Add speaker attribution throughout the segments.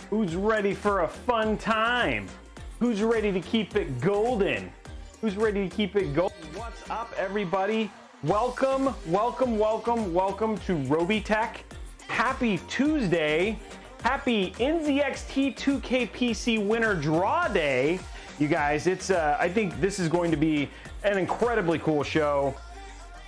Speaker 1: Who's ready for a fun time? Who's ready to keep it golden? Who's ready to keep it golden? What's up, everybody? Welcome, welcome, welcome, welcome to Robeytech. Happy Tuesday. Happy NZXT 2K PC winner draw day. You guys, it's I think this is going to be an incredibly cool show.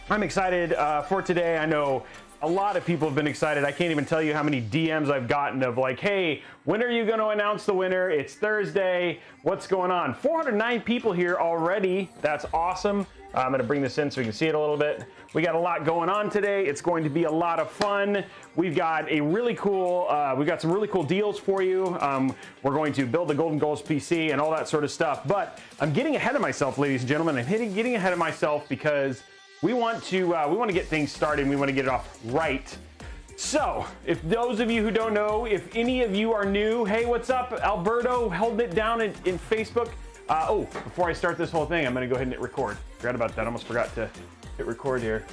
Speaker 1: I'm excited for today. I know a lot of people have been excited. I can't even tell you how many DMs I've gotten of like, hey, when are you going to announce the winner? It's Thursday. What's going on? 409 people here already. That's awesome. I'm going to bring this in so we can see it a little bit. We got a lot going on today. It's going to be a lot of fun. We've got a really cool, we've got some really cool deals for you. We're going to build the Golden Goals PC and all that sort of stuff. But I'm getting ahead of myself, ladies and gentlemen. I'm getting ahead of myself because we want to get things started. We want to get it off right. So, if those of you who don't know, if any of you are new, hey, what's up, Alberto? Holding it down in Facebook. Oh, before I start this whole thing, I'm going to go ahead and hit record. Forgot about that. Almost forgot to hit record here.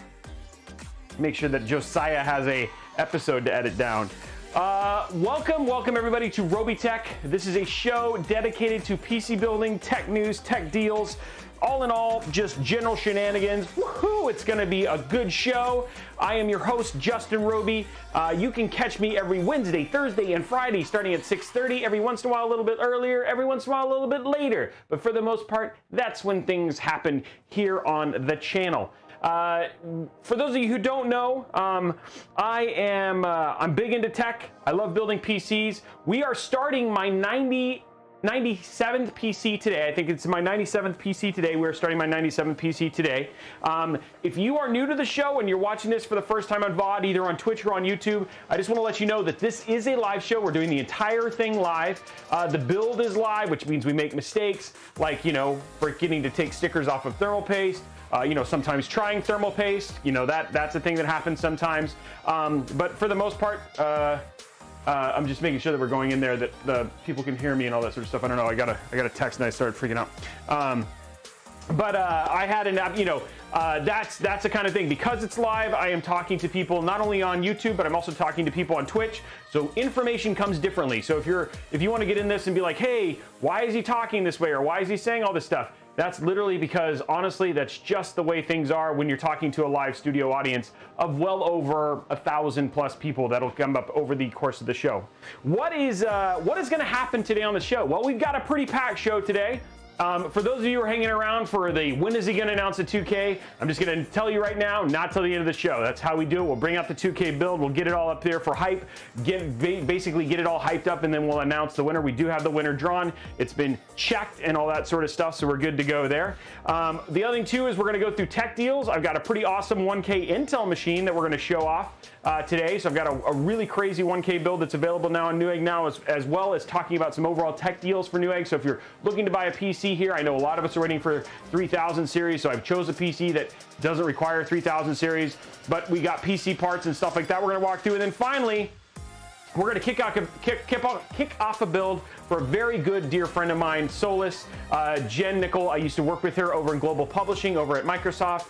Speaker 1: Make sure that Josiah has a episode to edit down. Welcome everybody to Robeytech. This is a show dedicated to PC building, tech news, tech deals. All in all, just general shenanigans. Woohoo! It's going to be a good show. I am your host, Justin Robey. You can catch me every Wednesday, Thursday, and Friday starting at 6:30. Every once in a while, a little bit earlier. Every once in a while, a little bit later. But for the most part, that's when things happen here on the channel. For those of you who don't know, I'm big into tech. I love building PCs. We are starting my 97th PC today. I think it's my 97th PC today. We're starting my 97th PC today. If you are new to the show and you're watching this for the first time on VOD, either on Twitch or on YouTube, I just want to let you know that this is a live show. We're doing the entire thing live. The build is live, which means we make mistakes, like, you know, forgetting to take stickers off of thermal paste. You know, sometimes trying thermal paste, you know, that's a thing that happens sometimes. But for the most part, I'm just making sure that we're going in there, that the people can hear me and all that sort of stuff. I don't know. I got a text and I started freaking out. I had an app, you know, that's the kind of thing. Because it's live, I am talking to people not only on YouTube, but I'm also talking to people on Twitch. So information comes differently. So if you want to get in this and be like, hey, why is he talking this way? Or why is he saying all this stuff? That's literally because, honestly, that's just the way things are when you're talking to a live studio audience of well over 1,000+ people that'll come up over the course of the show. What is going to happen today on the show? Well, we've got a pretty packed show today. For those of you who are hanging around for the when is he going to announce the 2K, I'm just going to tell you right now, not till the end of the show. That's how we do it. We'll bring out the 2K build. We'll get it all up there for hype, basically get it all hyped up, and then we'll announce the winner. We do have the winner drawn. It's been checked and all that sort of stuff, so we're good to go there. The other thing, too, is we're going to go through tech deals. I've got a pretty awesome 1K Intel machine that we're going to show off today. So I've got a really crazy 1K build that's available now on Newegg Now, as well as talking about some overall tech deals for Newegg. So if you're looking to buy a PC, PC here. I know a lot of us are waiting for 3000 series, so I've chose a PC that doesn't require 3000 series, but we got PC parts and stuff like that we're gonna walk through. And then finally, we're going to kick off a build for a very good dear friend of mine, Solace, Jen Nickel. I used to work with her over in global publishing over at Microsoft.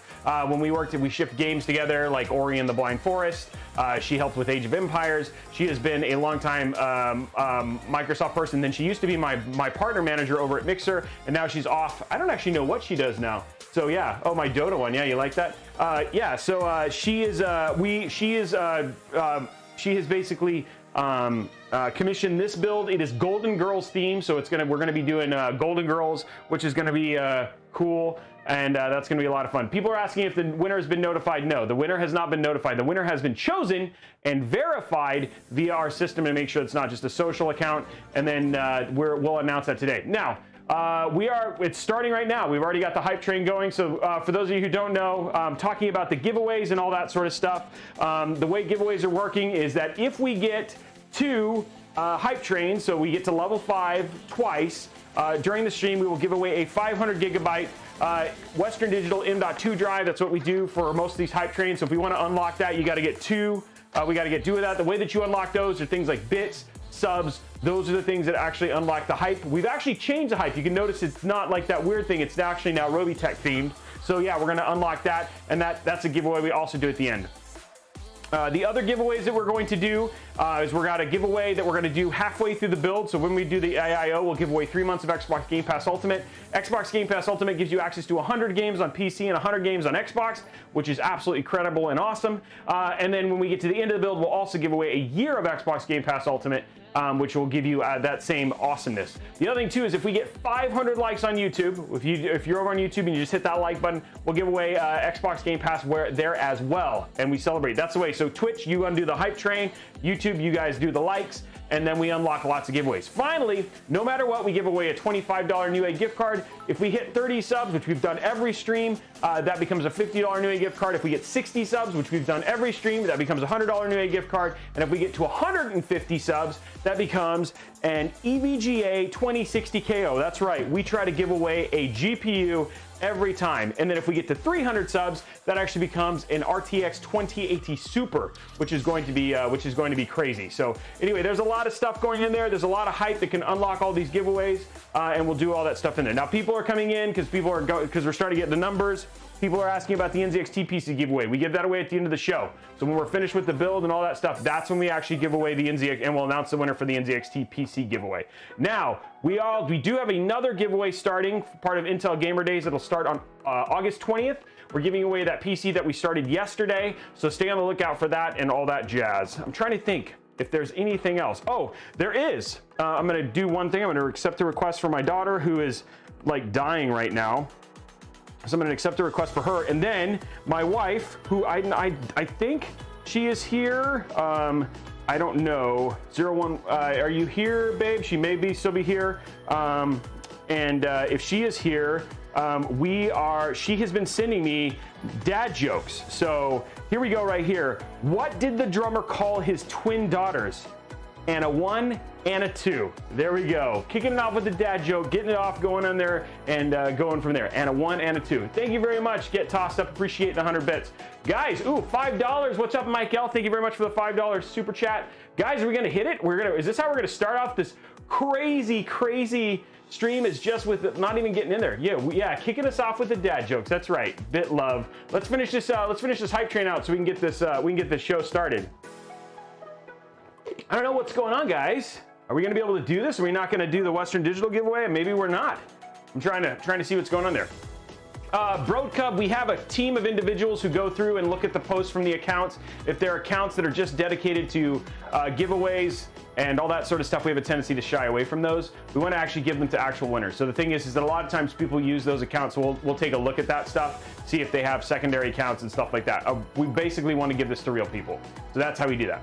Speaker 1: When we shipped games together like Ori and the Blind Forest. She helped with Age of Empires. She has been a long time Microsoft person. Then she used to be my partner manager over at Mixer, and now she's off. I don't actually know what she does now. So yeah, oh, my Dota one. Yeah, you like that? Yeah, so she has basically commissioned this build. It is Golden Girls theme, so we're gonna be doing Golden Girls, which is gonna be cool, and that's gonna be a lot of fun. People are asking if the winner has been notified. No, the winner has not been notified. The winner has been chosen and verified via our system to make sure it's not just a social account, and then we'll announce that today. Now, it's starting right now. We've already got the hype train going. So for those of you who don't know, talking about the giveaways and all that sort of stuff, the way giveaways are working is that if we get 2 hype trains, so we get to level 5 twice during the stream, we will give away a 500 gigabyte Western Digital M.2 drive. That's what we do for most of these hype trains. So if we want to unlock that, you got to get 2. We got to get 2 of that. The way that you unlock those are things like bits, subs. Those are the things that actually unlock the hype. We've actually changed the hype. You can notice it's not like that weird thing. It's actually now Robeytech themed. So yeah, we're going to unlock that, and that's a giveaway we also do at the end. The other giveaways that we're going to do is we're got a giveaway that we're going to do halfway through the build. So when we do the AIO, we'll give away 3 months of Xbox Game Pass Ultimate. Xbox Game Pass Ultimate gives you access to 100 games on PC and 100 games on Xbox, which is absolutely incredible and awesome. And then when we get to the end of the build, we'll also give away a year of Xbox Game Pass Ultimate, which will give you that same awesomeness. The other thing too is if we get 500 likes on YouTube, if you're over on YouTube and you just hit that like button, we'll give away Xbox Game Pass there as well, and we celebrate. That's the way. So Twitch, you undo the hype train. YouTube, you guys do the likes, and then we unlock lots of giveaways. Finally, no matter what, we give away a $25 Newegg gift card. If we hit 30 subs, which we've done every stream, that becomes a $50 Newegg gift card. If we get 60 subs, which we've done every stream, that becomes a $100 Newegg gift card. And if we get to 150 subs, that becomes an EVGA 2060 KO. That's right, we try to give away a GPU every time. And then if we get to 300 subs, that actually becomes an RTX 2080 Super, which is going to be crazy. So anyway, there's a lot of stuff going in there. There's a lot of hype that can unlock all these giveaways, and we'll do all that stuff in there. Now people are coming in because we're starting to get the numbers. People are asking about the NZXT PC giveaway. We give that away at the end of the show. So when we're finished with the build and all that stuff, that's when we actually give away the NZX, and we'll announce the winner for the NZXT PC giveaway. Now, we do have another giveaway starting, part of Intel Gamer Days. It'll start on August 20th. We're giving away that PC that we started yesterday. So stay on the lookout for that and all that jazz. I'm trying to think if there's anything else. Oh, there is. I'm gonna do one thing. I'm gonna accept a request for my daughter who is like dying right now. So I'm going to accept a request for her, and then my wife, who I think she is here. I don't know. 01. Are you here, babe? She may still be here. If she is here, she has been sending me dad jokes. So here we go, right here. What did the drummer call his twin daughters? And a 1 and a 2. There we go. Kicking it off with the dad joke, getting it off, going on there, and going from there. And a 1 and a 2. Thank you very much. Get tossed up. Appreciate the 100 bits. Guys, ooh, $5. What's up, Mike L? Thank you very much for the $5 super chat. Guys, are we gonna hit it? Is this how we're gonna start off this crazy stream? Is just with not even getting in there. Yeah, kicking us off with the dad jokes. That's right. Bit love. Let's finish this hype train out so we can get this show started. I don't know what's going on, guys. Are we going to be able to do this? Are we not going to do the Western Digital giveaway? Maybe we're not. I'm trying to see what's going on there. Broadcub, we have a team of individuals who go through and look at the posts from the accounts. If there are accounts that are just dedicated to giveaways and all that sort of stuff, we have a tendency to shy away from those. We want to actually give them to actual winners. So the thing is that a lot of times people use those accounts, so we'll take a look at that stuff, see if they have secondary accounts and stuff like that. We basically want to give this to real people. So that's how we do that.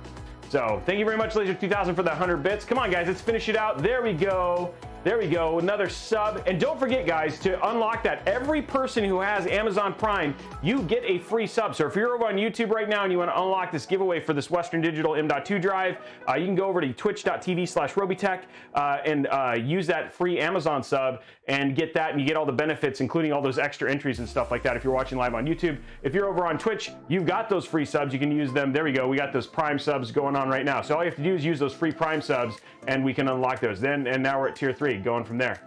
Speaker 1: So thank you very much, Laser2000, for that 100 bits. Come on, guys, let's finish it out. There we go. There we go, another sub. And don't forget, guys, to unlock that, every person who has Amazon Prime, you get a free sub. So if you're over on YouTube right now and you want to unlock this giveaway for this Western Digital M.2 drive, you can go over to twitch.tv/Robeytech and use that free Amazon sub and get that, and you get all the benefits, including all those extra entries and stuff like that if you're watching live on YouTube. If you're over on Twitch, you've got those free subs. You can use them. There we go. We got those Prime subs going on right now. So all you have to do is use those free Prime subs, and we can unlock those. And now we're at tier 3, going from there.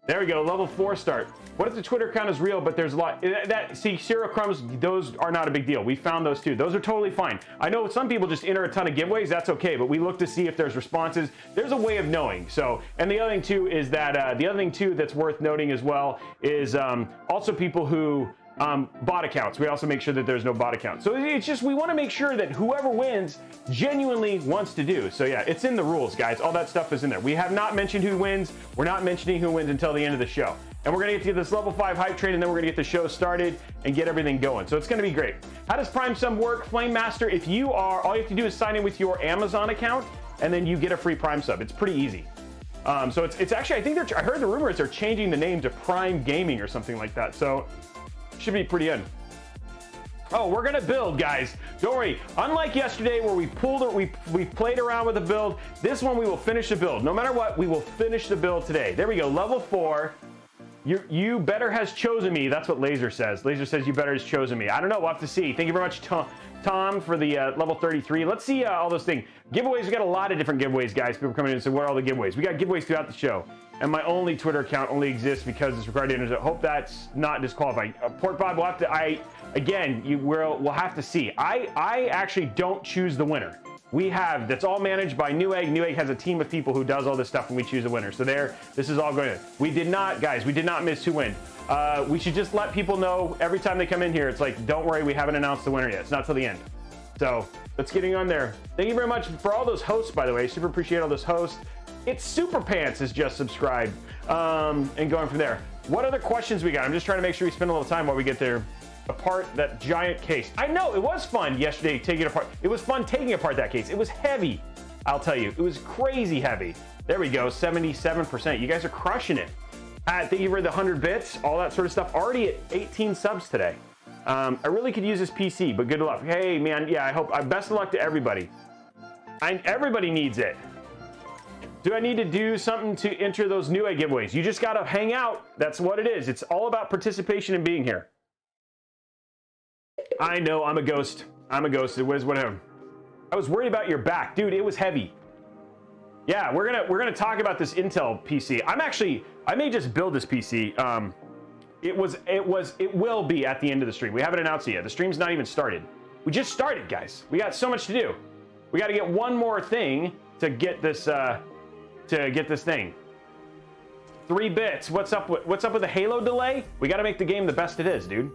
Speaker 1: There we go, level 4 start. What if the Twitter account is real, but there's a lot? See, Cereal Crumbs, those are not a big deal. We found those too. Those are totally fine. I know some people just enter a ton of giveaways. That's okay, but we look to see if there's responses. There's a way of knowing. So, and the other thing too is that, the other thing too that's worth noting as well is also people who bot accounts. We also make sure that there's no bot accounts. So it's just, we want to make sure that whoever wins genuinely wants to do. So yeah, it's in the rules, guys. All that stuff is in there. We have not mentioned who wins. We're not mentioning who wins until the end of the show. And we're going to get to this level 5 hype train, and then we're going to get the show started and get everything going. So it's going to be great. How does Prime Sub work? Flame Master, if you are, all you have to do is sign in with your Amazon account, and then you get a free Prime Sub. It's pretty easy. So it's actually, I think I heard the rumors they're changing the name to Prime Gaming or something like that. So should be pretty good. Oh, we're gonna build, guys. Don't worry. Unlike yesterday where we played around with the build, this one we will finish the build. No matter what, we will finish the build today. There we go, level 4. You better has chosen me. That's what Laser says. Laser says you better has chosen me. I don't know, we'll have to see. Thank you very much, Tom, for the level 33. Let's see all those things. Giveaways, we got a lot of different giveaways, guys. People coming in and say, what are all the giveaways? We got giveaways throughout the show. And my only Twitter account only exists because it's required to enter. Hope that's not disqualifying. Port Bob, we'll have to, we'll have to see. I actually don't choose the winner. That's all managed by Newegg. Newegg has a team of people who does all this stuff when we choose a winner. So this is all going in. We did not miss who win. We should just let people know every time they come in here. It's like, don't worry, we haven't announced the winner yet. It's not till the end. So let's get on there. Thank you very much for all those hosts, by the way. Super appreciate all those hosts. It's Super Pants is just subscribed, and going from there. What other questions we got? I'm just trying to make sure we spend a little time while we get there. Apart that giant case. I know it was fun yesterday taking it apart. It was fun taking apart that case. It was heavy, I'll tell you. It was crazy heavy. There we go, 77%. You guys are crushing it. Thank you for the 100 bits, all that sort of stuff. Already at 18 subs today. I really could use this PC, but good luck. Hey, man, yeah, I hope. Best of luck to everybody. Everybody needs it. Do I need to do something to enter those Newegg giveaways? You just gotta hang out. That's what it is. It's all about participation and being here. I know, I'm a ghost. I'm a ghost. It was whatever. I was worried about your back, dude. It was heavy. Yeah, we're gonna talk about this Intel PC. I may just build this PC. It will be at the end of the stream. We haven't announced it yet. The stream's not even started. We just started, guys. We got so much to do. We got to get one more thing to get this thing. 3 bits. What's up with the Halo delay? We got to make the game the best it is, dude.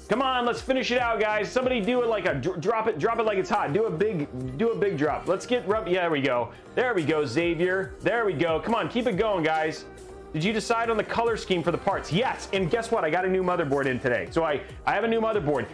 Speaker 1: Come on, let's finish it out, guys. Somebody do it like drop it like it's hot. Do a big drop. Let's get yeah, there we go. There we go, Xavier. There we go. Come on, keep it going, guys. Did you decide on the color scheme for the parts? Yes, and guess what? I got a new motherboard in today. So I have a new motherboard.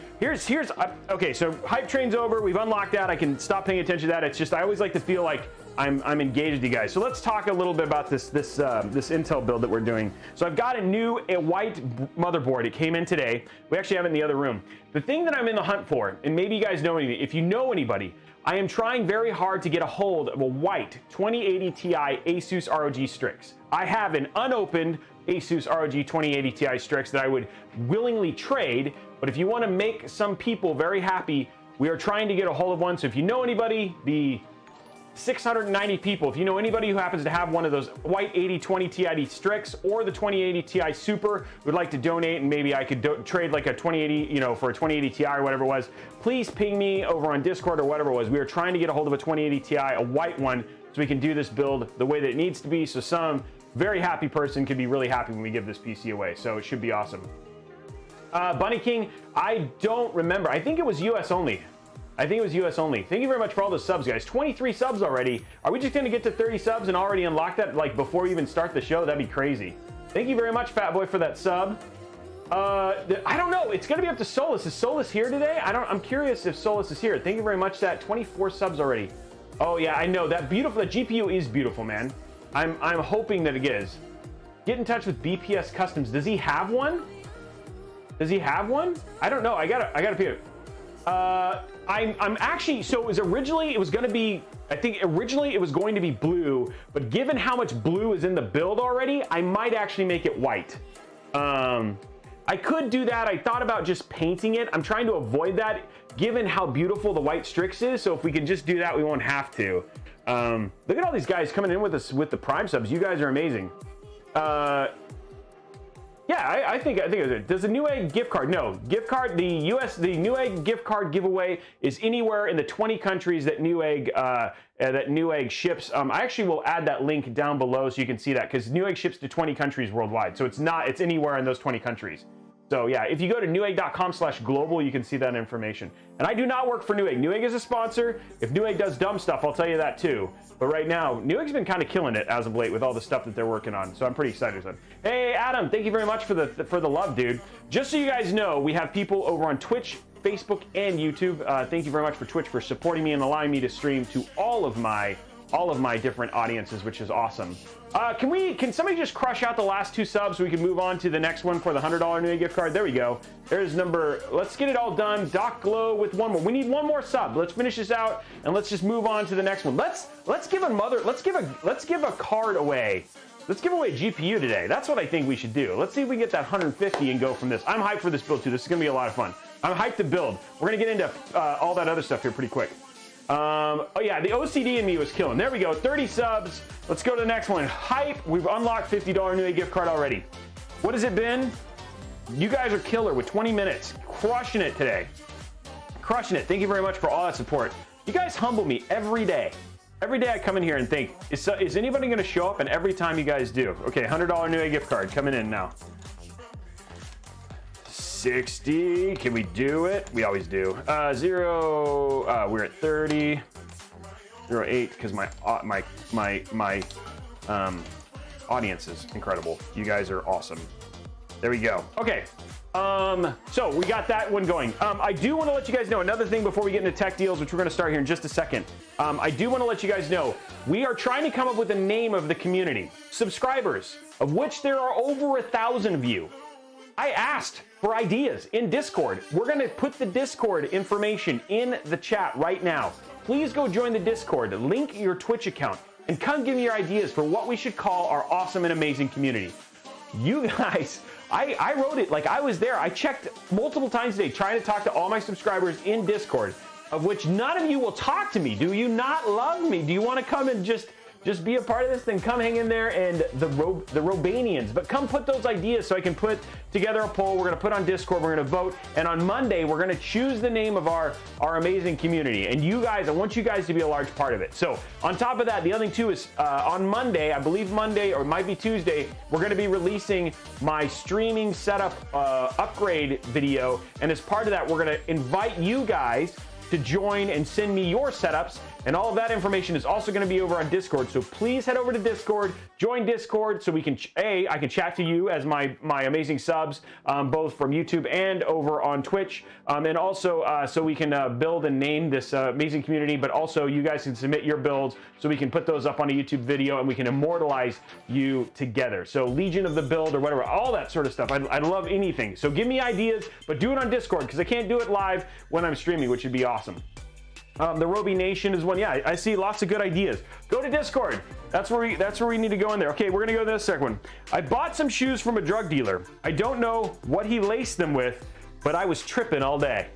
Speaker 1: Okay, so hype train's over. We've unlocked that. I can stop paying attention to that. It's just, I always like to feel like I'm engaged with you guys. So let's talk a little bit about this Intel build that we're doing. So I've got a white motherboard. It came in today. We actually have it in the other room. The thing that I'm in the hunt for, and maybe you guys know anything, if you know anybody, I am trying very hard to get a hold of a white 2080 Ti Asus ROG Strix. I have an unopened Asus ROG 2080 Ti Strix that I would willingly trade, but if you want to make some people very happy, we are trying to get a hold of one. So if you know anybody, the 690 people, if you know anybody who happens to have one of those white 8020 Ti Strix or the 2080 Ti Super, would like to donate, and maybe I could trade like a 2080, for a 2080 Ti or whatever it was, please ping me over on Discord or whatever it was. We are trying to get a hold of a 2080 Ti, a white one, so we can do this build the way that it needs to be, so some very happy person can be really happy when we give this PC away. So it should be awesome. Bunny King, I don't remember. I think it was US only. Thank you very much for all the subs, guys. 23 subs already. Are we just going to get to 30 subs and already unlock that like before we even start the show? That'd be crazy. Thank you very much, Fat Boy, for that sub. I don't know. It's going to be up to Solace. Is Solace here today? I'm curious if Solace is here. Thank you very much. That 24 subs already. Oh yeah, I know. The GPU is beautiful, man. I'm hoping that it is. Get in touch with BPS Customs. Does he have one? Does he have one? I don't know. I gotta pay it. I'm actually, so it was originally, it was going to be, I think originally it was going to be blue, but given how much blue is in the build already, I might actually make it white. I could do that. I thought about just painting it. I'm trying to avoid that given how beautiful the white Strix is. So if we can just do that, we won't have to. Look at all these guys coming in with us with the Prime subs. You guys are amazing. Yeah, I think it was it. Does the Newegg gift card? No, gift card. The Newegg gift card giveaway is anywhere in the 20 countries that Newegg ships. I actually will add that link down below so you can see that, because Newegg ships to 20 countries worldwide. So it's anywhere in those 20 countries. So yeah, if you go to newegg.com/global, you can see that information. And I do not work for Newegg. Newegg is a sponsor. If Newegg does dumb stuff, I'll tell you that too. But right now, Newegg's been kind of killing it as of late with all the stuff that they're working on. So I'm pretty excited. Hey, Adam, thank you very much for the love, dude. Just so you guys know, we have people over on Twitch, Facebook, and YouTube. Thank you very much for Twitch for supporting me and allowing me to stream to all of my different audiences, which is awesome. Can somebody just crush out the last 2 subs so we can move on to the next one for the $100 Newegg gift card? There we go. There's let's get it all done. Doc Glow with 1 more. We need 1 more sub. Let's finish this out and let's just move on to the next one. Let's give a card away. Let's give away a GPU today. That's what I think we should do. Let's see if we can get that 150 and go from this. I'm hyped for this build too. This is gonna be a lot of fun. I'm hyped to build. We're gonna get into all that other stuff here pretty quick. Oh yeah, the OCD in me was killing. There we go, 30 subs. Let's go to the next one. Hype, we've unlocked $50 Newegg gift card already. What has it been? You guys are killer with 20 minutes. Crushing it today. Crushing it. Thank you very much for all that support. You guys humble me every day. Every day I come in here and think, is anybody gonna show up? And every time you guys do. Okay, $100 Newegg gift card coming in now. 60, can we do it? We always do. We're at 30. 08, because my audience is incredible. You guys are awesome. There we go. Okay. So we got that one going. I do want to let you guys know another thing before we get into tech deals, which we're going to start here in just a second. I do want to let you guys know we are trying to come up with a name of the community. Subscribers, of which there are over 1,000 of you. I asked for ideas in Discord. We're going to put the Discord information in the chat right now. Please go join the Discord, link your Twitch account, and come give me your ideas for what we should call our awesome and amazing community. You guys, I wrote it like I was there. I checked multiple times today trying to talk to all my subscribers in Discord, of which none of you will talk to me. Do you not love me? Do you want to come and just be a part of this? Then come hang in there, and the Robanians. But come put those ideas so I can put together a poll. We're going to put on Discord. We're going to vote. And on Monday, we're going to choose the name of our amazing community. And you guys, I want you guys to be a large part of it. So on top of that, the other thing too is on Monday, I believe Monday, or it might be Tuesday, we're going to be releasing my streaming setup upgrade video. And as part of that, we're going to invite you guys to join and send me your setups, and all of that information is also going to be over on Discord. So please head over to Discord, join Discord, so we can I can chat to you as my amazing subs, both from YouTube and over on Twitch, and also so we can build and name this amazing community. But also you guys can submit your builds, so we can put those up on a YouTube video, and we can immortalize you together. So Legion of the Build or whatever, all that sort of stuff. I love anything. So give me ideas, but do it on Discord, because I can't do it live when I'm streaming, which would be awesome. The Robey Nation is one. Yeah, I see lots of good ideas. Go to Discord. That's where we need to go in there. Okay, we're gonna go to this second one. I bought some shoes from a drug dealer. I don't know what he laced them with, but I was tripping all day.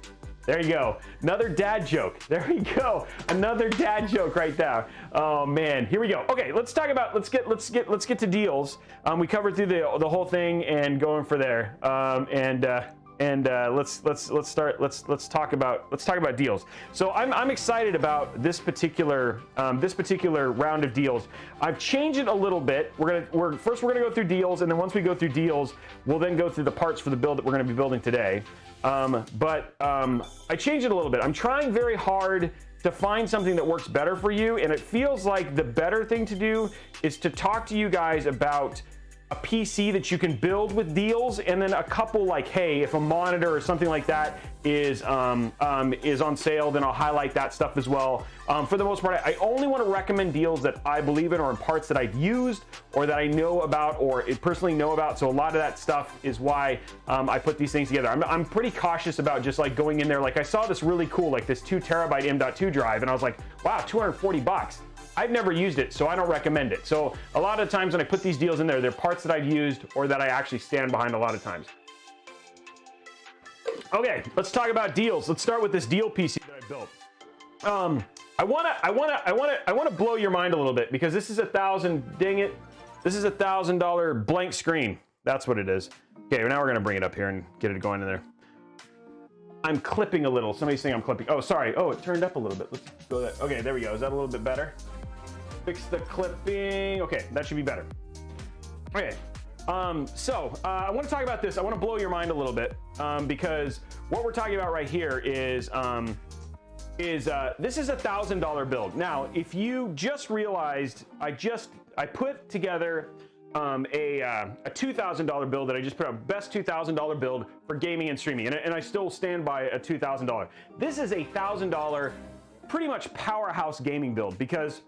Speaker 1: There you go. Another dad joke. There we go. Another dad joke right there. Oh man, here we go. Okay, let's talk about. Let's get to deals. We covered through the whole thing and going for there. Let's talk about deals. So I'm excited about this particular round of deals. I've changed it a little bit. First we're gonna go through deals, and then once we go through deals, we'll then go through the parts for the build that we're gonna be building today. I changed it a little bit. I'm trying very hard to find something that works better for you, and it feels like the better thing to do is to talk to you guys about a PC that you can build with deals, and then a couple like, hey, if a monitor or something like that is on sale, then I'll highlight that stuff as well. For the most part, I only want to recommend deals that I believe in or in parts that I've used or that I know about or personally know about. So a lot of that stuff is why I put these things together. I'm pretty cautious about just like going in there. Like I saw this really cool, like this 2 terabyte M.2 drive, and I was like, wow, 240 bucks. I've never used it, so I don't recommend it. So a lot of times when I put these deals in there, they're parts that I've used or that I actually stand behind a lot of times. Okay, let's talk about deals. Let's start with this deal PC that I built. I wanna blow your mind a little bit because this is dang it. This is $1,000 blank screen. That's what it is. Okay, now we're gonna bring it up here and get it going in there. I'm clipping a little. Somebody's saying I'm clipping. Oh, sorry. Oh, it turned up a little bit. Let's go that. Okay, there we go. Is that a little bit better? Fix the clipping. Okay, that should be better. Okay, I want to talk about this. I want to blow your mind a little bit because what we're talking about right here is this is $1,000 build. Now, if you just realized, I put together a $2,000 build that I just put out, best $2,000 build for gaming and streaming, and I still stand by a $2,000. This is a $1,000 pretty much powerhouse gaming build because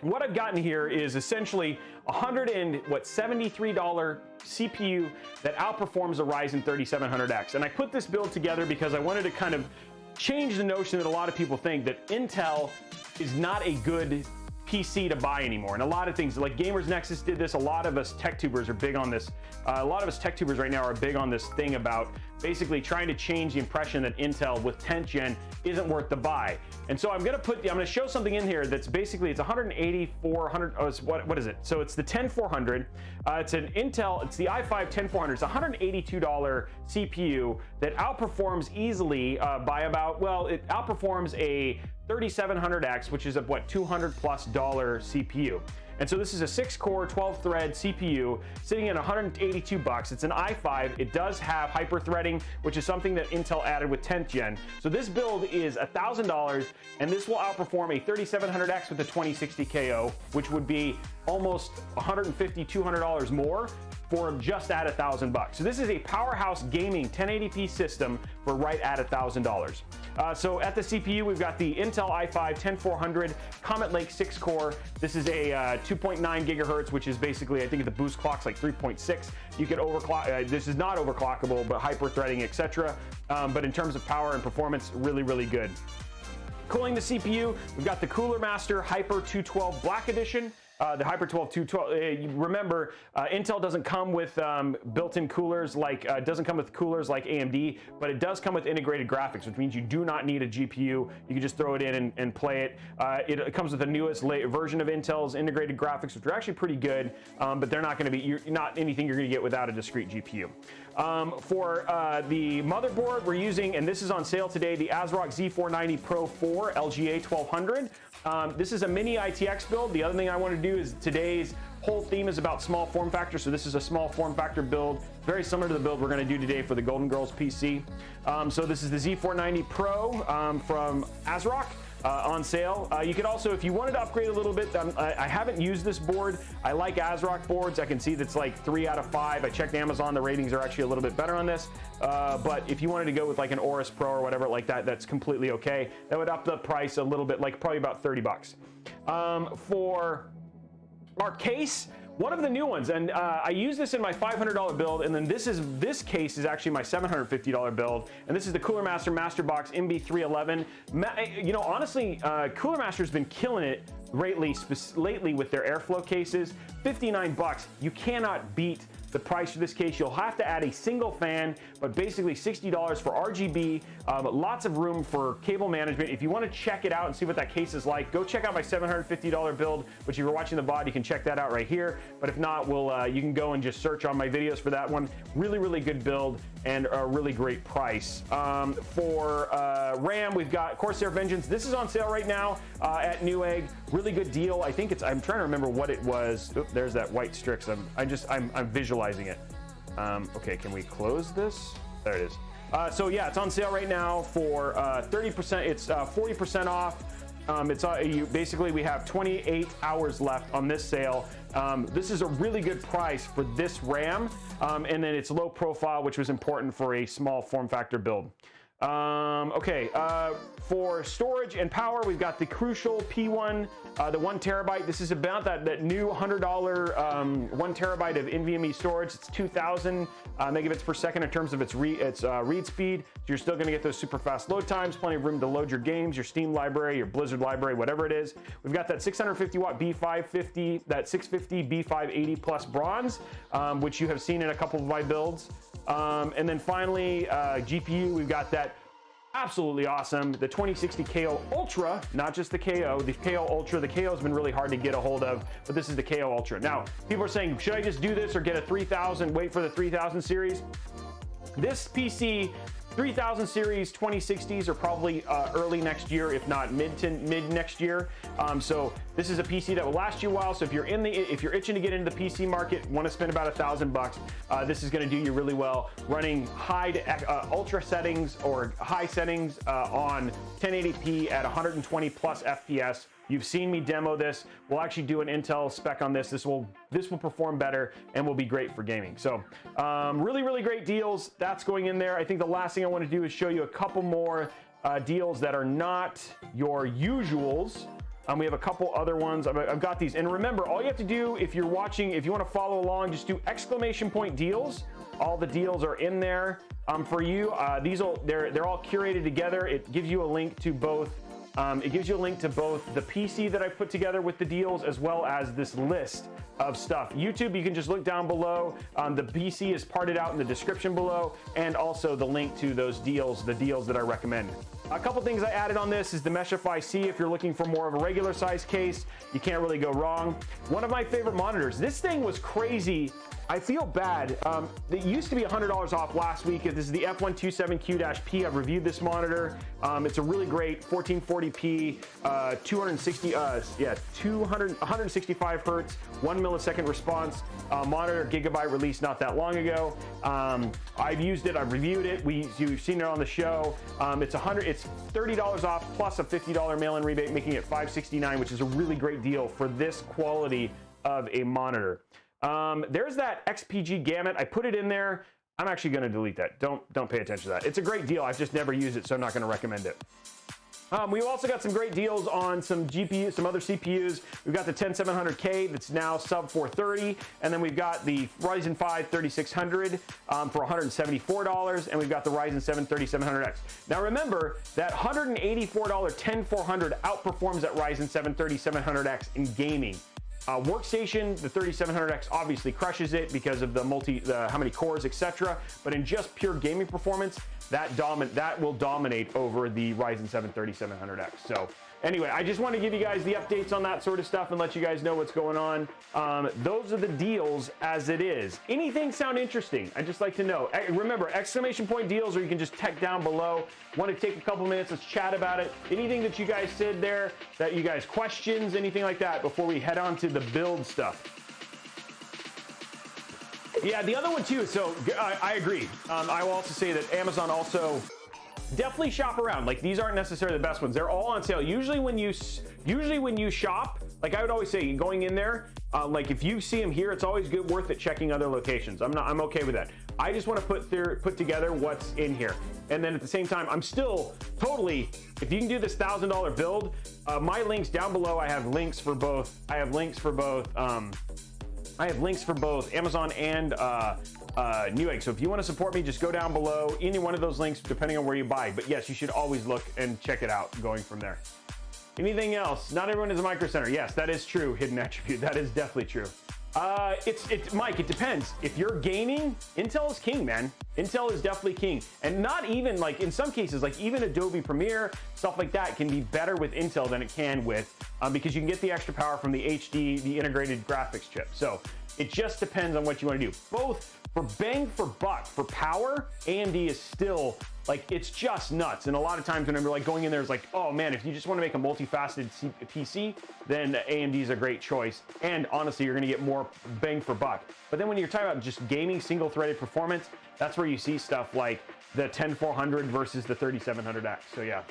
Speaker 1: what I've gotten here is essentially $173 CPU that outperforms a Ryzen 3700X. And I put this build together because I wanted to kind of change the notion that a lot of people think that Intel is not a good PC to buy anymore. And a lot of things like Gamers Nexus did this. A lot of us TechTubers are big on this. A lot of us TechTubers right now are big on this thing about basically trying to change the impression that Intel with 10th gen isn't worth the buy. And so I'm gonna show something in here that's basically, it's 18400, what is it? So it's the 10400. It's an Intel, it's the i5 10400. It's a $182 CPU that outperforms easily by about, well, it outperforms a 3700X, which is a what, $200+ CPU. And so this is a 6-core, 12-thread CPU sitting at $182. It's an i5. It does have hyper-threading, which is something that Intel added with 10th gen. So this build is $1,000, and this will outperform a 3700X with a 2060 KO, which would be almost $150, $200 more for just at $1,000. So this is a powerhouse gaming 1080p system for right at $1,000. So at the CPU, we've got the Intel i5 10400 Comet Lake 6-core. This is a 2.9 gigahertz, which is basically, I think the boost clock's like 3.6. You could overclock. This is not overclockable, but hyper-threading, etc. But in terms of power and performance, really, really good. Cooling the CPU, we've got the Cooler Master Hyper 212 Black Edition. The Hyper 212, remember, Intel doesn't come with built-in coolers like, doesn't come with coolers like AMD, but it does come with integrated graphics, which means you do not need a GPU. You can just throw it in and play it. It comes with the newest version of Intel's integrated graphics, which are actually pretty good, but they're not going to be, not anything you're going to get without a discrete GPU. For the motherboard, we're using, and this is on sale today, the ASRock Z490 Pro 4 LGA 1200. This is a mini ITX build. The other thing I want to do is today's whole theme is about small form factor. So this is a small form factor build, very similar to the build we're going to do today for the Golden Girls PC. So this is the Z490 Pro from ASRock. On sale. You could also, if you wanted to upgrade a little bit, I haven't used this board. I like ASRock boards. I can see that's like 3 out of 5. I checked Amazon. The ratings are actually a little bit better on this. But if you wanted to go with like an Aorus Pro or whatever like that, that's completely okay. That would up the price a little bit, like probably about 30 bucks. For our case, one of the new ones, and I use this in my $500 build, and then this case is actually my $750 build, and this is the Cooler Master Masterbox MB311. You know, honestly, Cooler Master's been killing it lately with their airflow cases. 59 bucks. You cannot beat the price for this case. You'll have to add a single fan, but basically $60 for RGB, lots of room for cable management. If you want to check it out and see what that case is like, go check out my $750 build, which if you're watching the VOD, you can check that out right here. But if not, you can go and just search on my videos for that one. Really, really good build and a really great price. For RAM, we've got Corsair Vengeance. This is on sale right now at Newegg. Really good deal. I think I'm trying to remember what it was. Oop, there's that white Strix. I'm visualizing it. Okay, can we close this? There it is. So yeah, it's on sale right now for 30%. It's 40% off Basically we have 28 hours left on this sale. This is a really good price for this RAM, and then it's low profile, which was important for a small form factor build. For storage and power, we've got the Crucial P1, the 1 terabyte. This is about that new $100 1 terabyte of NVMe storage. It's 2,000 megabits per second in terms of its read speed. So you're still going to get those super fast load times, plenty of room to load your games, your Steam library, your Blizzard library, whatever it is. We've got that 650 watt B550, that 650 B580 plus bronze, which you have seen in a couple of my builds. And then finally, GPU, we've got that absolutely awesome, the 2060 KO Ultra, not just the KO, the KO Ultra. The KO has been really hard to get a hold of, but this is the KO Ultra. Now, people are saying, should I just do this or get a 3000, wait for the 3000 series? This PC, 3000 series 2060s are probably early next year, if not mid next year. So this is a PC that will last you a while. So if you're itching to get into the PC market, want to spend about $1,000, this is going to do you really well. Running ultra settings or high settings on 1080p at 120 plus FPS. You've seen me demo this. We'll actually do an Intel spec on this. This will perform better and will be great for gaming. So really, really great deals. That's going in there. I think the last thing I want to do is show you a couple more deals that are not your usuals. We have a couple other ones. I've got these. And remember, all you have to do if you're watching, if you want to follow along, just do exclamation point deals. All the deals are in there for you. They're all curated together. It gives you a link to both. It gives you a link to both the PC that I put together with the deals as well as this list of stuff. YouTube, you can just look down below. The PC is parted out in the description below, and also the link to those deals, the deals that I recommend. A couple things I added on this is the Meshify C. If you're looking for more of a regular size case, you can't really go wrong. One of my favorite monitors. This thing was crazy. I feel bad. It used to be $100 off last week. This is the F127Q-P. I've reviewed this monitor. It's a really great 1440p, 165 hertz, 1 millisecond response monitor, gigabyte release not that long ago. I've used it. I've reviewed it. You've seen it on the show. It's $30 off plus a $50 mail-in rebate, making it $569, which is a really great deal for this quality of a monitor. There's that XPG gamut. I put it in there. I'm actually going to delete that. Don't pay attention to that. It's a great deal. I've just never used it, so I'm not going to recommend it. We've also got some great deals on some GPUs, some other CPUs. We've got the 10700K that's now sub 430, and then we've got the Ryzen 5 3600 for $174, and we've got the Ryzen 7 3700X. Now remember that $184 10400 outperforms that Ryzen 7 3700X in gaming. Workstation, the 3700X obviously crushes it because of the how many cores, etc. But in just pure gaming performance, that will dominate over the Ryzen 7 3700X. So anyway, I just want to give you guys the updates on that sort of stuff and let you guys know what's going on. Those are the deals as it is. Anything sound interesting? I'd just like to know. Remember, exclamation point deals, or you can just text down below. Want to take a couple minutes, let's chat about it. Anything that you guys said there, that you guys questions, anything like that before we head on to the build stuff. Yeah, the other one too, so I agree. I will also say that Amazon also definitely shop around. Like, these aren't necessarily the best ones. They're all on sale. Usually when you shop, like I would always say, going in there, like if you see them here, it's always worth it checking other locations. I'm okay with that. I just want to put together what's in here. And then at the same time, I'm still totally, if you can do this $1,000 build, my links down below, I have links for both. I have links for both Amazon and Newegg. So if you want to support me, just go down below, any one of those links, depending on where you buy. But yes, you should always look and check it out going from there. Anything else? Not everyone is a Micro Center. Yes, that is true. Hidden attribute. That is definitely true. Mike, it depends. If you're gaming, Intel is king, man. Intel is definitely king. And not even, like, in some cases, like even Adobe Premiere, stuff like that can be better with Intel than it can with, because you can get the extra power from the HD, the integrated graphics chip. So it just depends on what you want to do. Both for bang for buck, for power, AMD is still, like, it's just nuts. And a lot of times when I'm like going in there, it's like, oh man, if you just want to make a multifaceted PC, then AMD is a great choice. And honestly, you're going to get more bang for buck. But then when you're talking about just gaming single-threaded performance, that's where you see stuff like the 10400 versus the 3700X. So yeah.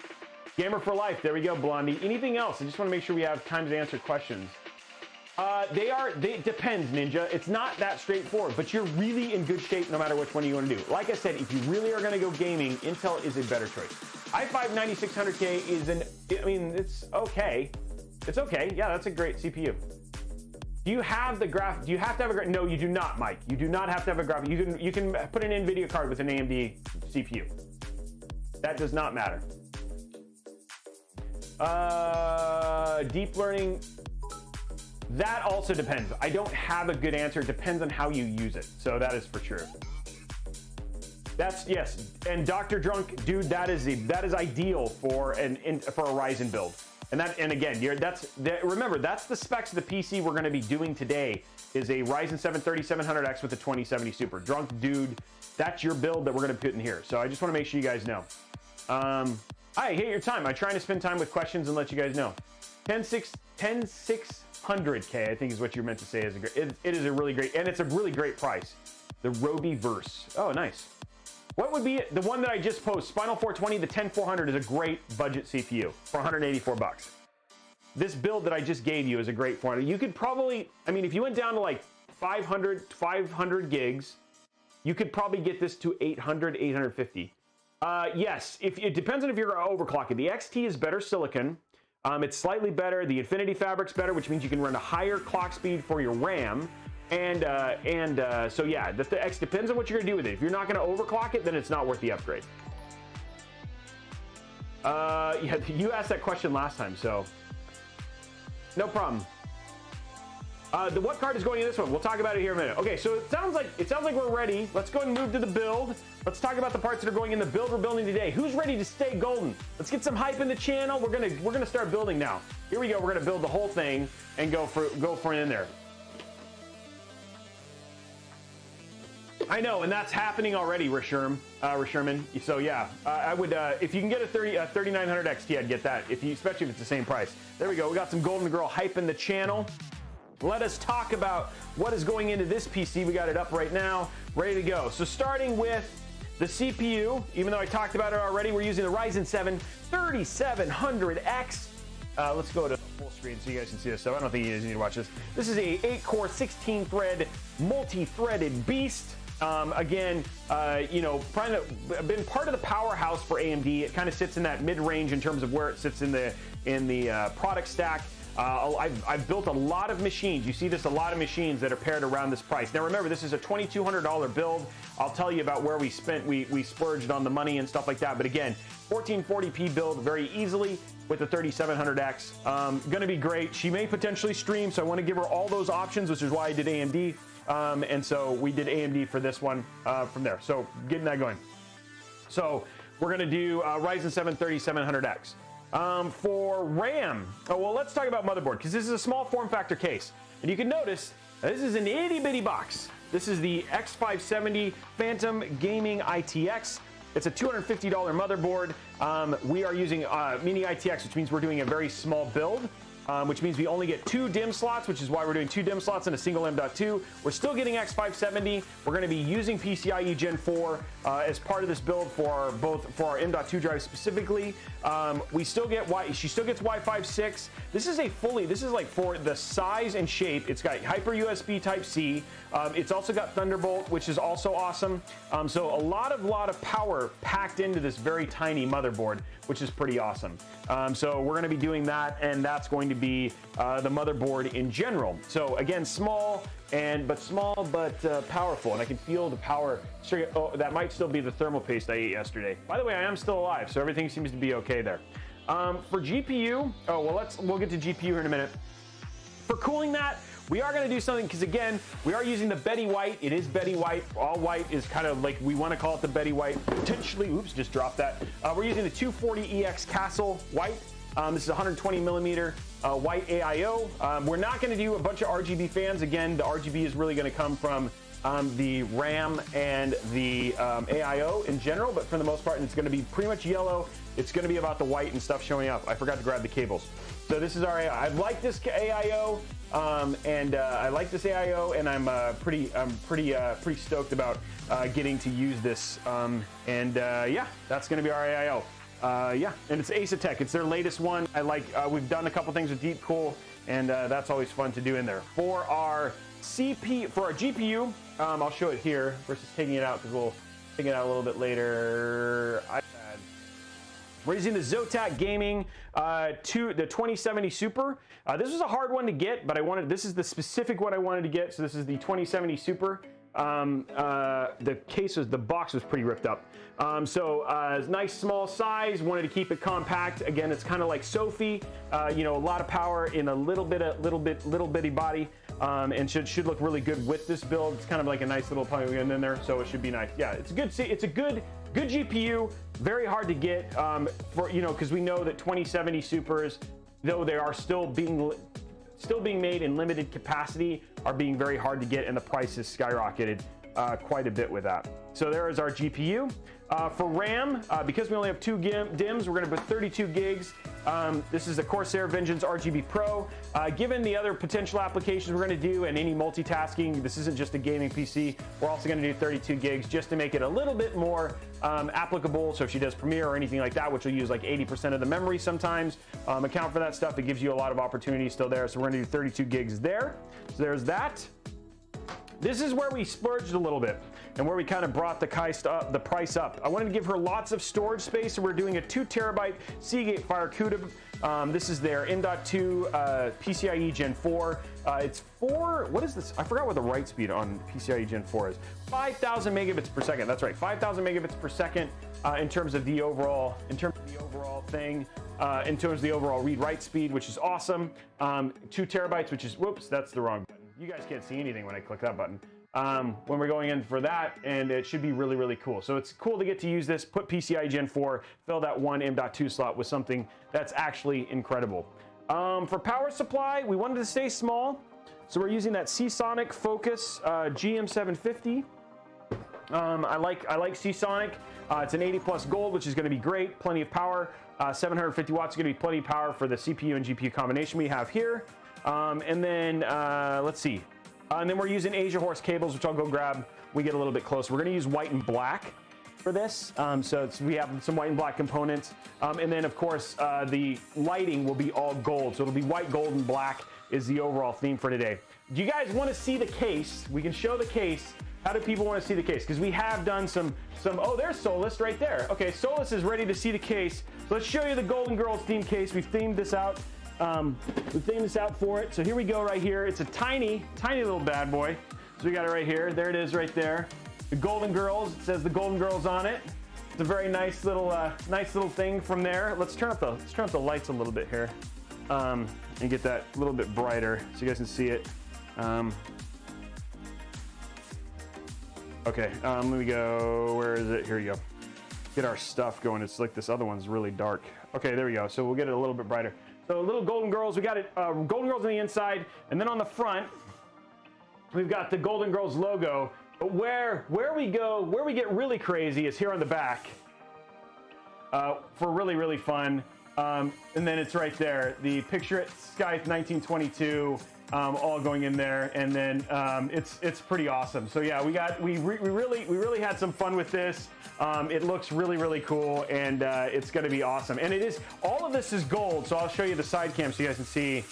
Speaker 1: Gamer for life. There we go, Blondie. Anything else? I just want to make sure we have time to answer questions. They depends, Ninja. It's not that straightforward, but you're really in good shape no matter which one you want to do. Like I said, if you really are going to go gaming, Intel is a better choice. i5 9600K is it's okay. It's okay. Yeah, that's a great CPU. Do you have the graph? Do you have to have a? No, you do not, Mike. You do not have to have a graphic. You can put an NVIDIA card with an AMD CPU. That does not matter. Deep learning. That also depends. I don't have a good answer. It depends on how you use it. So that is for sure. That's yes. And Dr. Drunk, dude, that is ideal for a Ryzen build. And again, remember, that's the specs of the PC we're going to be doing today. Is a Ryzen 7 3700X with a 2070 Super. Drunk, dude, that's your build that we're going to put in here. So I just want to make sure you guys know. I hate your time. I'm trying to spend time with questions and let you guys know. 10600K, I think is what you're meant to say. It is a really great, and it's a really great price. The Robey Verse. Oh, nice. What would be the one that I just posted? Spinal 420, the 10400 is a great budget CPU for 184 bucks. This build that I just gave you is a great 400. You could probably, I mean, if you went down to like 500 gigs, you could probably get this to 800, 850. Yes, it depends on if you're going to overclock it. The XT is better silicon. It's slightly better. The Infinity Fabric's better, which means you can run a higher clock speed for your RAM. So yeah, the X depends on what you're gonna do with it. If you're not gonna overclock it, then it's not worth the upgrade. Yeah, you asked that question last time, so no problem. What card is going in this one? We'll talk about it here in a minute. Okay, so it sounds like we're ready. Let's go ahead and move to the build. Let's talk about the parts that are going in the build we're building today. Who's ready to stay golden? Let's get some hype in the channel. We're gonna start building now. Here we go. We're gonna build the whole thing and go for it in there. I know, and that's happening already, Rasherman. So yeah, I would if you can get a 3900 XT, I'd get that. Especially if it's the same price. There we go. We got some Golden Girl hype in the channel. Let us talk about what is going into this PC. We got it up right now, ready to go. So starting with the CPU, even though I talked about it already, we're using the Ryzen 7 3700X. Let's go to full screen so you guys can see this stuff. I don't think you guys need to watch this. This is a 8-core, 16-thread, multi-threaded beast. Again, you know, been part of the powerhouse for AMD. It kind of sits in that mid-range in terms of where it sits in the product stack. I've built a lot of machines. You see this, a lot of machines that are paired around this price. Now remember, this is a $2,200 build. I'll tell you about where we splurged on the money and stuff like that. But again, 1440p build very easily with the 3700X. Gonna be great. She may potentially stream, so I want to give her all those options, which is why I did AMD. And so we did AMD for this one from there. So getting that going. So we're gonna do Ryzen 7 3700X. For RAM, well, let's talk about motherboard, because this is a small form factor case. And you can notice this is an itty bitty box. This is the X570 Phantom Gaming ITX. It's a $250 motherboard. We are using mini ITX, which means we're doing a very small build. Which means we only get 2 DIMM slots, which is why we're doing 2 DIMM slots and a single M.2. We're still getting X570. We're going to be using PCIe Gen 4 as part of this build for our M.2 drive specifically. She still gets Wi-Fi 6. This is like for the size and shape. It's got Hyper USB Type-C. It's also got Thunderbolt, which is also awesome. So a lot of power packed into this very tiny motherboard, which is pretty awesome. So we're going to be doing that, and that's going to be the motherboard in general. So again, small but powerful, and I can feel the power. Oh, that might still be the thermal paste I ate yesterday. By the way, I am still alive, so everything seems to be okay there. For GPU, we'll get to GPU here in a minute. For cooling that, we are going to do something, because again, we are using the Betty White. It is Betty White. All white is kind of like, we want to call it the Betty White. Potentially, oops, just dropped that. We're using the 240EX Castle White. This is 120 millimeter white AIO. We're not going to do a bunch of RGB fans. Again, the RGB is really going to come from the RAM and the AIO in general, but for the most part, it's going to be pretty much yellow. It's going to be about the white and stuff showing up. I forgot to grab the cables. So this is our AIO. I like this AIO, I like this AIO, and I'm pretty stoked about getting to use this. Yeah, that's going to be our AIO. Yeah, and it's Zotac. It's their latest one. I like. We've done a couple things with Deep Cool, and that's always fun to do in there. For our GPU, I'll show it here versus taking it out because we'll take it out a little bit later. We're using the Zotac Gaming the 2070 Super. This was a hard one to get, but this is the specific one I wanted to get. So this is the 2070 Super. The box was pretty ripped up. Nice small size, wanted to keep it compact. Again, it's kind of like Sophie, you know, a lot of power in a little bitty body. And should look really good with this build. It's kind of like a nice little plug-in in there, so it should be nice. Yeah, it's a good GPU. Very hard to get, because we know that 2070 Supers, though they are still being made in limited capacity, are being very hard to get, and the price has skyrocketed quite a bit with that. So there is our GPU. For RAM, because we only have 2 DIMMs, we're going to put 32 gigs. This is the Corsair Vengeance RGB Pro. Given the other potential applications we're going to do and any multitasking, this isn't just a gaming PC. We're also going to do 32 gigs just to make it a little bit more applicable. So if she does Premiere or anything like that, which will use like 80% of the memory sometimes, account for that stuff. It gives you a lot of opportunity still there. So we're going to do 32 gigs there. So there's that. This is where we splurged a little bit and where we kind of brought the price up. I wanted to give her lots of storage space, so we're doing a 2 terabyte Seagate Fire CUDA. This is their M.2 PCIe Gen 4. It's 4, what is this? I forgot what the write speed on PCIe Gen 4 is. 5,000 megabits per second. That's right, 5,000 megabits per second in terms of the overall thing. In terms of the overall read-write speed, which is awesome. 2 terabytes, which is, whoops, that's the wrong button. You guys can't see anything when I click that button. When we're going in for that, and it should be really, really cool. So it's cool to get to use this, put PCIe Gen 4, fill that one M.2 slot with something that's actually incredible. For power supply, we wanted to stay small, so we're using that Seasonic Focus GM750. I like Seasonic. It's an 80 plus gold, which is going to be great. Plenty of power. 750 watts is going to be plenty of power for the CPU and GPU combination we have here. And then let's see. And then we're using Asia Horse cables, which I'll go grab. We get a little bit closer. We're going to use white and black for this. We have some white and black components. And then, of course, the lighting will be all gold. So it'll be white, gold, and black is the overall theme for today. Do you guys want to see the case? We can show the case. How do people want to see the case? Because we have done some, oh, there's Solace right there. Okay, Solace is ready to see the case. So let's show you the Golden Girls theme case. We've themed this out. We themed this out for it. So here we go right here. It's a tiny little bad boy. So we got it right here. There it is right there. The Golden Girls. It says the Golden Girls on it. It's a very nice little thing from there. Let's turn up the lights a little bit here, and get that a little bit brighter so you guys can see it. Okay, let me go. Where is it? Here you go. Get our stuff going. It's like this other one's really dark. Okay, there we go. So we'll get it a little bit brighter. So little Golden Girls, we got it, Golden Girls on the inside, and then on the front, we've got the Golden Girls logo. But where we get really crazy is here on the back for really, really fun. And then it's right there, the Picture It Skype 1922, all going in there, and then it's pretty awesome. So yeah, we really had some fun with this. It looks really, really cool, and it's going to be awesome. And it is, all of this is gold. So I'll show you the side cam so you guys can see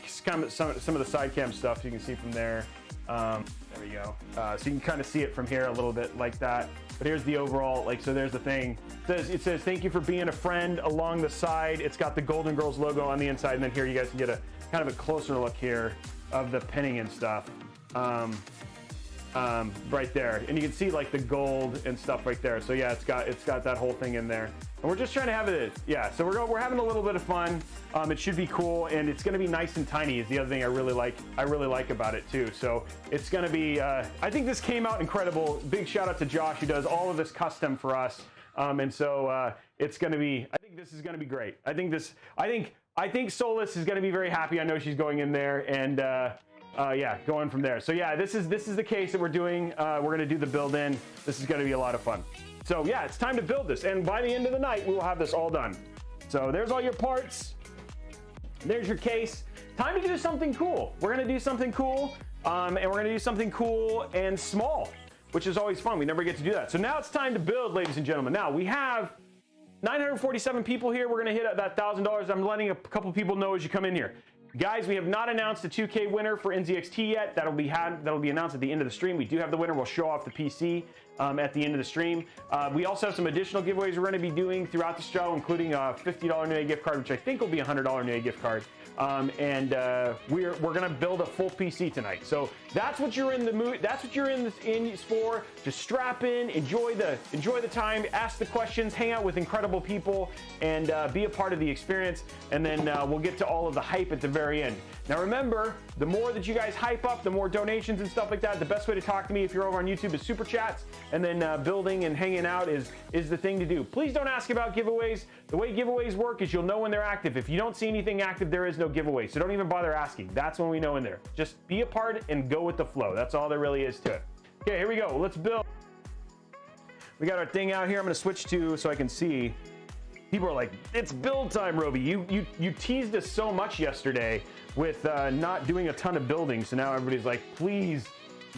Speaker 1: some of the side cam stuff you can see from there. There we go. So you can kind of see it from here a little bit like that. But here's the overall, so there's the thing. It says thank you for being a friend along the side. It's got the Golden Girls logo on the inside, and then here you guys can get a kind of a closer look here of the pinning and stuff. Right there, and you can see like the gold and stuff right there. So yeah, it's got that whole thing in there, and we're just trying to have it. Yeah, so we're having a little bit of fun. It should be cool, and it's going to be nice and tiny. Is the other thing I really like about it too. So it's going to be. I think this came out incredible. Big shout out to Josh, who does all of this custom for us. And so it's going to be. I think this is going to be great. I think Solace is going to be very happy. I know she's going in there, and yeah, going from there. So yeah, this is the case that we're doing. We're going to do the build in. This is going to be a lot of fun. So yeah, it's time to build this, and by the end of the night, we will have this all done. So there's all your parts. There's your case. Time to do something cool. We're going to do something cool, and we're going to do something cool and small, which is always fun. We never get to do that. So now it's time to build, ladies and gentlemen. Now we have 947 people here. We're gonna hit that $1,000. I'm letting a couple people know as you come in here. Guys, we have not announced the 2K winner for NZXT yet. That'll be announced at the end of the stream. We do have the winner. We'll show off the PC at the end of the stream. We also have some additional giveaways we're going to be doing throughout the show, including a $50 Newegg gift card, which I think will be a $100 Newegg gift card. We're going to build a full PC tonight. So that's what you're in the mood. That's what you're in for. Just strap in, enjoy the time, ask the questions, hang out with incredible people, and be a part of the experience. And then we'll get to all of the hype at the very end. Now remember, the more that you guys hype up, the more donations and stuff like that. The best way to talk to me if you're over on YouTube is super chats, and then building and hanging out is the thing to do. Please don't ask about giveaways. The way giveaways work is you'll know when they're active. If you don't see anything active, there is no giveaway. So don't even bother asking. That's when we know when they're. Just be a part and go with the flow. That's all there really is to it. Okay, here we go. Let's build. We got our thing out here. I'm going to switch to so I can see. People are like, it's build time, Robey. You teased us so much yesterday with not doing a ton of building. So now everybody's like, please,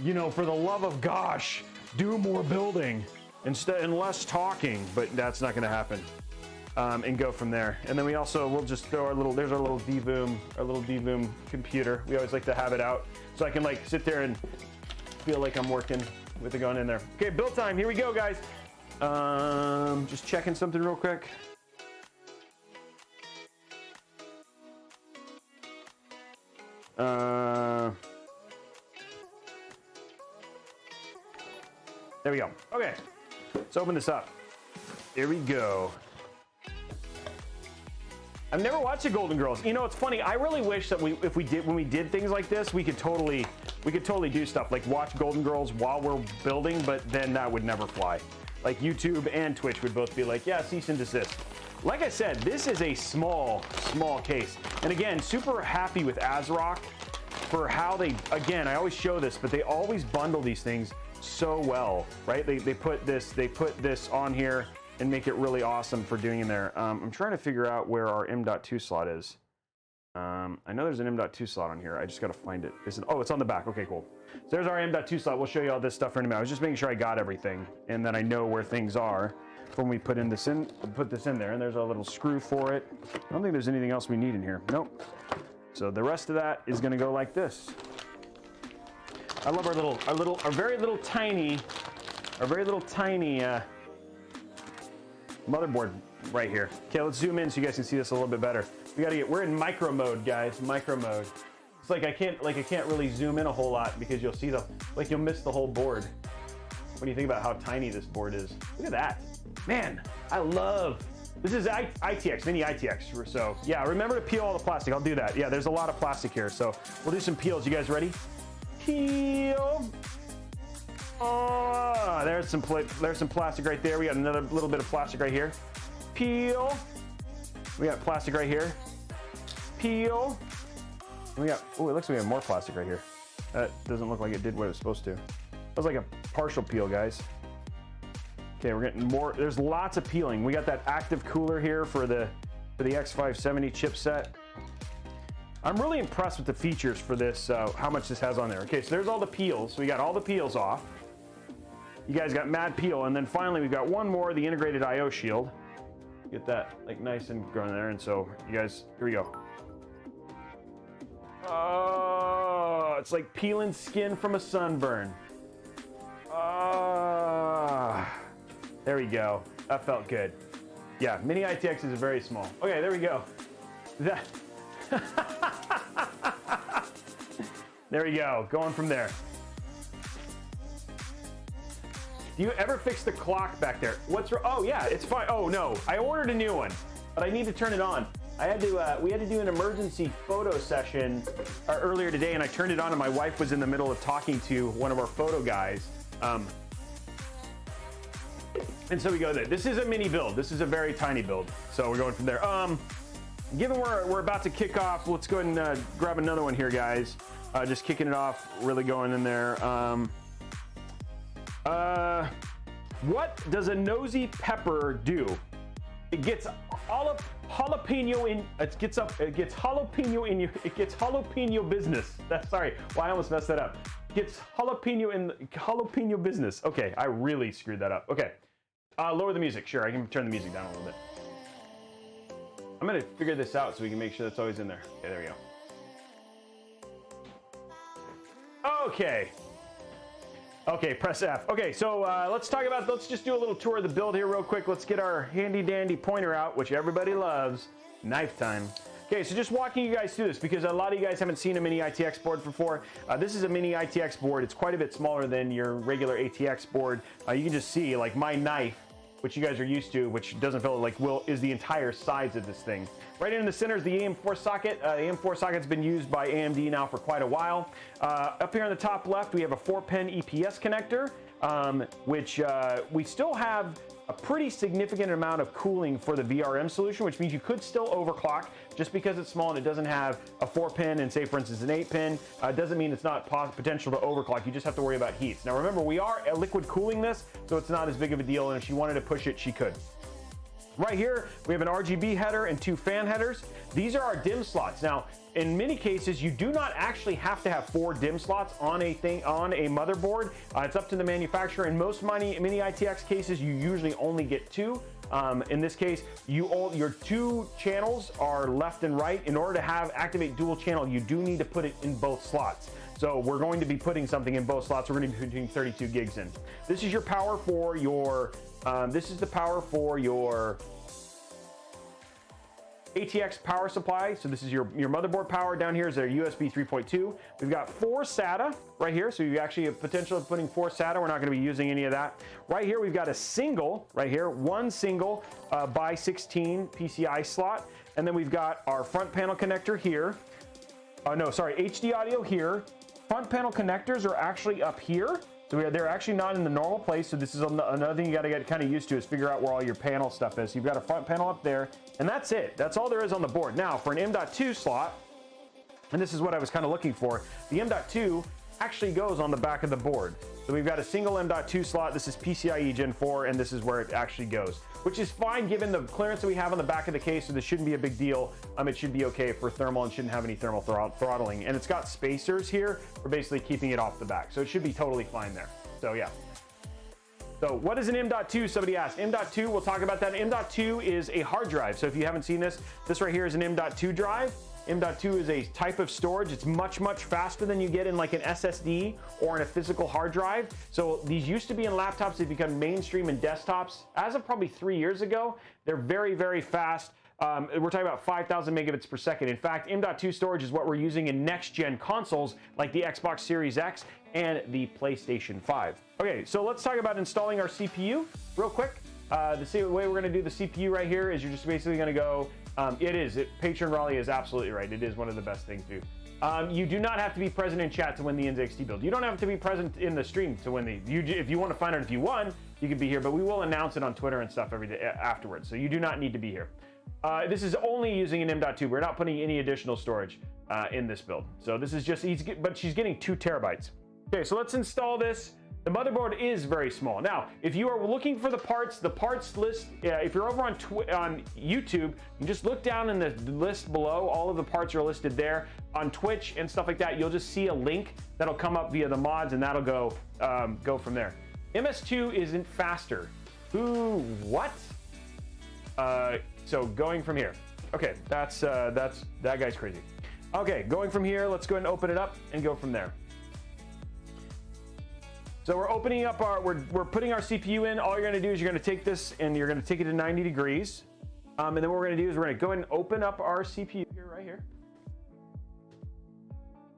Speaker 1: you know, for the love of gosh, do more building and less talking. But that's not going to happen. And go from there. And then we'll just throw there's our little DVOOM computer. We always like to have it out so I can like sit there and feel like I'm working with it going in there. Okay, build time. Here we go, guys. Just checking something real quick. There we go. Okay, let's open this up. Here we go. I've never watched the Golden Girls. You know, it's funny. I really wish that when we did things like this, we could totally do stuff like watch Golden Girls while we're building, but then that would never fly. Like YouTube and Twitch would both be like, yeah, cease and desist. Like I said, this is a small case. And again, super happy with ASRock for how they, again, I always show this, but they always bundle these things so well, right? They put this on here and make it really awesome for doing in there. I'm trying to figure out where our M.2 slot is. I know there's an M.2 slot on here. I just got to find it. Oh, it's on the back. Okay, cool. So there's our M.2 slot. We'll show you all this stuff in a minute. I was just making sure I got everything and that I know where things are when we put this in there. And there's our little screw for it. I don't think there's anything else we need in here. Nope. So the rest of that is going to go like this. I love our very little tiny motherboard right here. Okay, let's zoom in so you guys can see this a little bit better. We're in micro mode, guys. Micro mode. It's like I can't really zoom in a whole lot because you'll see you'll miss the whole board. What do you think about how tiny this board is? Look at that. Man, this is ITX, mini ITX. So yeah, remember to peel all the plastic. I'll do that. Yeah, there's a lot of plastic here. So we'll do some peels. You guys ready? Peel. Oh, there's some plastic right there. We got another little bit of plastic right here. Peel. We got plastic right here. Peel. And it looks like we have more plastic right here. That doesn't look like it did what it was supposed to. That was like a partial peel, guys. Okay, we're getting more. There's lots of peeling. We got that active cooler here for the X570 chipset. I'm really impressed with the features for this, how much this has on there. Okay, so there's all the peels. So we got all the peels off. You guys got mad peel, and then finally we've got one more, the integrated IO shield. Get that like nice and grown there, and so you guys, here we go. Oh, it's like peeling skin from a sunburn. There we go. That felt good. Yeah, mini ITX is very small. Okay, there we go. There we go. Going from there. Do you ever fix the clock back there? What's wrong? Oh yeah, it's fine. Oh no, I ordered a new one, but I need to turn it on. We had to do an emergency photo session earlier today, and I turned it on, and my wife was in the middle of talking to one of our photo guys. And so we go there. This is a mini build. This is a very tiny build. So we're going from there. Given we're about to kick off, let's go ahead and grab another one here, guys. Just kicking it off, really going in there. What does a nosy pepper do? It gets jalapeno business. Sorry, well, I almost messed that up. Gets jalapeno business. Okay, I really screwed that up. Okay, lower the music. Sure, I can turn the music down a little bit. I'm gonna figure this out so we can make sure that's always in there. Okay, there we go. Okay. Okay, press F. Okay, so let's just do a little tour of the build here real quick. Let's get our handy dandy pointer out, which everybody loves. Knife time. Okay, so just walking you guys through this because a lot of you guys haven't seen a mini ITX board before. This is a mini ITX board. It's quite a bit smaller than your regular ATX board. You can just see like my knife, which you guys are used to, which doesn't feel like is the entire size of this thing. Right in the center is the AM4 socket. The AM4 socket's been used by AMD now for quite a while. Up here on the top left, we have a 4-pin EPS connector, which we still have a pretty significant amount of cooling for the VRM solution, which means you could still overclock. Just because it's small and it doesn't have a 4-pin and say for instance an 8-pin, doesn't mean it's not potential to overclock. You just have to worry about heats. Now remember, we are liquid cooling this, so it's not as big of a deal, and if she wanted to push it, she could. Right here, we have an RGB header and 2 fan headers. These are our DIMM slots. Now, in many cases, you do not actually have to have 4 DIMM slots on a motherboard. It's up to the manufacturer. In most mini ITX cases, you usually only get 2. In this case, your 2 channels are left and right. In order to activate dual channel, you do need to put it in both slots. So we're going to be putting something in both slots. We're going to be putting 32 gigs in. This is your power for your this is the power for your ATX power supply. So this is your motherboard power. Down here is our USB 3.2. We've got 4 SATA right here. So you actually have potential of putting 4 SATA. We're not going to be using any of that. Right here, we've got a single, right here, 1 single by 16 PCI slot. And then we've got our front panel connector here. No, sorry, HD audio here. Front panel connectors are actually up here. So they're actually not in the normal place. So this is another thing you got to get kind of used to, is figure out where all your panel stuff is. So you've got a front panel up there, and that's it. That's all there is on the board. Now for an M.2 slot, and this is what I was kind of looking for, the M.2 actually goes on the back of the board. So we've got a single M.2 slot. This is PCIe Gen 4, and this is where it actually goes, which is fine given the clearance that we have on the back of the case. So this shouldn't be a big deal. It should be okay for thermal and shouldn't have any thermal throttling. And it's got spacers here for basically keeping it off the back. So it should be totally fine there. So yeah. So what is an M.2? Somebody asked. M.2, we'll talk about that. M.2 is a hard drive. So if you haven't seen this right here is an M.2 drive. M.2 is a type of storage. It's much, much faster than you get in like an SSD or in a physical hard drive. So these used to be in laptops. They've become mainstream in desktops. As of probably 3 years ago, they're very, very fast. We're talking about 5,000 megabits per second. In fact, M.2 storage is what we're using in next-gen consoles like the Xbox Series X and the PlayStation 5. Okay, so let's talk about installing our CPU real quick. The way we're going to do the CPU right here is you're just basically going to go, Patron Raleigh is absolutely right. It is one of the best things to do. You do not have to be present in chat to win the NZXT build. You don't have to be present in the stream to win if you want to find out if you won, you can be here, but we will announce it on Twitter and stuff every day afterwards. So you do not need to be here. This is only using an M.2. We're not putting any additional storage in this build. So this is just, but she's getting 2 terabytes. Okay, so let's install this. The motherboard is very small. Now, if you are looking for the parts list, if you're over on YouTube, you just look down in the list below. All of the parts are listed there. On Twitch and stuff like that, you'll just see a link that'll come up via the mods, and that'll go from there. MS2 isn't faster. Ooh, what? So going from here. Okay, that guy's crazy. Okay, going from here, let's go ahead and open it up and go from there. So we're opening up we're putting our CPU in. All you're gonna do is you're gonna take this and you're gonna take it to 90 degrees. And then what we're gonna do is we're gonna go ahead and open up our CPU here, right here.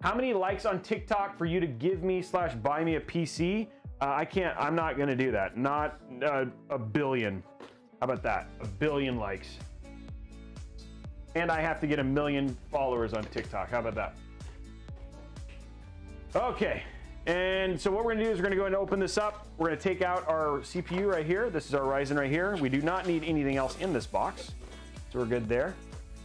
Speaker 1: How many likes on TikTok for you to give me / buy me a PC? I'm not gonna do that. Not a billion. How about that? A billion likes. And I have to get 1 million followers on TikTok. How about that? Okay. And so what we're gonna do is we're gonna go ahead and open this up. We're gonna take out our CPU right here. This is our Ryzen right here. We do not need anything else in this box. So we're good there.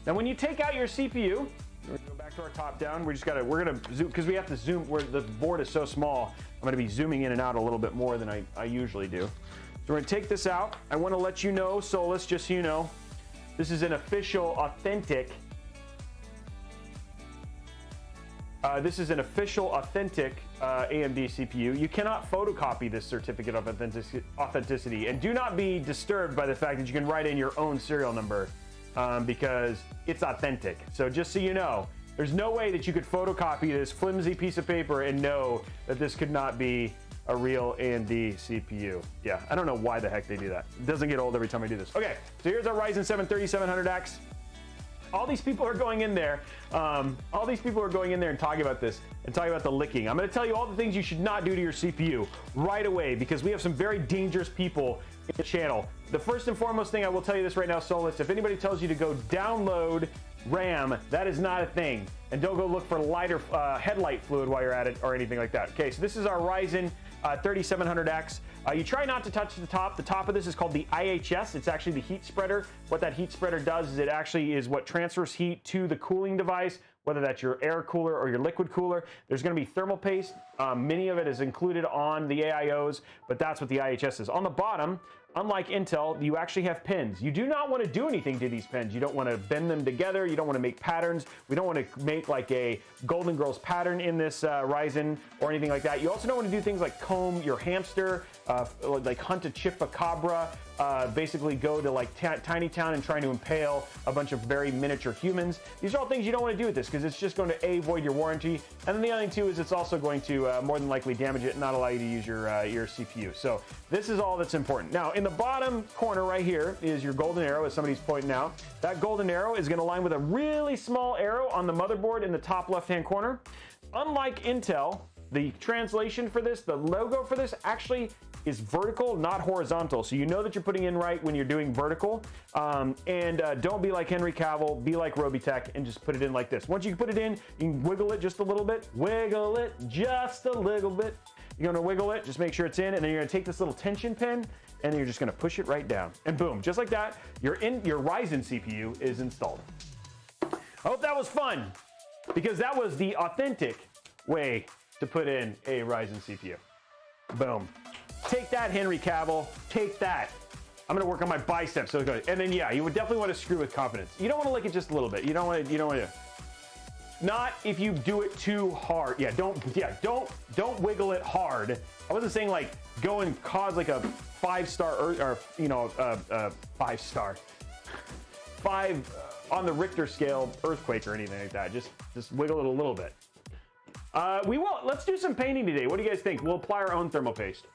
Speaker 1: Now when you take out your CPU, we're gonna go back to our top down. We're gonna zoom, because we have to zoom, where the board is so small, I'm gonna be zooming in and out a little bit more than I usually do. So we're gonna take this out. I wanna let you know, Solace, just so you know, this is an official, authentic, AMD CPU. You cannot photocopy this certificate of authenticity, and do not be disturbed by the fact that you can write in your own serial number because it's authentic. So just so you know, there's no way that you could photocopy this flimsy piece of paper and know that this could not be a real AMD CPU. Yeah, I don't know why the heck they do that. It doesn't get old every time I do this. Okay, so here's our Ryzen 7 3700X. All these people are going in there. All these people are going in there and talking about this and talking about the licking. I'm going to tell you all the things you should not do to your CPU right away, because we have some very dangerous people in the channel. The first and foremost thing I will tell you this right now, Solace, if anybody tells you to go download RAM, that is not a thing. And don't go look for lighter headlight fluid while you're at it or anything like that. Okay, so this is our Ryzen 3700X. You try not to touch the top. The top of this is called the IHS. It's actually the heat spreader. What that heat spreader does is it actually is what transfers heat to the cooling device, whether that's your air cooler or your liquid cooler. There's going to be thermal paste. Many of it is included on the AIOs, but that's what the IHS is. On the bottom, unlike Intel, you actually have pins. You do not want to do anything to these pins. You don't want to bend them together. You don't want to make patterns. We don't want to make like a Golden Girls pattern in this Ryzen or anything like that. You also don't want to do things like comb your hamster, like hunt a chupacabra, basically go to like Tiny Town and trying to impale a bunch of very miniature humans. These are all things you don't want to do with this, because it's just going to void your warranty. And then the other thing too is it's also going to more than likely damage it and not allow you to use your CPU. So this is all that's important. Now in the bottom corner right here is your golden arrow, as somebody's pointing out. That golden arrow is going to align with a really small arrow on the motherboard in the top left hand corner. Unlike Intel, the translation for this, the logo for this actually is vertical, not horizontal. So you know that you're putting in right when you're doing vertical. Don't be like Henry Cavill, be like Robeytech and just put it in like this. Once you put it in, you can wiggle it just a little bit. Wiggle it just a little bit. You're gonna wiggle it, just make sure it's in, and then you're gonna take this little tension pin and you're just gonna push it right down. And boom, just like that, your Ryzen CPU is installed. I hope that was fun, because that was the authentic way to put in a Ryzen CPU. Boom. Take that, Henry Cavill. Take that. I'm gonna work on my biceps. So good. And then yeah, you would definitely want to screw with confidence. You don't want to lick it just a little bit. You don't want to. Not if you do it too hard. Don't wiggle it hard. I wasn't saying like go and cause like a 5-star or five on the Richter scale earthquake or anything like that. Just wiggle it a little bit. Let's do some painting today. What do you guys think? We'll apply our own thermal paste.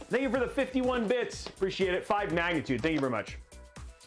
Speaker 1: Thank you for the 51 bits. Appreciate it. 5 magnitude. Thank you very much.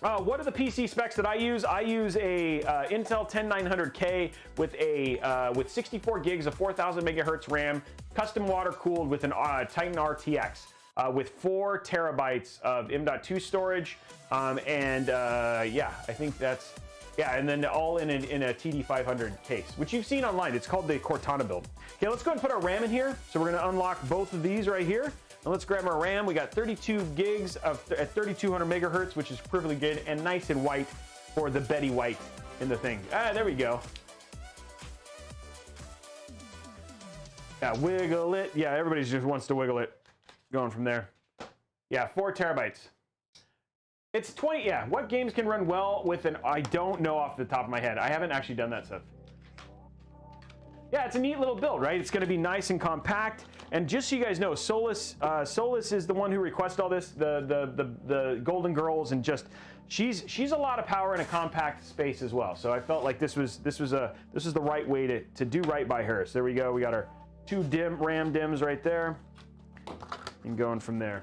Speaker 1: What are the PC specs that I use? I use a Intel 10900K with 64 gigs of 4000 megahertz RAM, custom water cooled with an Titan RTX with 4 terabytes of M.2 storage. Yeah, I think that's, yeah, and then all in a TD500 case, which you've seen online. It's called the Cortana build. Okay, let's go ahead and put our RAM in here. So we're gonna unlock both of these right here. And let's grab our RAM. We got 32 gigs at 3200 megahertz, which is perfectly good and nice and white for the Betty White in the thing. There we go. Yeah, wiggle it. Yeah, everybody just wants to wiggle it. Going from there. Yeah, 4 terabytes. It's 20, yeah. What games can run well with an, I don't know off the top of my head. I haven't actually done that stuff. Yeah, it's a neat little build, right? It's gonna be nice and compact. And just so you guys know, Solace is the one who requested all this, the Golden Girls, and just she's a lot of power in a compact space as well. So I felt like this was the right way to do right by her. So there we go. We got our 2 RAM DIMMs right there, and going from there.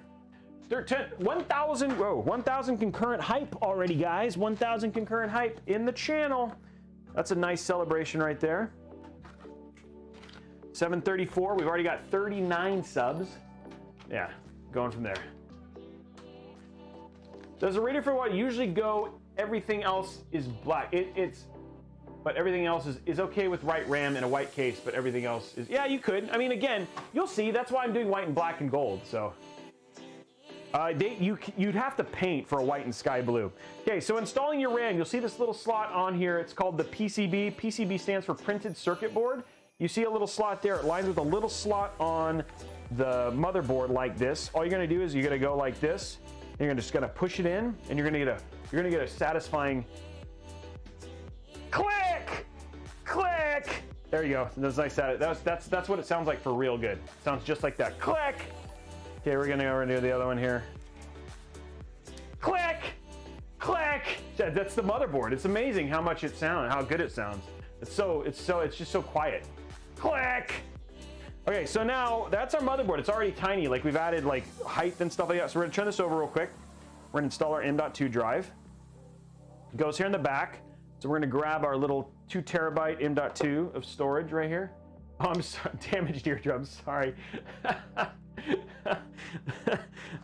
Speaker 1: 1,000 concurrent hype already, guys. 1,000 concurrent hype in the channel. That's a nice celebration right there. 734, we've already got 39 subs. Yeah, going from there. Does a reader for what usually go, everything else is black. But everything else is okay with white RAM in a white case, but everything else is, yeah, you could. I mean, again, you'll see, that's why I'm doing white and black and gold, so. You'd have to paint for a white and sky blue. Okay, so installing your RAM, you'll see this little slot on here. It's called the PCB. PCB stands for printed circuit board. You see a little slot there. It lines with a little slot on the motherboard like this. All you're gonna do is you're gonna go like this. And you're just gonna push it in, and you're gonna get a satisfying click, click. There you go. That's nice. That's what it sounds like for real good. It sounds just like that. Click. Okay, we're gonna go over and do the other one here. Click, Click. That's the motherboard. It's amazing how much it sounds, how good it sounds. It's just so quiet. Click. Okay, so now that's our motherboard. It's already tiny. Like we've added like height and stuff like that. So we're gonna turn this over real quick. We're gonna install our M.2 drive. It goes here in the back. So we're gonna grab our little 2 terabyte M.2 of storage right here. Oh, I'm sorry, damaged eardrums, sorry.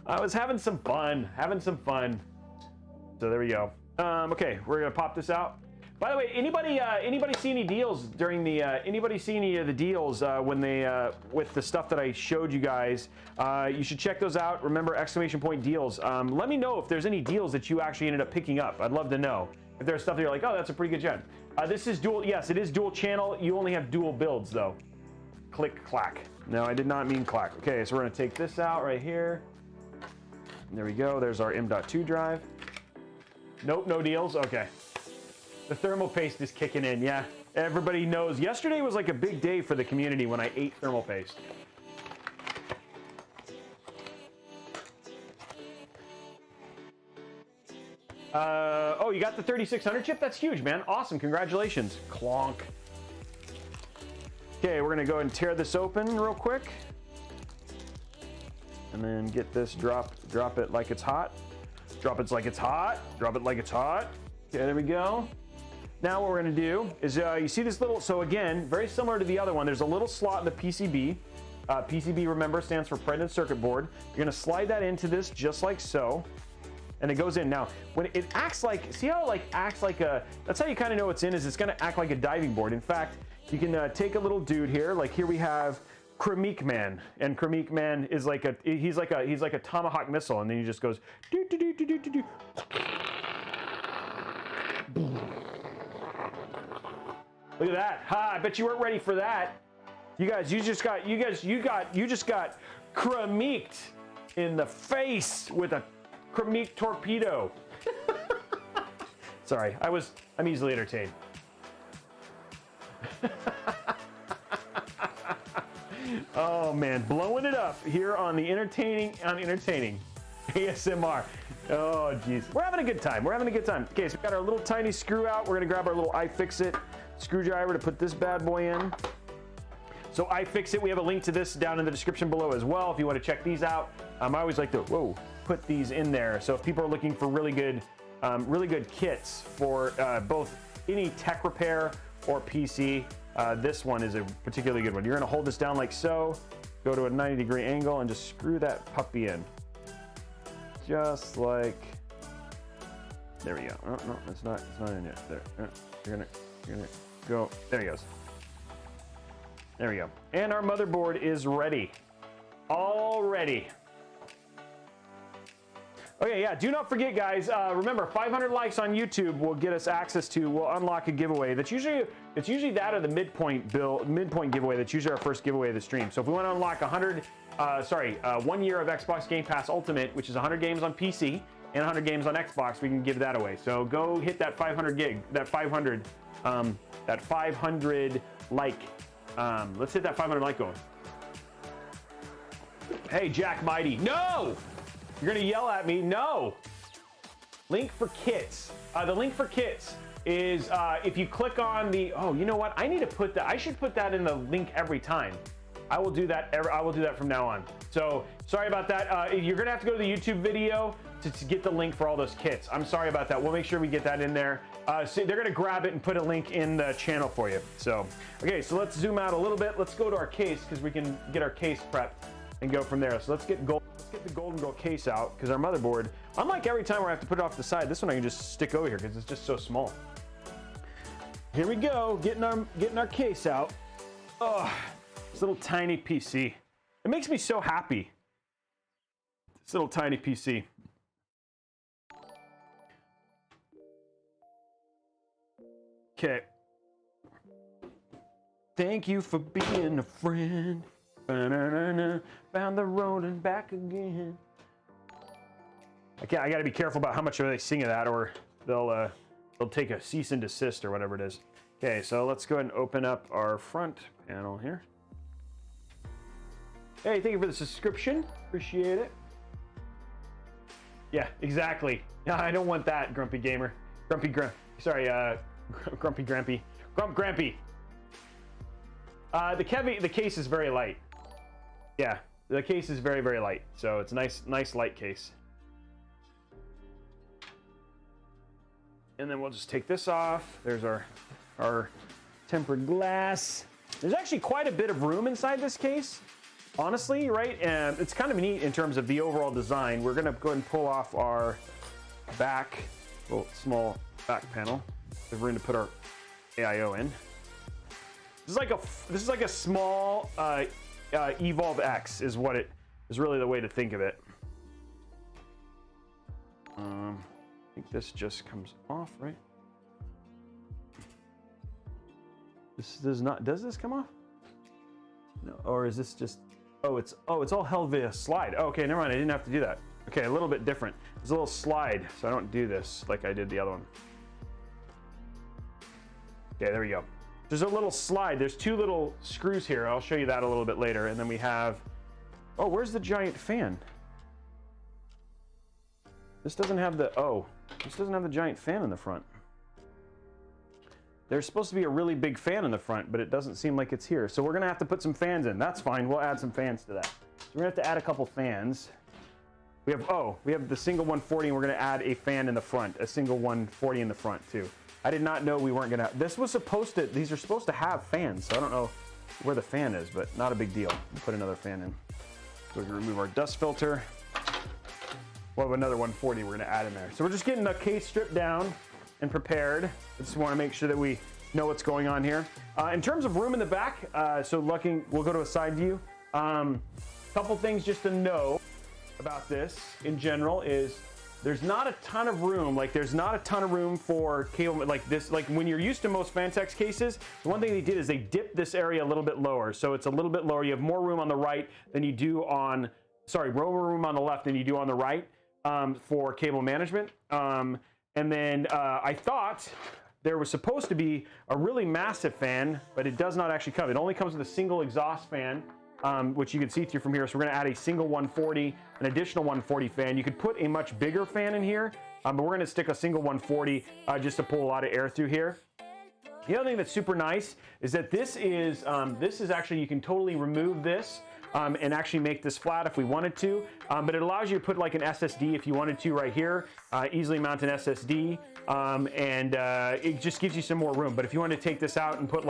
Speaker 1: I was having some fun, So there we go. Okay, we're gonna pop this out. By the way, anybody see any deals during the, anybody see any of the deals when they, with the stuff that I showed you guys? You should check those out. Remember, exclamation point deals. Let me know if there's any deals that you actually ended up picking up. I'd love to know. If there's stuff that you're like, oh, that's a pretty good gen. This is dual, yes, it is dual channel. You only have dual builds though. Click, clack. No, I did not mean clack. Okay, so we're gonna take this out right here. There we go, there's our M.2 drive. Nope, no deals, okay. The thermal paste is kicking in, yeah. Everybody knows. Yesterday was like a big day for the community when I ate thermal paste. Oh, you got the 3600 chip? That's huge, man. Awesome, congratulations. Clonk. Okay, we're gonna go ahead and tear this open real quick. And then get this, drop it like it's hot. Drop it like it's hot. Drop it like it's hot. Okay, there we go. Now what we're gonna do is, you see this little, so again, very similar to the other one, there's a little slot in the PCB. PCB, remember, stands for printed circuit board. You're gonna slide that into this just like so. And it goes in. Now, when it acts like, see how it like acts like a, that's how you kind of know it's in, is it's gonna act like a diving board. In fact, you can take a little dude here, like here we have Kremik Man, and Kremik Man is like a, he's like a tomahawk missile, and then he just goes, doo, doo, doo, doo, doo, doo, doo. Look at that. Ha, I bet you weren't ready for that. You just got Kremiked in the face with a Kremik torpedo. Sorry, I'm easily entertained. Oh man, blowing it up here on the entertaining ASMR. Oh geez, we're having a good time. Okay, so we got our little tiny screw out. We're gonna grab our little iFixit screwdriver to put this bad boy in. So iFixit, we have a link to this down in the description below as well if you want to check these out. I always like to put these in there. So if people are looking for really good kits for both any tech repair or PC, this one is a particularly good one. You're gonna hold this down like so, go to a 90-degree angle and just screw that puppy in. Just like, there we go. Oh, no, it's not in yet. There, you're gonna go, there he goes. There we go. And our motherboard is ready. All ready. Okay, yeah, do not forget, guys, remember, 500 likes on YouTube will get us access to, we'll unlock a giveaway. It's usually that or the midpoint giveaway. That's usually our first giveaway of the stream. So if we want to unlock 1 year of Xbox Game Pass Ultimate, which is 100 games on PC and 100 games on Xbox, we can give that away. So go hit that 500 like. Let's hit that 500 like going. Hey, Jack Mighty, no! You're gonna yell at me, no! Link for kits. The link for kits is if you click on the, oh, you know what? I need to put that, I should put that in the link every time. I will do that from now on. So sorry about that. You're gonna have to go to the YouTube video to get the link for all those kits. I'm sorry about that. We'll make sure we get that in there. So they're gonna grab it and put a link in the channel for you. So, okay, so let's zoom out a little bit. Let's go to our case because we can get our case prepped and go from there. So let's get the Golden Girl case out because our motherboard, unlike every time where I have to put it off the side, this one I can just stick over here because it's just so small. Here we go, getting our case out. Oh, this little tiny PC. It makes me so happy. This little tiny PC. Okay. Thank you for being a friend. Ba-na-na-na, found the road and back again. I gotta be careful about how much they sing of that, or they'll take a cease and desist or whatever it is. Okay, so let's go ahead and open up our front panel here. Hey, thank you for the subscription. Appreciate it. Yeah, exactly. No, I don't want that, Grumpy Gamer. Grumpy Grampy. Grump Grampy. The case is very light. Yeah, the case is very, very light. So it's a nice light case. And then we'll just take this off. There's our tempered glass. There's actually quite a bit of room inside this case, honestly, right? And it's kind of neat in terms of the overall design. We're gonna go ahead and pull off our back, little small back panel. We're going to put our AIO in. This is like a small Evolve X is what it is, really the way to think of it. I think this just comes off, right? This does not. Does this come off? No. Or is this just? Oh, it's all held via slide. Oh, okay, never mind. I didn't have to do that. Okay, a little bit different. There's a little slide, so I don't do this like I did the other one. Okay, there we go. There's a little slide. There's two little screws here. I'll show you that a little bit later. And then we have, oh, where's the giant fan? This doesn't have the, this doesn't have the giant fan in the front. There's supposed to be a really big fan in the front, but it doesn't seem like it's here. So we're gonna have to put some fans in. That's fine, we'll add some fans to that. So we're gonna have to add a couple fans. We have the single 140 and we're gonna add a fan in the front, a single 140 in the front too. I did not know we weren't gonna, these are supposed to have fans, so I don't know where the fan is, but not a big deal. We'll put another fan in. So we're gonna remove our dust filter. We'll have another 140 we're gonna add in there. So we're just getting the case stripped down and prepared. I just wanna make sure that we know what's going on here. In terms of room in the back, we'll go to a side view. Couple things just to know about this in general is there's not a ton of room. Like there's not a ton of room for cable like this. Like when you're used to most Fantex cases, the one thing they did is they dipped this area a little bit lower. So it's a little bit lower. You have more room on the right than you do on, more room on the left than you do on the right for cable management. And then I thought there was supposed to be a really massive fan, but it does not actually come. It only comes with a single exhaust fan. Which you can see through from here. So we're gonna add a single 140, an additional 140 fan. You could put a much bigger fan in here, but we're gonna stick a single 140 just to pull a lot of air through here. The other thing that's super nice is that this is actually, you can totally remove this and actually make this flat if we wanted to, but it allows you to put like an SSD if you wanted to right here, easily mount an SSD, and it just gives you some more room. But if you want to take this out and put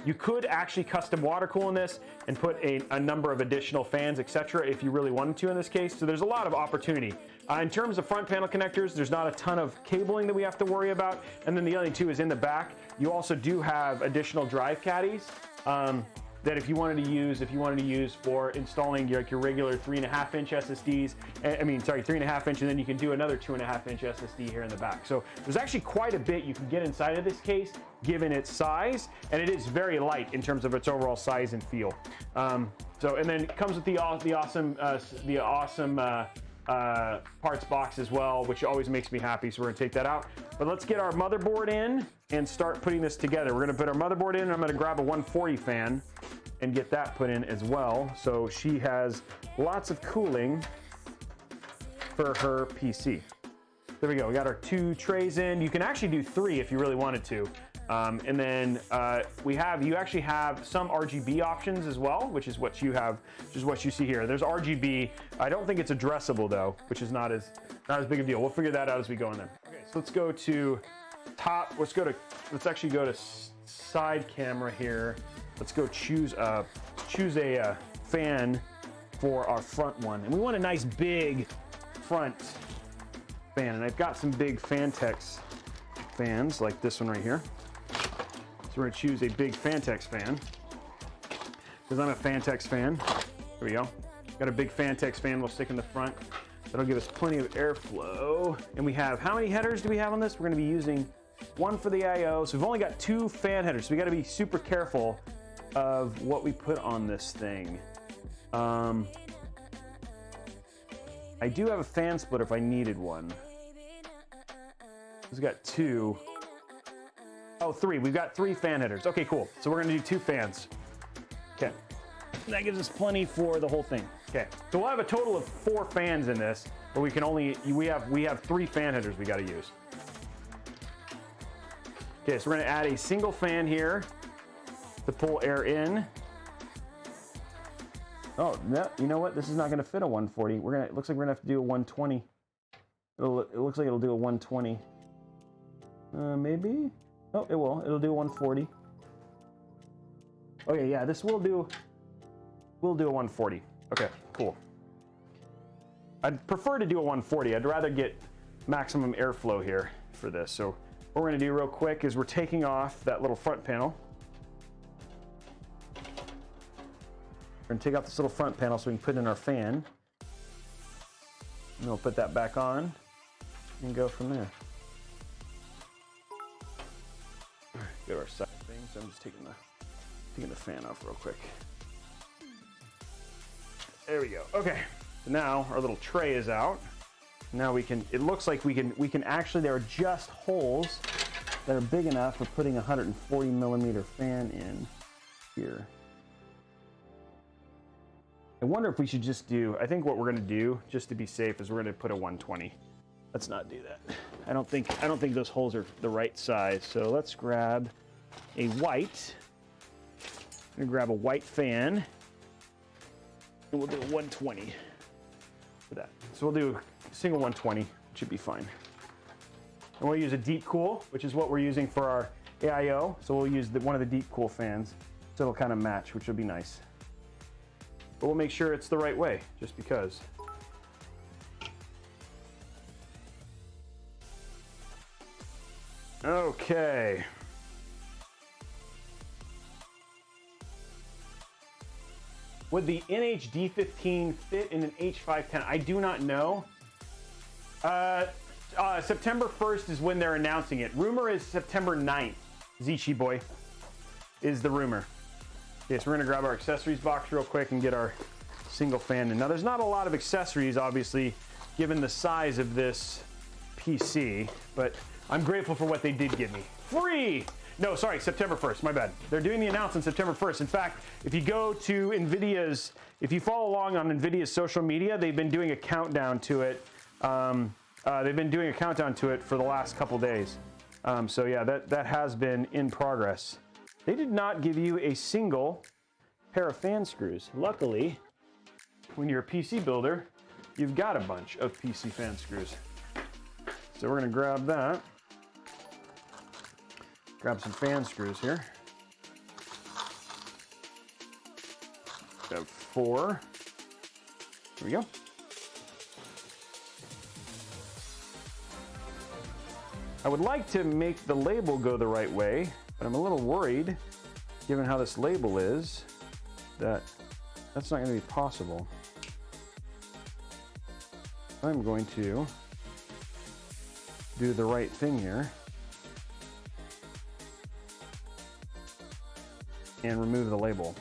Speaker 1: you could actually custom water cool in this and put a number of additional fans, etc. if you really wanted to in this case. So there's a lot of opportunity. In terms of front panel connectors, there's not a ton of cabling that we have to worry about. And then the other thing too is in the back, you also do have additional drive caddies. That if you wanted to use for installing your regular 3.5-inch SSDs, 3.5 inch, and then you can do another 2.5-inch SSD here in the back. So there's actually quite a bit you can get inside of this case, given its size, and it is very light in terms of its overall size and feel. And then it comes with the awesome parts box as well, which always makes me happy. So we're gonna take that out. But let's get our motherboard in and start putting this together. We're gonna put our motherboard in, and I'm gonna grab a 140 fan and get that put in as well. So she has lots of cooling for her PC. There we go, we got our 2 trays in. You can actually do 3 if you really wanted to. And then you actually have some RGB options as well, which is what you have, which is what you see here. There's RGB. I don't think it's addressable though, which is not as big a deal. We'll figure that out as we go in there. Okay, so let's go to top. Let's actually go to side camera here. Let's go choose a fan for our front one, and we want a nice big front fan. And I've got some big Fantex fans like this one right here. So we're gonna choose a big Fantex fan because I'm a Fantex fan. There we go. Got a big Fantex fan we'll stick in the front. That'll give us plenty of airflow. And we have, how many headers do we have on this? We're gonna be using 1 for the I/O. So we've only got 2 fan headers. So we gotta be super careful of what we put on this thing. I do have a fan splitter if I needed one. We've got 2. Oh, 3. We've got 3 fan headers. Okay, cool. So we're gonna do 2 fans. Okay. That gives us plenty for the whole thing. Okay. So we'll have a total of 4 fans in this. but we can only, we have 3 fan headers we got to use. Okay, so we're going to add a single fan here to pull air in. Oh, no, you know what? This is not going to fit a 140. It looks like we're going to have to do a 120. It looks like it'll do a 120. Maybe? Oh, it will. It'll do a 140. Okay, yeah, this will do a 140. Okay, cool. I'd prefer to do a 140. I'd rather get maximum airflow here for this. So what we're going to do real quick is we're taking off that little front panel. We're going to take off this little front panel so we can put in our fan. And we'll put that back on and go from there. Go to our side thing. So I'm just taking the fan off real quick. There we go. Okay. So now our little tray is out. Now we can, it looks like we can actually, there are just holes that are big enough for putting a 140 millimeter fan in here. I wonder if we should just do, I think what we're going to do, just to be safe, is we're going to put a 120. Let's not do that. I don't think those holes are the right size. So let's grab a white. I'm going to grab a white fan. And we'll do a 120 for that. So we'll do a single 120. It should be fine. And we'll use a deep cool, which is what we're using for our AIO. So we'll use one of the deep cool fans. So it'll kind of match, which will be nice. But we'll make sure it's the right way, just because. Okay. Would the NH-D15 fit in an H510? I do not know. September 1st is when they're announcing it. Rumor is September 9th. Zichi boy is the rumor. Okay, so we're gonna grab our accessories box real quick and get our single fan in. Now there's not a lot of accessories, obviously, given the size of this PC, but I'm grateful for what they did give me. Free! No, sorry, September 1st, my bad. They're doing the announcement September 1st. In fact, if you go to NVIDIA's, if you follow along on NVIDIA's social media, they've been doing a countdown to it. They've been doing a countdown to it for the last couple days. So yeah, that has been in progress. They did not give you a single pair of fan screws. Luckily, when you're a PC builder, you've got a bunch of PC fan screws. So we're gonna grab that. Grab some fan screws here. Grab 4. Here we go. I would like to make the label go the right way, but I'm a little worried, given how this label is, that that's not going to be possible. I'm going to do the right thing here and remove the label.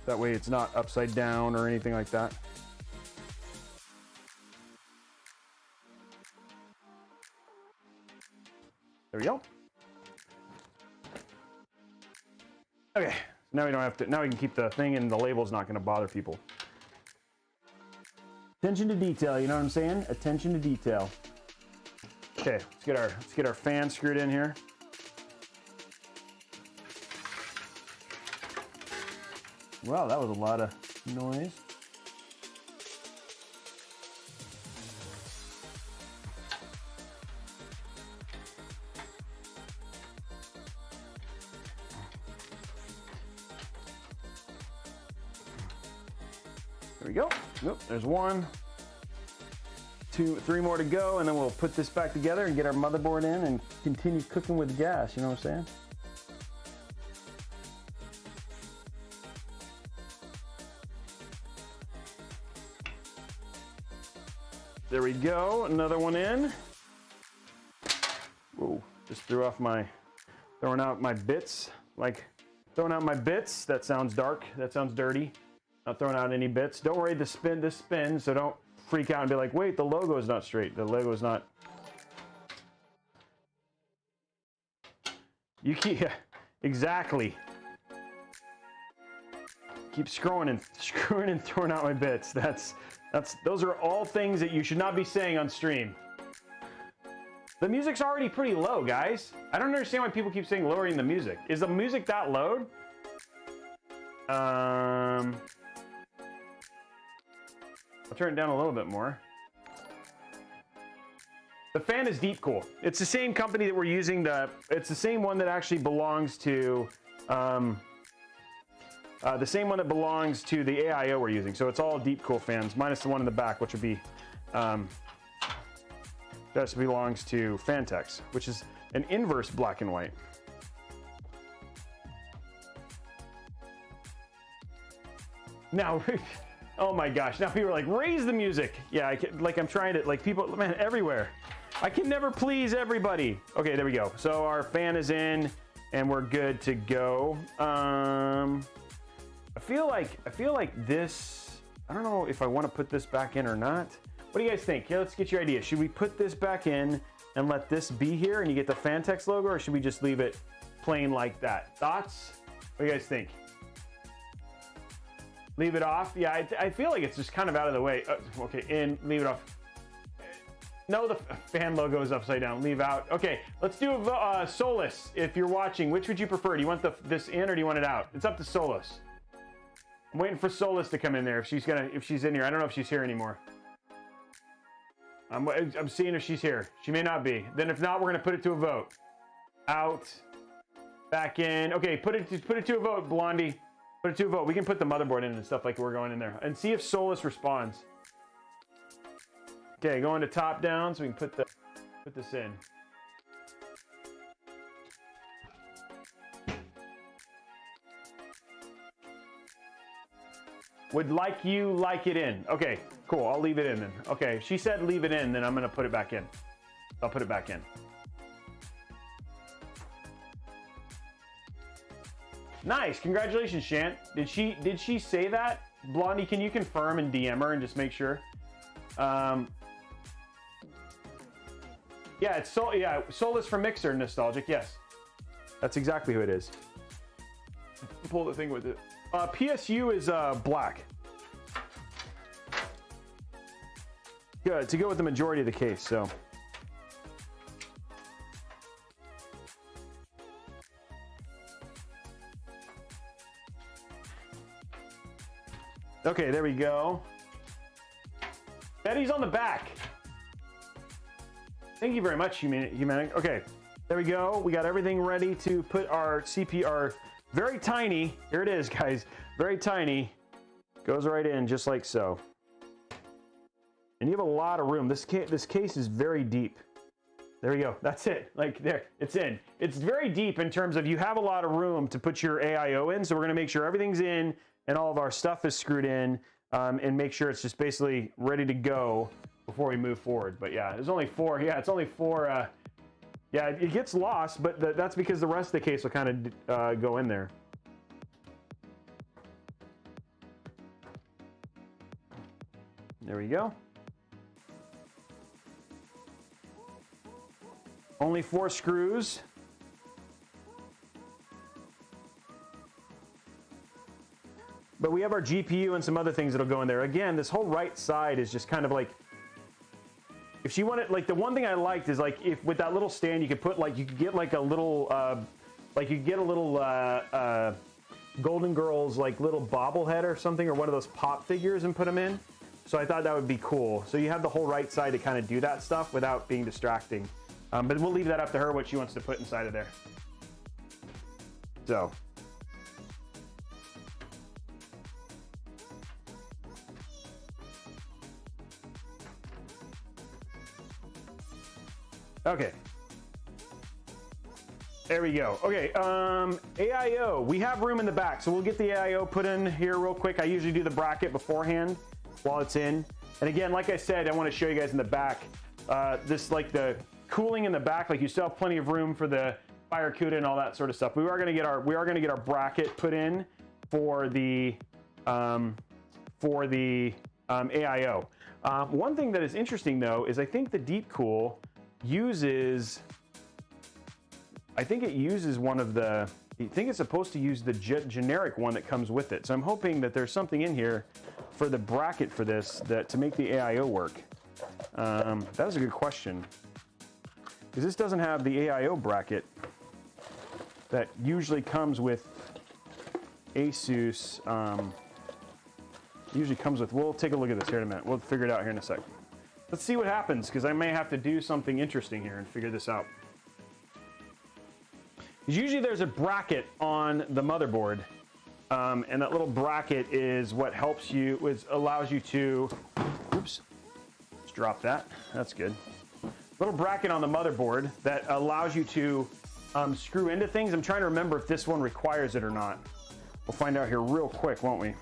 Speaker 1: That way it's not upside down or anything like that. There we go. Okay, now we don't have to, now we can keep the thing and the label's not gonna bother people. Attention to detail, you know what I'm saying? Attention to detail. Okay, let's get our fan screwed in here. Wow, that was a lot of noise. There we go. Nope, there's 1, 2, 3 more to go, and then we'll put this back together and get our motherboard in and continue cooking with gas, you know what I'm saying? There we go, another one in. Whoa, just throwing out my bits. Like, throwing out my bits, that sounds dark, that sounds dirty. Not throwing out any bits. Don't worry, this spins, so don't freak out and be like, wait, the logo is not straight. The logo is not. Yeah, exactly. keep screwing and throwing out my bits. Those are all things that you should not be saying on stream. The music's already pretty low, guys. I don't understand why people keep saying lowering the music. Is the music that loud? I'll turn it down a little bit more. The fan is deep cool. It's the same company that we're using. It's the same one that actually belongs to the same one that belongs to the AIO we're using. So it's all deep cool fans, minus the one in the back, which would be that belongs to Fantex, which is an inverse black and white. Now, oh my gosh, now people are like, raise the music. Yeah, I'm trying to, like, people, man, everywhere. I can never please everybody. Okay, there we go. So our fan is in and we're good to go. I feel like this, I don't know if I want to put this back in or not. What do you guys think? Here, let's get your idea. Should we put this back in and let this be here and you get the Fantex logo, or should we just leave it plain like that? Thoughts? What do you guys think? Leave it off? Yeah, I feel like it's just kind of out of the way. Okay, in, leave it off. No, the fan logo is upside down. Leave out. Okay, let's do Solace. If you're watching, which would you prefer? Do you want this in or do you want it out? It's up to Solace. I'm waiting for Solace to come in there if she's in here. I don't know if she's here anymore. I'm seeing if she's here. She may not be. Then if not, we're gonna put it to a vote. Out, back in. Okay, put it to a vote, Blondie. Put it to a vote. We can put the motherboard in and stuff like we're going in there, and see if Solace responds. Okay, going to top down so we can put this in. Would like it in. Okay, cool. I'll leave it in then. Okay, she said leave it in, then I'm gonna put it back in. I'll put it back in. Nice, congratulations, Shant. Did she say that? Blondie, can you confirm and DM her and just make sure? Yeah, it's Solace from Mixer Nostalgic. Yes, that's exactly who it is. Pull the thing with it. PSU is black. Good to go with the majority of the case. So. Okay, there we go. Betty's on the back. Thank you very much, Humanic. Okay, there we go. We got everything ready to put our CPR. Very tiny. Here it is, guys. Very tiny. Goes right in just like so. And you have a lot of room. This case is very deep. There we go. That's it. Like there, it's in. It's very deep in terms of you have a lot of room to put your AIO in. So we're going to make sure everything's in and all of our stuff is screwed in, and make sure it's just basically ready to go before we move forward. But yeah, there's only four. Yeah, it's only four. Yeah, it gets lost, but that's because the rest of the case will kind of go in there. There we go. Only 4 screws. But we have our GPU and some other things that'll go in there. Again, this whole right side is just kind of like, if she wanted, like the one thing I liked is like if with that little stand you could put like, you could get like a little, Golden Girls like little bobblehead or something, or one of those pop figures, and put them in. So I thought that would be cool. So you have the whole right side to kind of do that stuff without being distracting. But we'll leave that up to her, what she wants to put inside of there. So. Okay. There we go. Okay, AIO. We have room in the back, so we'll get the AIO put in here real quick. I usually do the bracket beforehand while it's in. And again, like I said, I want to show you guys in the back. This, like the cooling in the back, like you still have plenty of room for the fire CUDA and all that sort of stuff. We are going to get our bracket put in for the AIO. One thing that is interesting though is I think the Deep Cool uses, I think it uses one of the, You think it's supposed to use the generic one that comes with it. So I'm hoping that there's something in here for the bracket for this that to make the AIO work. That was a good question. Because this doesn't have the AIO bracket that usually comes with Asus. Usually comes with, we'll take a look at this here in a minute. We'll figure it out here in a sec. Let's see what happens, because I may have to do something interesting here and figure this out. Usually there's a bracket on the motherboard, and that little bracket is what helps you, allows you to, oops, let's drop that, that's good. Little bracket on the motherboard that allows you to screw into things. I'm trying to remember if this one requires it or not. We'll find out here real quick, won't we?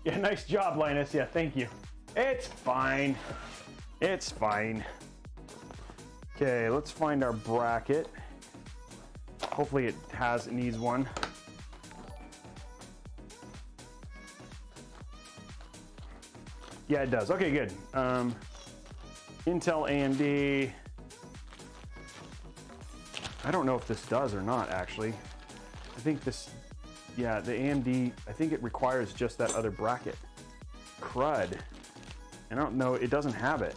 Speaker 1: Yeah, nice job, Linus. Yeah, thank you. It's fine. It's fine. Okay, let's find our bracket. Hopefully it needs one. Yeah, it does. Okay, good. Intel, AMD. I don't know if this does or not, actually. I think this, yeah, the AMD, I think it requires just that other bracket. Crud. I don't know, it doesn't have it.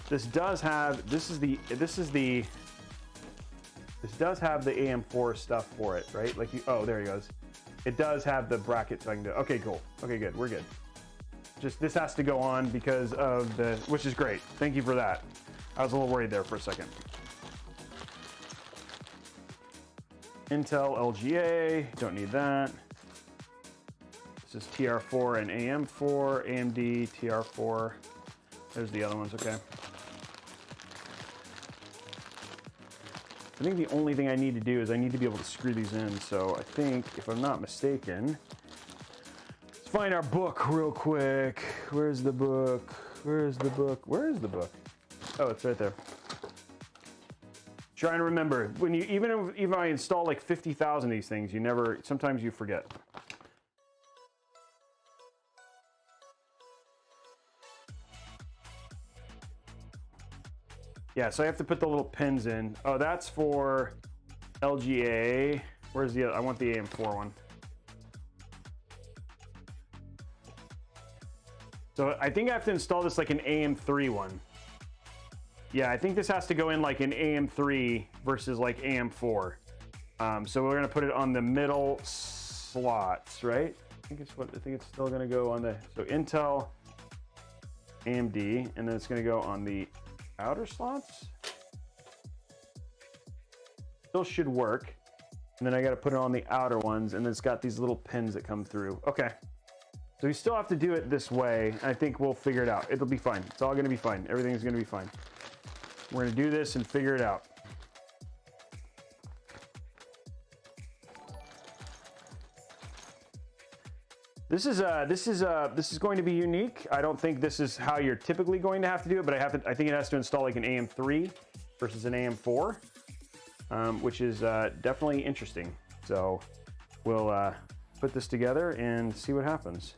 Speaker 1: This does have, this does have the AM4 stuff for it, right? Like oh, there he goes. It does have the bracket so I can do, okay, cool. Okay, good, we're good. Just, this has to go on because of the, which is great. Thank you for that. I was a little worried there for a second. Intel LGA, don't need that. This is TR4 and AM4, AMD, TR4. There's the other ones, okay. I think the only thing I need to do is I need to be able to screw these in. So I think, if I'm not mistaken, let's find our book real quick. Where's the book? Where's the book? Where is the book? Oh, it's right there. Trying to remember, when you, even if I install like 50,000 of these things, you never, sometimes you forget. Yeah, so I have to put the little pins in. Oh, that's for LGA. Where's the other? I want the AM4 one. So I think I have to install this like an AM3 one. Yeah, I think this has to go in like an AM3 versus like AM4. So we're gonna put it on the middle slots, right? I think it's still gonna go on the, so Intel, AMD, and then it's gonna go on the outer slots. Still should work. And then I gotta put it on the outer ones, and then it's got these little pins that come through. Okay. So we still have to do it this way. I think we'll figure it out. It'll be fine. It's all gonna be fine. Everything's gonna be fine. We're gonna do this and figure it out. This is going to be unique. I don't think this is how you're typically going to have to do it, but I think it has to install like an AM3 versus an AM4, which is definitely interesting. So we'll put this together and see what happens.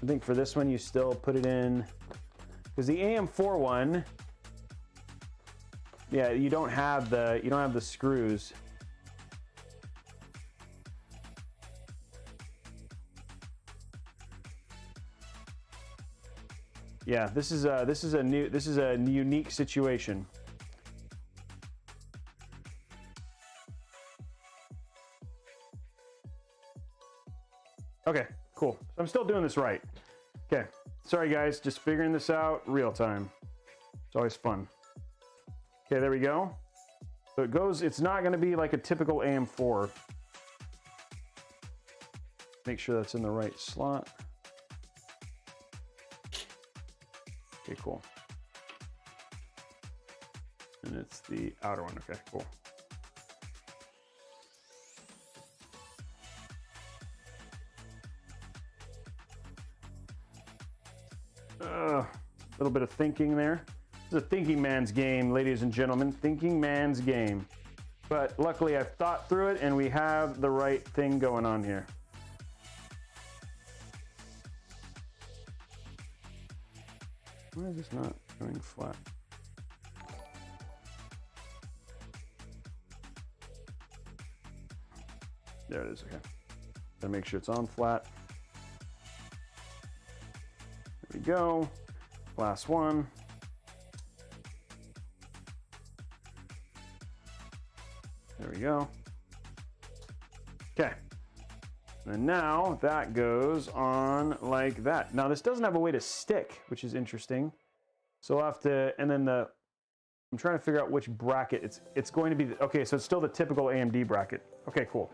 Speaker 1: I think for this one, you still put it in, because the AM4 one, yeah, you don't have the screws. Yeah, this is a unique situation. Okay, cool. I'm still doing this right. Okay, sorry guys, just figuring this out real time. It's always fun. Okay, there we go. So it goes, it's not gonna be like a typical AM4. Make sure that's in the right slot. Okay, cool. And it's the outer one, okay, cool. A little bit of thinking there. This is a thinking man's game, ladies and gentlemen, thinking man's game. But luckily I've thought through it and we have the right thing going on here. Why is this not going flat? There it is, okay. Gotta make sure it's on flat. There we go. Last one. There we go. Okay. And now that goes on like that. Now this doesn't have a way to stick, which is interesting. So I'll have to, and then I'm trying to figure out which bracket it's going to be. Okay, so it's still the typical AMD bracket. Okay, cool.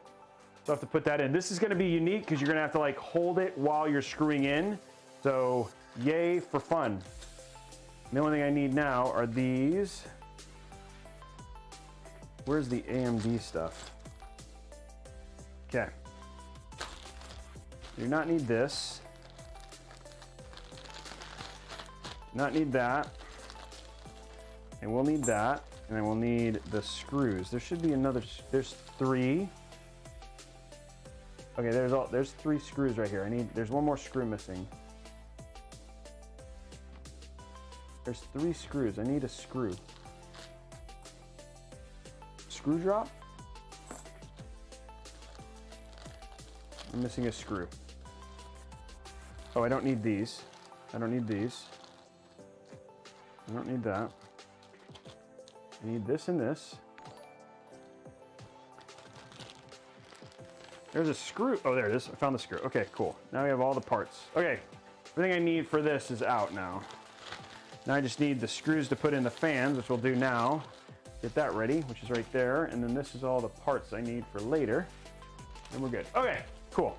Speaker 1: So I have to put that in. This is going to be unique because you're going to have to like hold it while you're screwing in. So yay for fun. The only thing I need now are these. Where's the AMD stuff? Okay. You do not need this. Not need that. And we'll need that. And then we'll need the screws. There should be another, there's 3. Okay, there's 3 screws right here. There's one more screw missing. There's 3 screws. I need a screw. Screw drop? I'm missing a screw. Oh, I don't need these. I don't need these. I don't need that. I need this and this. There's a screw. Oh, there it is. I found the screw. Okay, cool. Now we have all the parts. Okay, everything I need for this is out now. Now I just need the screws to put in the fans, which we'll do now. Get that ready, which is right there. And then this is all the parts I need for later. And we're good. Okay, cool.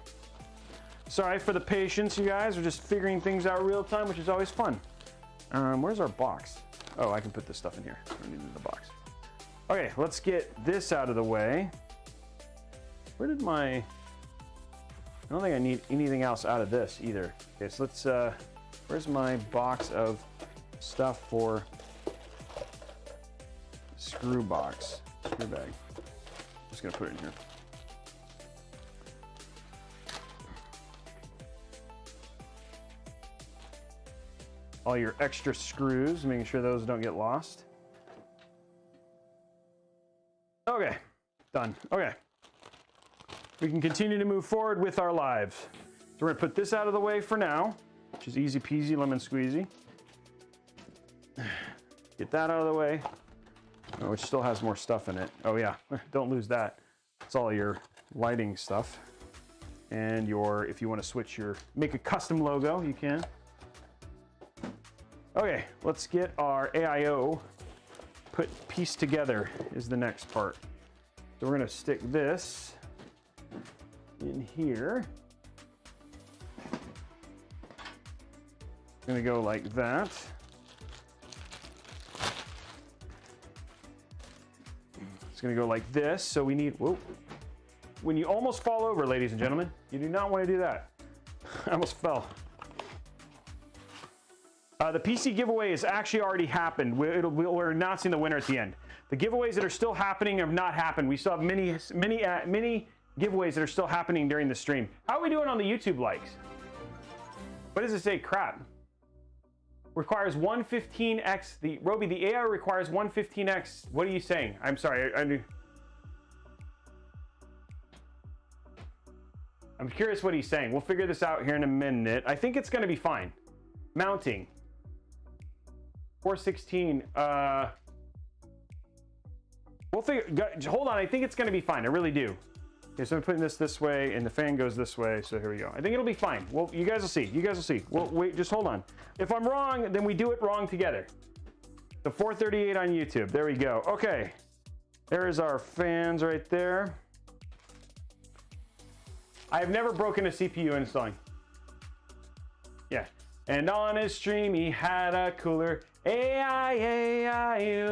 Speaker 1: Sorry for the patience, you guys. We're just figuring things out real time, which is always fun. Where's our box? Oh, I can put this stuff in here. I don't need it in the box. Okay, let's get this out of the way. Where did I don't think I need anything else out of this either. Okay, so let's, where's my box of stuff for screw box, screw bag? I'm just gonna put it in here. All your extra screws, making sure those don't get lost. Okay, done. Okay. We can continue to move forward with our lives. So we're gonna put this out of the way for now, which is easy peasy lemon squeezy. Get that out of the way, which still has more stuff in it. Oh yeah, don't lose that. It's all your lighting stuff. And if you wanna switch make a custom logo, you can. Okay, let's get our AIO pieced together is the next part. So we're gonna stick this in here. It's gonna go like that. It's gonna go like this. So we need, whoa. When you almost fall over, ladies and gentlemen, you do not want to do that. I almost fell. The PC giveaway has actually already happened. We're announcing the winner at the end. The giveaways that are still happening have not happened. We still have many giveaways that are still happening during the stream. How are we doing on the YouTube likes? What does it say? Crap. Requires 115x. Robey, the AI requires 115x. What are you saying? I'm sorry. I'm curious what he's saying. We'll figure this out here in a minute. I think it's going to be fine. Mounting. 416. We'll figure. Hold on. I think it's going to be fine. I really do. Okay, so I'm putting this way, and the fan goes this way. So here we go. I think it'll be fine. Well, you guys will see. You guys will see. Well, wait. Just hold on. If I'm wrong, then we do it wrong together. The 438 on YouTube. There we go. Okay. There's our fans right there. I have never broken a CPU installing. Yeah. And on his stream, he had a cooler. A-I-A-I-U.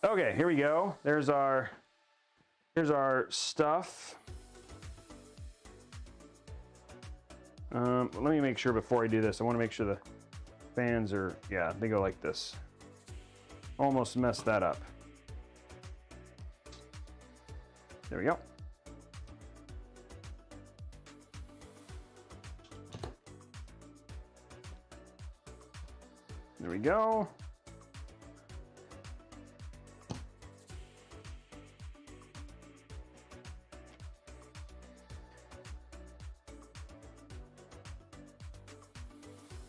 Speaker 1: Okay, here we go. Here's our stuff. Let me make sure before I do this. I want to make sure the fans are, yeah, they go like this. Almost messed that up. There we go. There we go.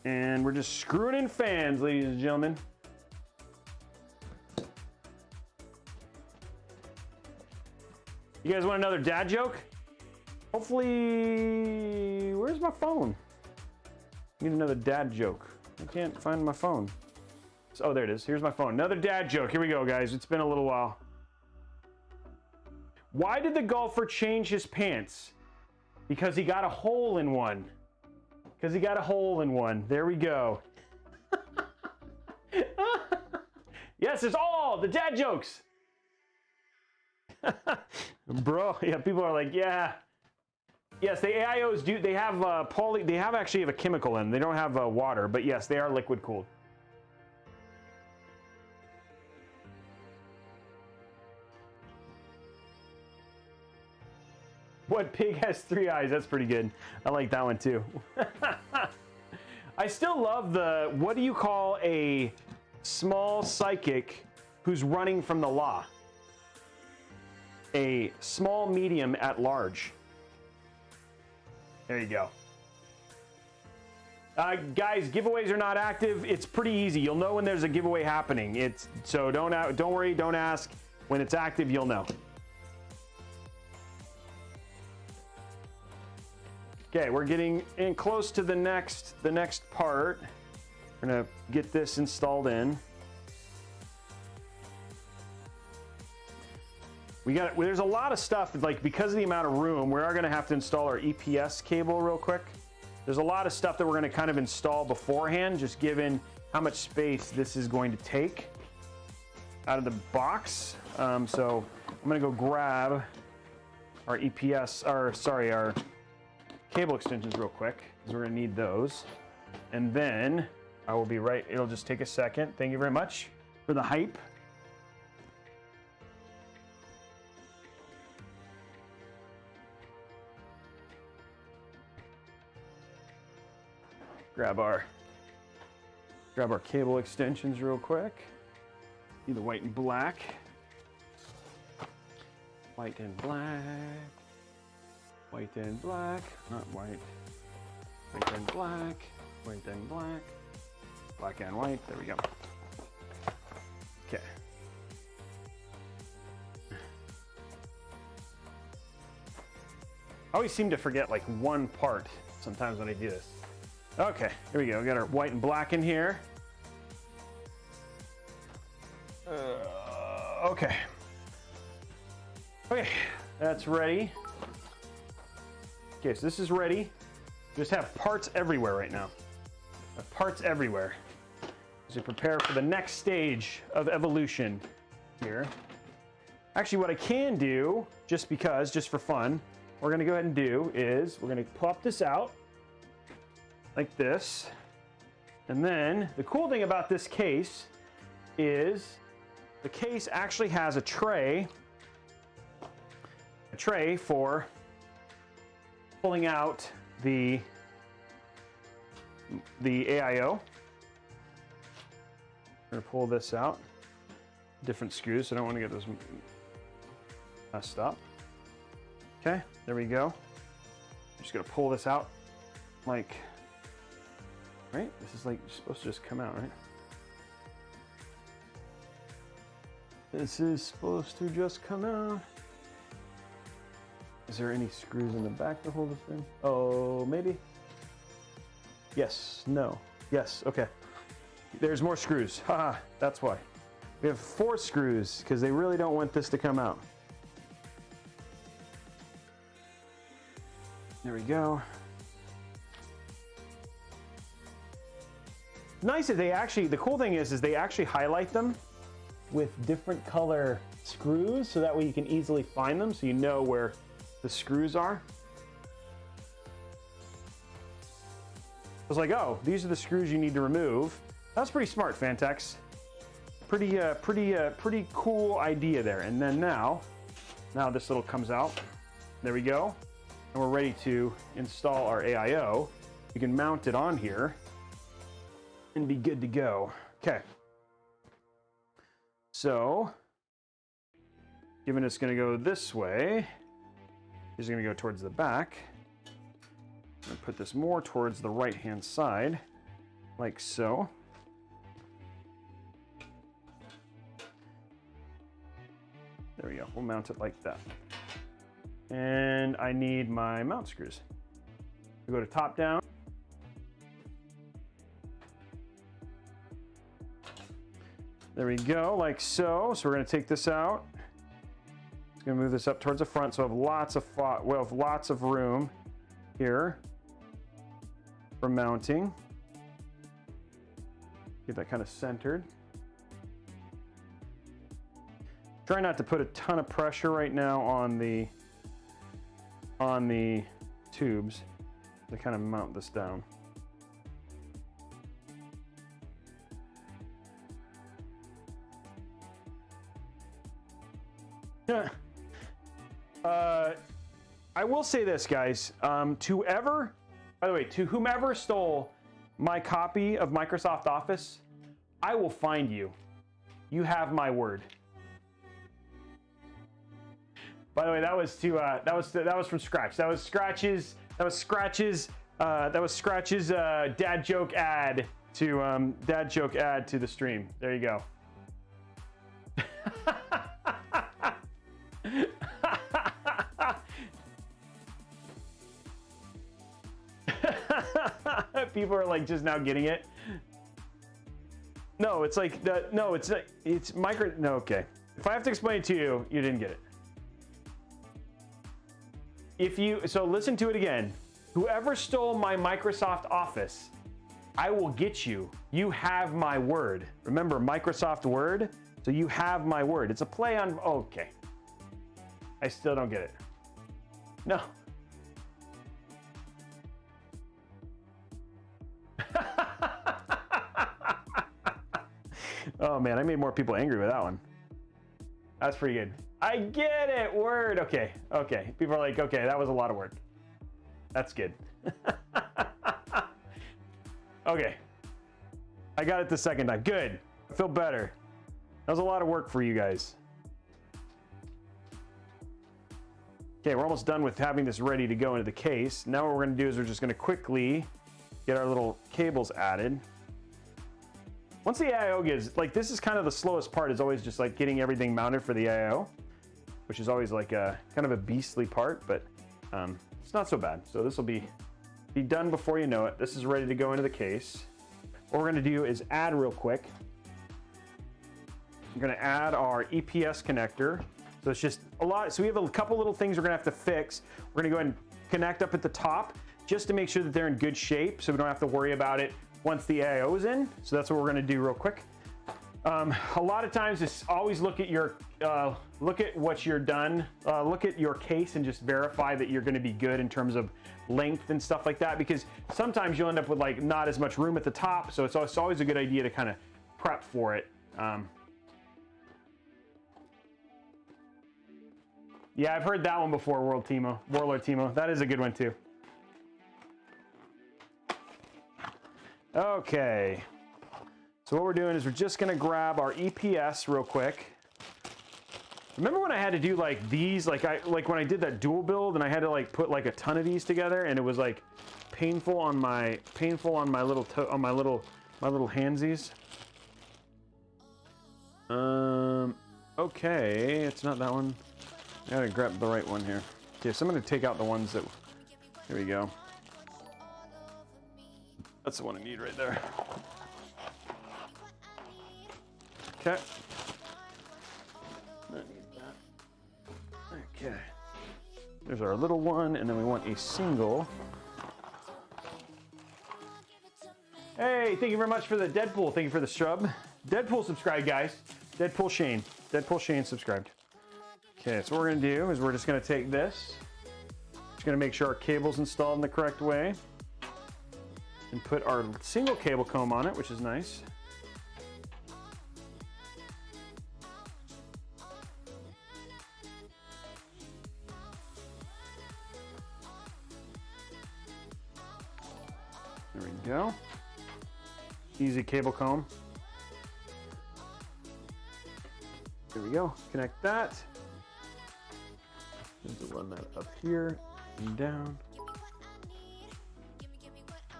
Speaker 1: And we're just screwing in fans, ladies and gentlemen. You guys want another dad joke? Hopefully, where's my phone? Need another dad joke. I can't find my phone. Oh, there it is. Here's my phone. Another dad joke. Here we go, guys. It's been a little while. Why did the golfer change his pants? Because he got a hole in one. Because he got a hole in one. There we go. Yes, it's all the dad jokes. Bro, yeah, people are like, yeah. Yes, the AIOs do. They have they actually have a chemical in them. They don't have water, but yes, they are liquid cooled. What pig has 3 eyes? That's pretty good. I like that one too. I still love the, what do you call a small psychic who's running from the law? A small medium at large. There you go. Guys, giveaways are not active. It's pretty easy. You'll know when there's a giveaway happening. So don't worry, don't ask. When it's active, you'll know. Okay, we're getting in close to the next part. We're gonna get this installed in. There's a lot of stuff, like because of the amount of room, we are gonna have to install our EPS cable real quick. There's a lot of stuff that we're gonna kind of install beforehand, just given how much space this is going to take out of the box. So I'm gonna go grab our our cable extensions real quick, because we're gonna need those. And then I will be right, it'll just take a second. Thank you very much for the hype. Grab our cable extensions real quick. Either white and black. White and black. White and black. Not white. White and black. White and black. Black and white. There we go. Okay. I always seem to forget like one part sometimes when I do this. Okay, here we go. We got our white and black in here. Okay. Okay, that's ready. Okay, so this is ready. Just have parts everywhere right now. Parts everywhere. As we prepare for the next stage of evolution here. Actually, what I can do, just for fun, what we're gonna go ahead and do is we're gonna pop this out like this. And then the cool thing about this case is the case actually has a tray for pulling out the AIO. I'm gonna pull this out. Different screws, so I don't want to get this messed up. Okay, there we go. I'm just gonna pull this out like, right? This is like supposed to just come out, right? This is supposed to just come out. Is there any screws in the back to hold this thing? Oh, maybe. Yes, no, yes, okay. There's more screws, haha, that's why. We have 4 screws because they really don't want this to come out. There we go. Nice that the cool thing is they actually highlight them with different color screws so that way you can easily find them so you know where the screws are. I was like, oh, these are the screws you need to remove. That's pretty smart, Fantex. Pretty cool idea there. And then now this little comes out. There we go. And we're ready to install our AIO. You can mount it on here and be good to go. Okay. So, given it's going to go this way, it's going to go towards the back. I'm going to put this more towards the right-hand side, like so. There we go. We'll mount it like that. And I need my mount screws. We go to top down. There we go, like so. So we're going to take this out. It's going to move this up towards the front, so we'll have lots of room here for mounting. Get that kind of centered. Try not to put a ton of pressure right now on the tubes to kind of mount this down. I will say this, guys. To whomever stole my copy of Microsoft Office, I will find you. You have my word. By the way, that was from Scratch. That was Scratch's dad joke ad to the stream. There you go. People are like just now getting it. No, it's like that. No, it's not. It's micro. No, okay. If I have to explain it to you, you didn't get it. So listen to it again. Whoever stole my Microsoft Office, I will get you. You have my word. Remember Microsoft Word? So you have my word. It's a play on. Okay. I still don't get it. No. Oh man, I made more people angry with that one. That's pretty good. I get it, word. Okay, okay. People are like, okay, that was a lot of work. That's good. Okay. I got it the second time. Good. I feel better. That was a lot of work for you guys. Okay, we're almost done with having this ready to go into the case. Now what we're gonna do is we're just gonna quickly get our little cables added. Once the AIO gets, like this is kind of the slowest part, is always just like getting everything mounted for the AIO, which is always like a kind of a beastly part, but it's not so bad. So this will be done before you know it. This is ready to go into the case. What we're gonna do is add real quick. We're gonna add our EPS connector. So it's just a lot. So we have a couple little things we're gonna have to fix. We're gonna go ahead and connect up at the top just to make sure that they're in good shape, so we don't have to worry about it once the AIO is in. So that's what we're gonna do real quick. A lot of times it's always look at what you're done, look at your case and just verify that you're gonna be good in terms of length and stuff like that, because sometimes you'll end up with like not as much room at the top. So it's always a good idea to kind of prep for it. Yeah, I've heard that one before, Warlord Timo. That is a good one too. Okay, so what we're doing is we're just gonna grab our EPS real quick. Remember when I had to do like these, like when I did that dual build and I had to like put like a ton of these together, and it was like painful on my little handsies. Okay, it's not that one. I gotta grab the right one here. Okay, so I'm gonna take out the ones that. Here we go. That's the one I need right there. Okay. I need that. Okay. There's our little one, and then we want a single. Hey, thank you very much for the Deadpool. Thank you for the shrub. Deadpool subscribed, guys. Deadpool Shane subscribed. Okay, so what we're gonna do is we're just gonna take this. Just gonna make sure our cable's installed in the correct way. And put our single cable comb on it, which is nice. There we go. Easy cable comb. There we go. Connect that. Just run that up here and down.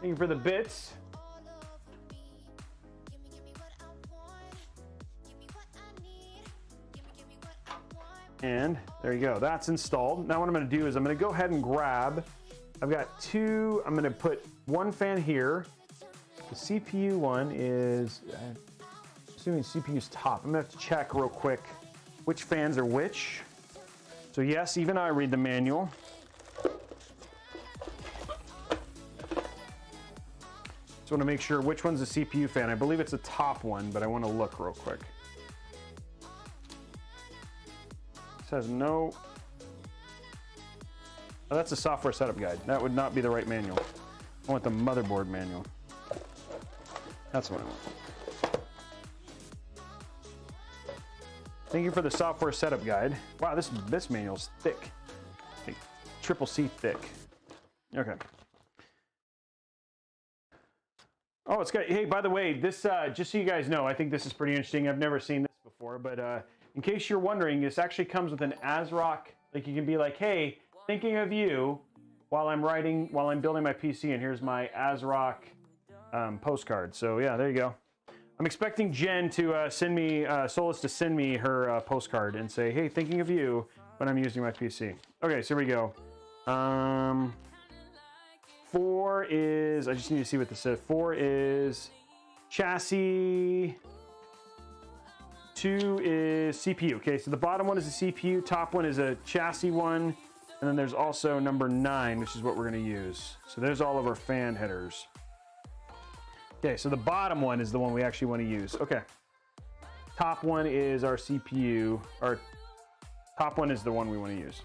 Speaker 1: Thank you for the bits. And there you go. That's installed. Now what I'm going to do is I'm going to go ahead and grab. I've got two. I'm going to put one fan here. The CPU one is, I'm assuming CPU's top. I'm going to have to check real quick which fans are which. So yes, even I read the manual. Just want to make sure which one's the CPU fan. I believe it's the top one, but I want to look real quick. It says no. Oh, that's a software setup guide. That would not be the right manual. I want the motherboard manual. That's what I want. Thank you for the software setup guide. Wow, this manual's thick. Like triple C thick. Okay. Oh, it's got, hey, by the way, this, just so you guys know, I think this is pretty interesting. I've never seen this before, but in case you're wondering, this actually comes with an ASRock. Like you can be like, hey, thinking of you while I'm building my PC, and here's my ASRock postcard. So yeah, there you go. I'm expecting Jen to send me, Solace to send me her postcard and say, hey, thinking of you when I'm using my PC. Okay, so here we go. 4 is, I just need to see what this says. 4 is chassis. 2 is CPU. Okay, so the bottom one is a CPU, top one is a chassis one, and then there's also number 9, which is what we're going to use. So there's all of our fan headers. Okay, so the bottom one is the one we actually want to use. Okay. Top one is our CPU. Our top one is the one we want to use.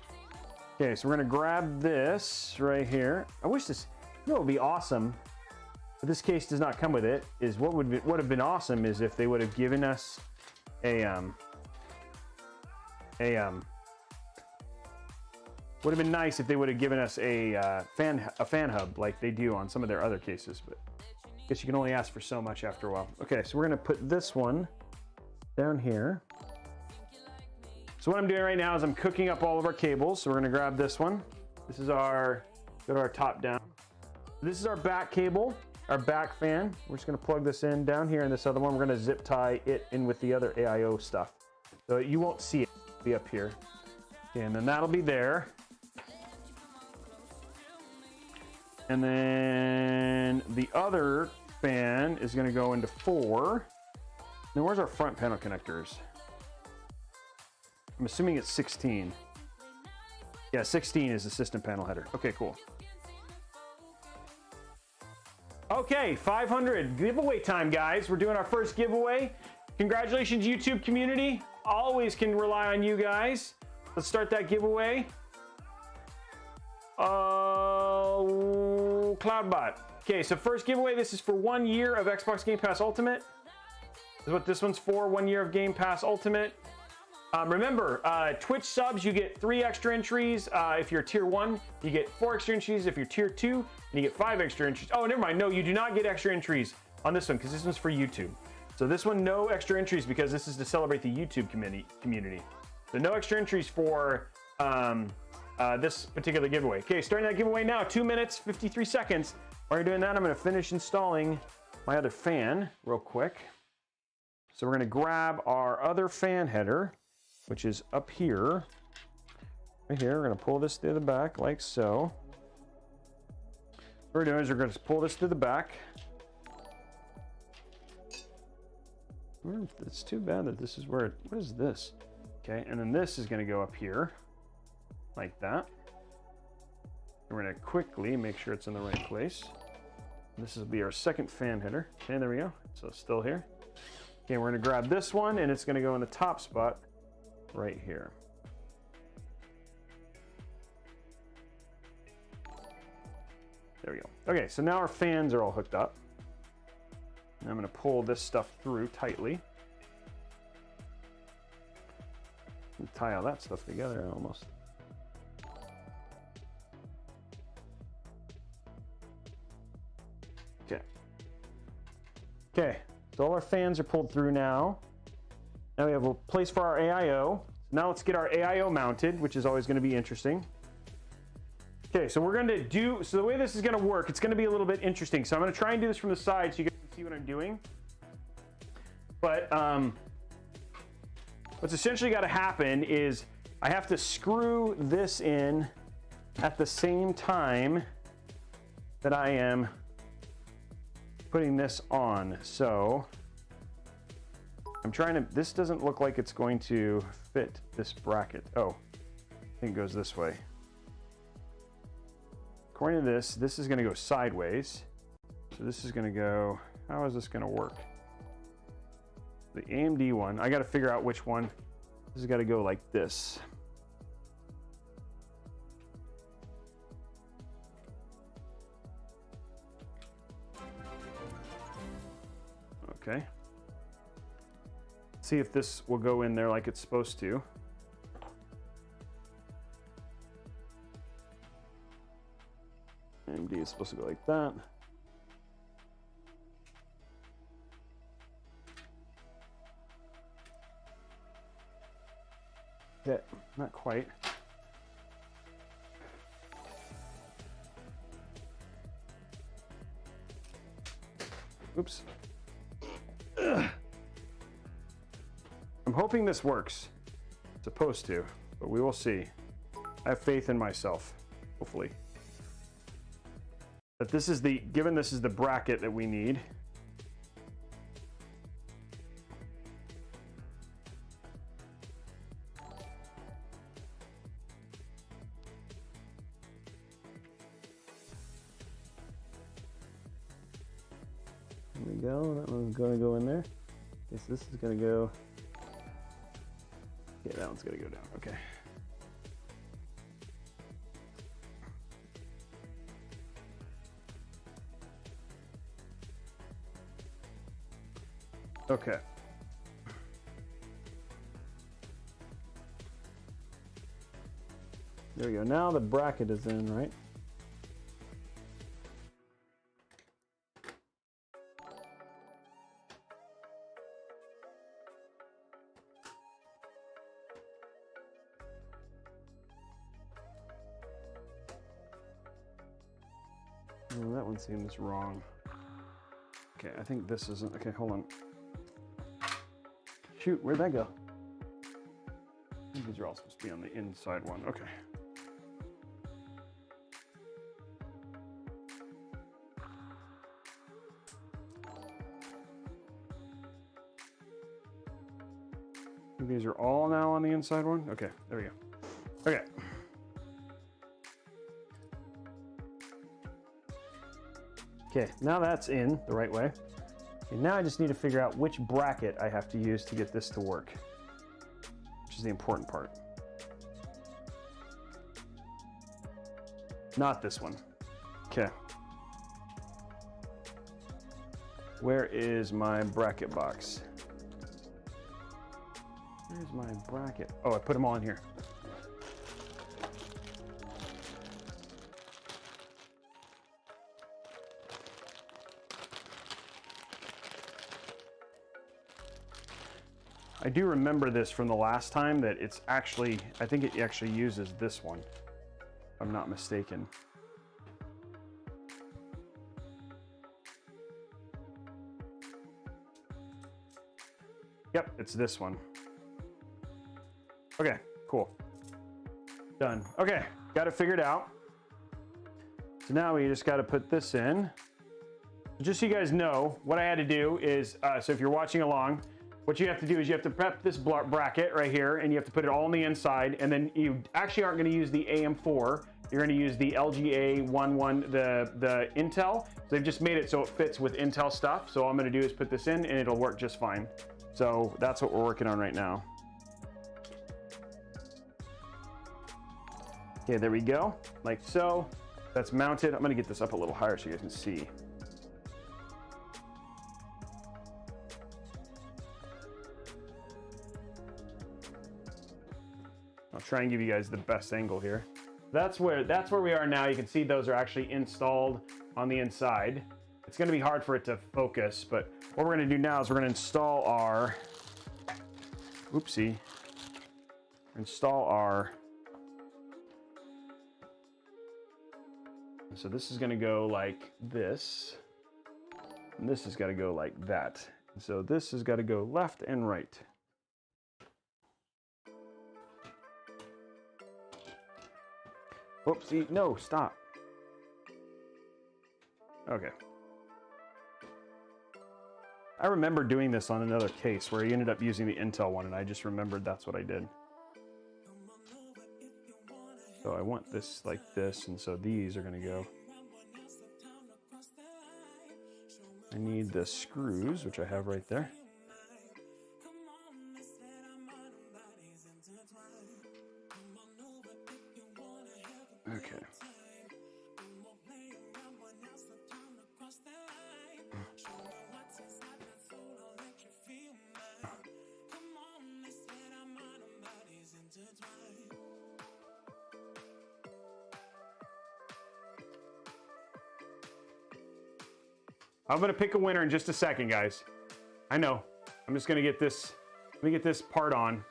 Speaker 1: Okay, so we're going to grab this right here. I wish this, you know what would be awesome, but this case does not come with it, is what would have been awesome is if they would have given us would have been nice if they would have given us a fan hub like they do on some of their other cases, but I guess you can only ask for so much after a while. Okay, so we're gonna put this one down here. So what I'm doing right now is I'm cooking up all of our cables. So we're gonna grab this one. This is our, go to our top down. This is our back cable, our back fan. We're just gonna plug this in down here, and this other one, we're gonna zip tie it in with the other AIO stuff. So you won't see it, it'll be up here. Okay, and then that'll be there. And then the other fan is gonna go into 4. Then where's our front panel connectors? I'm assuming it's 16. Yeah, 16 is the system panel header. Okay, cool. Okay, 500 giveaway time, guys. We're doing our first giveaway. Congratulations, YouTube community. Always can rely on you guys. Let's start that giveaway. Cloudbot. Okay, so first giveaway, this is for 1 year of Xbox Game Pass Ultimate. This is what this one's for, 1 year of Game Pass Ultimate. Remember, Twitch subs, you get 3 extra entries. If you're tier 1, you get 4 extra entries. If you're tier 2, and you get 5 extra entries. Oh, never mind. No, you do not get extra entries on this one because this one's for YouTube. So this one, no extra entries because this is to celebrate the YouTube community. So no extra entries for this particular giveaway. Okay, starting that giveaway now. 2 minutes, 53 seconds. While you're doing that, I'm going to finish installing my other fan real quick. So we're going to grab our other fan header, which is up here. Right here, we're going to pull this through the back like so. What we're doing is we're going to pull this through the back. It's too bad that this is where it, what is this? Okay, and then this is going to go up here like that. And we're going to quickly make sure it's in the right place. This will be our second fan header. Okay, there we go. So it's still here. Okay, we're going to grab this one, and it's going to go in the top spot right here. There we go. Okay, so now our fans are all hooked up. And I'm going to pull this stuff through tightly. And tie all that stuff together almost. Okay. Okay, so all our fans are pulled through now. Now we have a place for our AIO. Now let's get our AIO mounted, which is always going to be interesting. Okay, so we're going to do, so the way this is going to work, it's going to be a little bit interesting. So I'm going to try and do this from the side so you guys can see what I'm doing. But what's essentially got to happen is I have to screw this in at the same time that I am putting this on. So I'm trying to, this doesn't look like it's going to fit this bracket. Oh, I think it goes this way. According to this, this is going to go sideways. So this is going to go, how is this going to work? The AMD one, I got to figure out which one. This has got to go like this. Okay. See if this will go in there like it's supposed to. AMD is supposed to go like that. Okay, not quite. Oops. Ugh. I'm hoping this works. It's supposed to, but we will see. I have faith in myself, hopefully. But this is the, given this is the bracket that we need. There we go, that one's gonna go in there. Okay, so this is gonna go, yeah, that one's gonna go down, okay. Okay. There we go. Now the bracket is in, right? Oh, that one seems wrong. Okay, I think this isn't. Okay, hold on. Shoot, where'd that go? These are all supposed to be on the inside one. Okay. These are all now on the inside one? Okay, there we go. Okay. Okay, now that's in the right way. And now I just need to figure out which bracket I have to use to get this to work, which is the important part. Not this one. Okay. Where is my bracket box? Where's my bracket? Oh, I put them all in here. I do remember this from the last time that it's actually, I think it actually uses this one, if I'm not mistaken. Yep, it's this one. Okay, cool. Done. Okay, got it figured out. So now we just got to put this in. Just so you guys know, what I had to do is, so if you're watching along, what you have to do is you have to prep this bracket right here, and you have to put it all on the inside, and then you actually aren't going to use the AM4. You're going to use the LGA11, the Intel. So they've just made it so it fits with Intel stuff. So all I'm going to do is put this in, and it'll work just fine. So that's what we're working on right now. Okay, there we go, like so. That's mounted. I'm going to get this up a little higher so you guys can see. I'll try and give you guys the best angle here. That's where we are now. You can see those are actually installed on the inside. It's going to be hard for it to focus, but what we're going to do now is we're going to install our oopsie, install our, so this is going to go like this, and this has got to go like that. So this has got to go left and right. Whoopsie, no, stop. Okay. I remember doing this on another case where he ended up using the Intel one, and I just remembered that's what I did. So I want this like this, and so these are going to go. I need the screws, which I have right there. Okay. I'm going to pick a winner in just a second, guys. I know. I'm just going to get this, let me get this part on,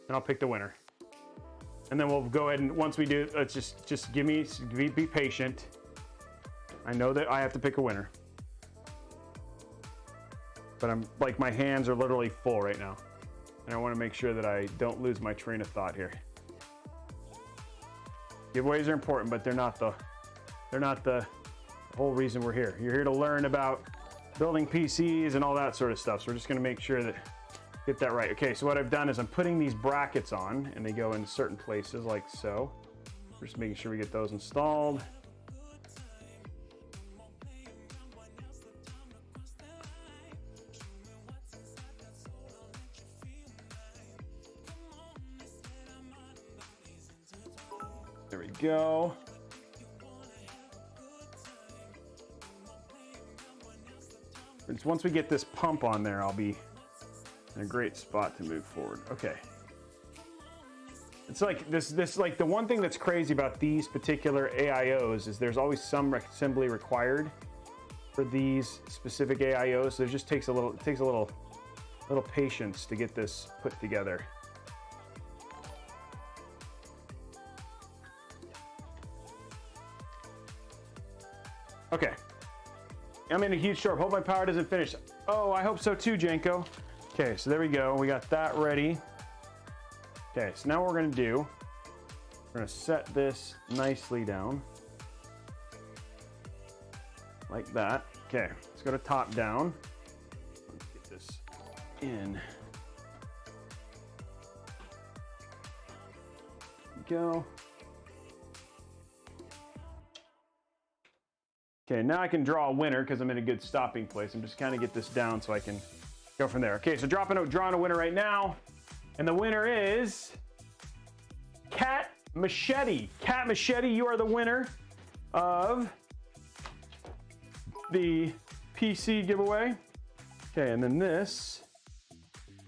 Speaker 1: and I'll pick the winner. And then we'll go ahead and once we do, let's just be patient. I know that I have to pick a winner. But I'm like, my hands are literally full right now. And I want to make sure that I don't lose my train of thought here. Giveaways are important, but they're not the whole reason we're here. You're here to learn about building PCs and all that sort of stuff. So we're just going to make sure that get that right. Okay, so what I've done is I'm putting these brackets on, and they go in certain places like so. We're just making sure we get those installed. There we go. Once we get this pump on there, I'll be in a great spot to move forward. Okay. It's like this like the one thing that's crazy about these particular AIOs is there's always some assembly required for these specific AIOs. So it just takes a little patience to get this put together. Okay. I'm in a huge storm. Hope my power doesn't finish. Oh, I hope so too, Janko. Okay, so there we go. We got that ready. Okay, so now what we're gonna do, we're gonna set this nicely down. Like that. Okay, let's go to top down. Let's get this in. There we go. Okay, now I can draw a winner because I'm in a good stopping place. I'm just kind of get this down so I can go from there. Okay, so drawing a winner right now. And the winner is Cat Machete. Cat Machete, you are the winner of the PC giveaway. Okay, and then this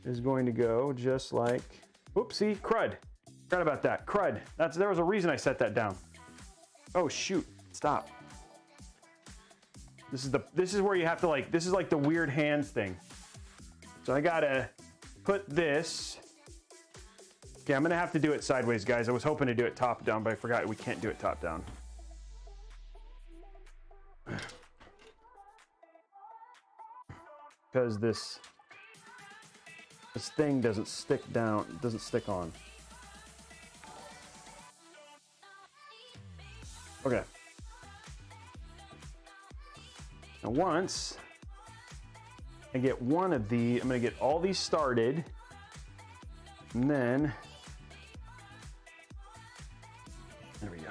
Speaker 1: is going to go just like, oopsie, crud. Forgot about that, crud. There was a reason I set that down. Oh shoot, stop. This is where you have to like, this is like the weird hands thing. So I gotta put this. Okay, I'm gonna have to do it sideways, guys. I was hoping to do it top down, but I forgot we can't do it top down. Because this thing doesn't stick down, doesn't stick on. Okay. Now once I get one of these, I'm gonna get all these started, and then, there we go.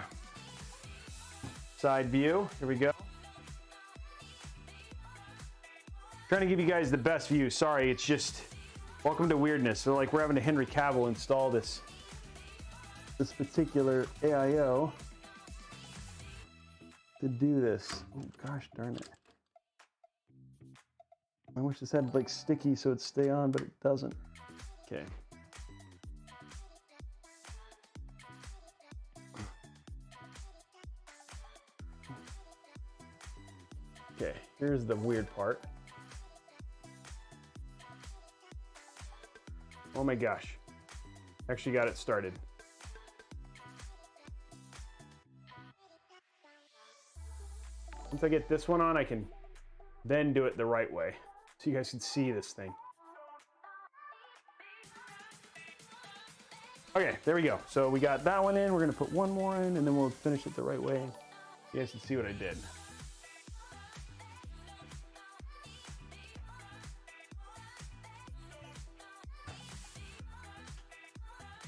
Speaker 1: Side view, here we go. Trying to give you guys the best view. Sorry, it's just, welcome to weirdness. So like we're having to Henry Cavill install this particular AIO to do this. Oh gosh darn it. I wish this had like sticky so it'd stay on, but it doesn't. Okay. Okay, here's the weird part. Oh my gosh. Actually got it started. Once I get this one on, I can then do it the right way. So you guys can see this thing. Okay, there we go. So we got that one in. We're gonna put one more in and then we'll finish it the right way. You guys can see what I did.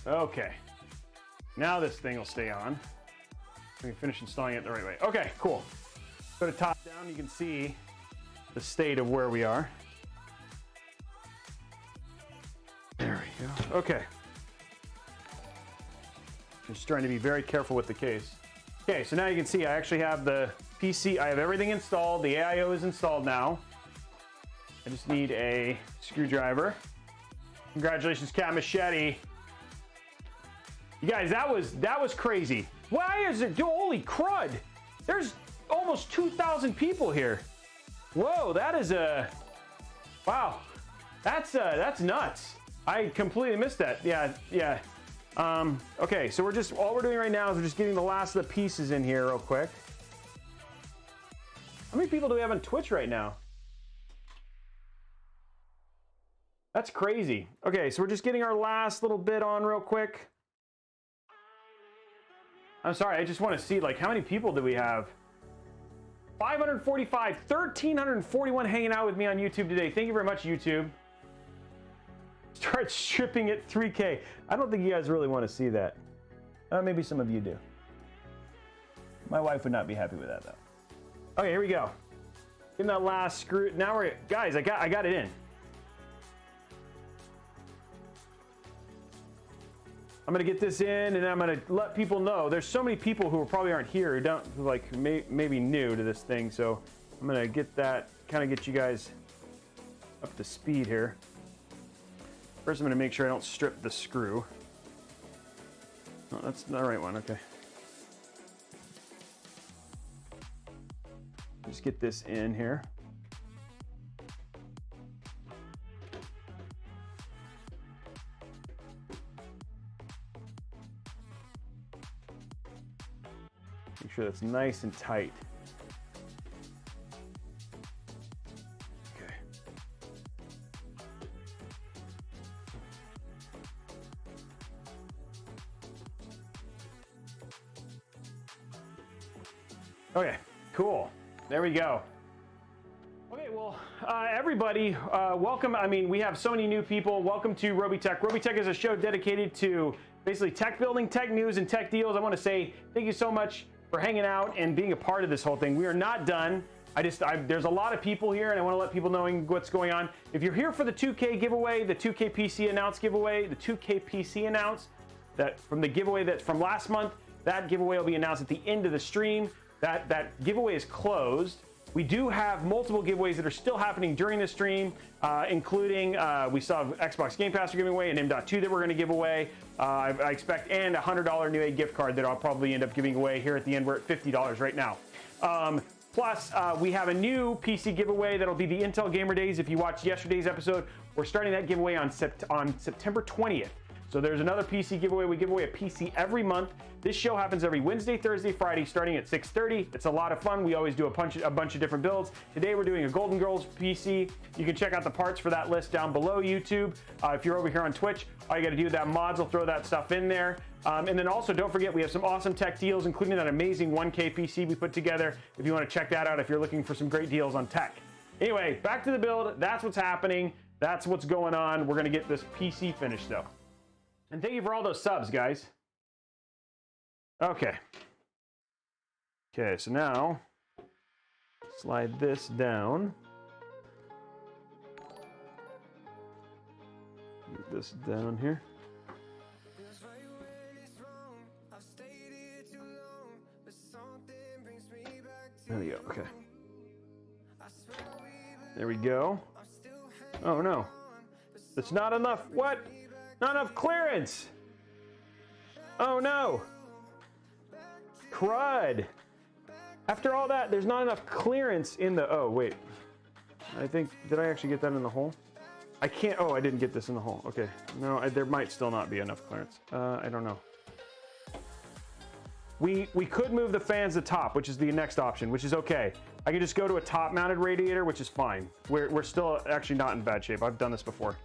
Speaker 1: Okay, now this thing will stay on. We can finish installing it the right way. Okay, cool. Go to top down, you can see the state of where we are. There we go. Okay. Just trying to be very careful with the case. Okay, so now you can see I actually have the PC, I have everything installed. The AIO is installed now. I just need a screwdriver. Congratulations, Cat Machete. You guys, that was crazy. Why is it, holy crud. There's almost 2,000 people here. Whoa, that is wow. That's nuts. I completely missed that. Yeah. Okay, so all we're doing right now is we're just getting the last of the pieces in here real quick. How many people do we have on Twitch right now? That's crazy. Okay, so we're just getting our last little bit on real quick. I'm sorry, I just want to see, like, how many people do we have? 545, 1,341 hanging out with me on YouTube today. Thank you very much, YouTube. Start stripping at 3K. I don't think you guys really want to see that. Maybe some of you do. My wife would not be happy with that, though. Okay, here we go. Getting that last screw. Now guys, I got it in. I'm gonna get this in, and I'm gonna let people know. There's so many people who probably aren't here, who like maybe new to this thing. So I'm gonna get that, kind of get you guys up to speed here. First, I'm gonna make sure I don't strip the screw. Oh, that's the right one. Okay. Just get this in here. Make sure that's nice and tight. Okay. Okay, cool. There we go. Okay, well, everybody, welcome. I mean, we have so many new people. Welcome to Robeytech. Robeytech is a show dedicated to basically tech building, tech news, and tech deals. I want to say thank you so much for hanging out and being a part of this whole thing. We are not done. There's a lot of people here, and I want to let people know what's going on. If you're here for the 2K giveaway, the 2K PC announce giveaway, the 2K PC announce, that from the giveaway that's from last month, that giveaway will be announced at the end of the stream. That giveaway is closed. We do have multiple giveaways that are still happening during the stream, including we still have Xbox Game Pass we're giving away, an M.2 that we're going to give away. I expect, and a $100 Newegg gift card that I'll probably end up giving away here at the end. We're at $50 right now. Plus, we have a new PC giveaway that'll be the Intel Gamer Days. If you watched yesterday's episode, we're starting that giveaway on September 20th. So there's another PC giveaway. We give away a PC every month. This show happens every Wednesday, Thursday, Friday, starting at 6:30. It's a lot of fun. We always do a bunch of different builds. Today we're doing a Golden Girls PC. You can check out the parts for that list down below YouTube. If you're over here on Twitch, all you got to do, that mods will throw that stuff in there. And then also, don't forget, we have some awesome tech deals, including that amazing 1K PC we put together. If you want to check that out, if you're looking for some great deals on tech. Anyway, back to the build. That's what's happening. That's what's going on. We're going to get this PC finished, though. And thank you for all those subs, guys. Okay. Okay, so now slide this down. Get this down here. There we go. Okay. There we go. Oh no. It's not enough. What? Not enough clearance. Oh no. Crud. After all that, there's not enough clearance in the, oh wait. I think, did I actually get that in the hole? I can't, oh, I didn't get this in the hole. Okay, no, there might still not be enough clearance. I don't know. We could move the fans to top, which is the next option, which is okay. I can just go to a top mounted radiator, which is fine. We're still actually not in bad shape. I've done this before.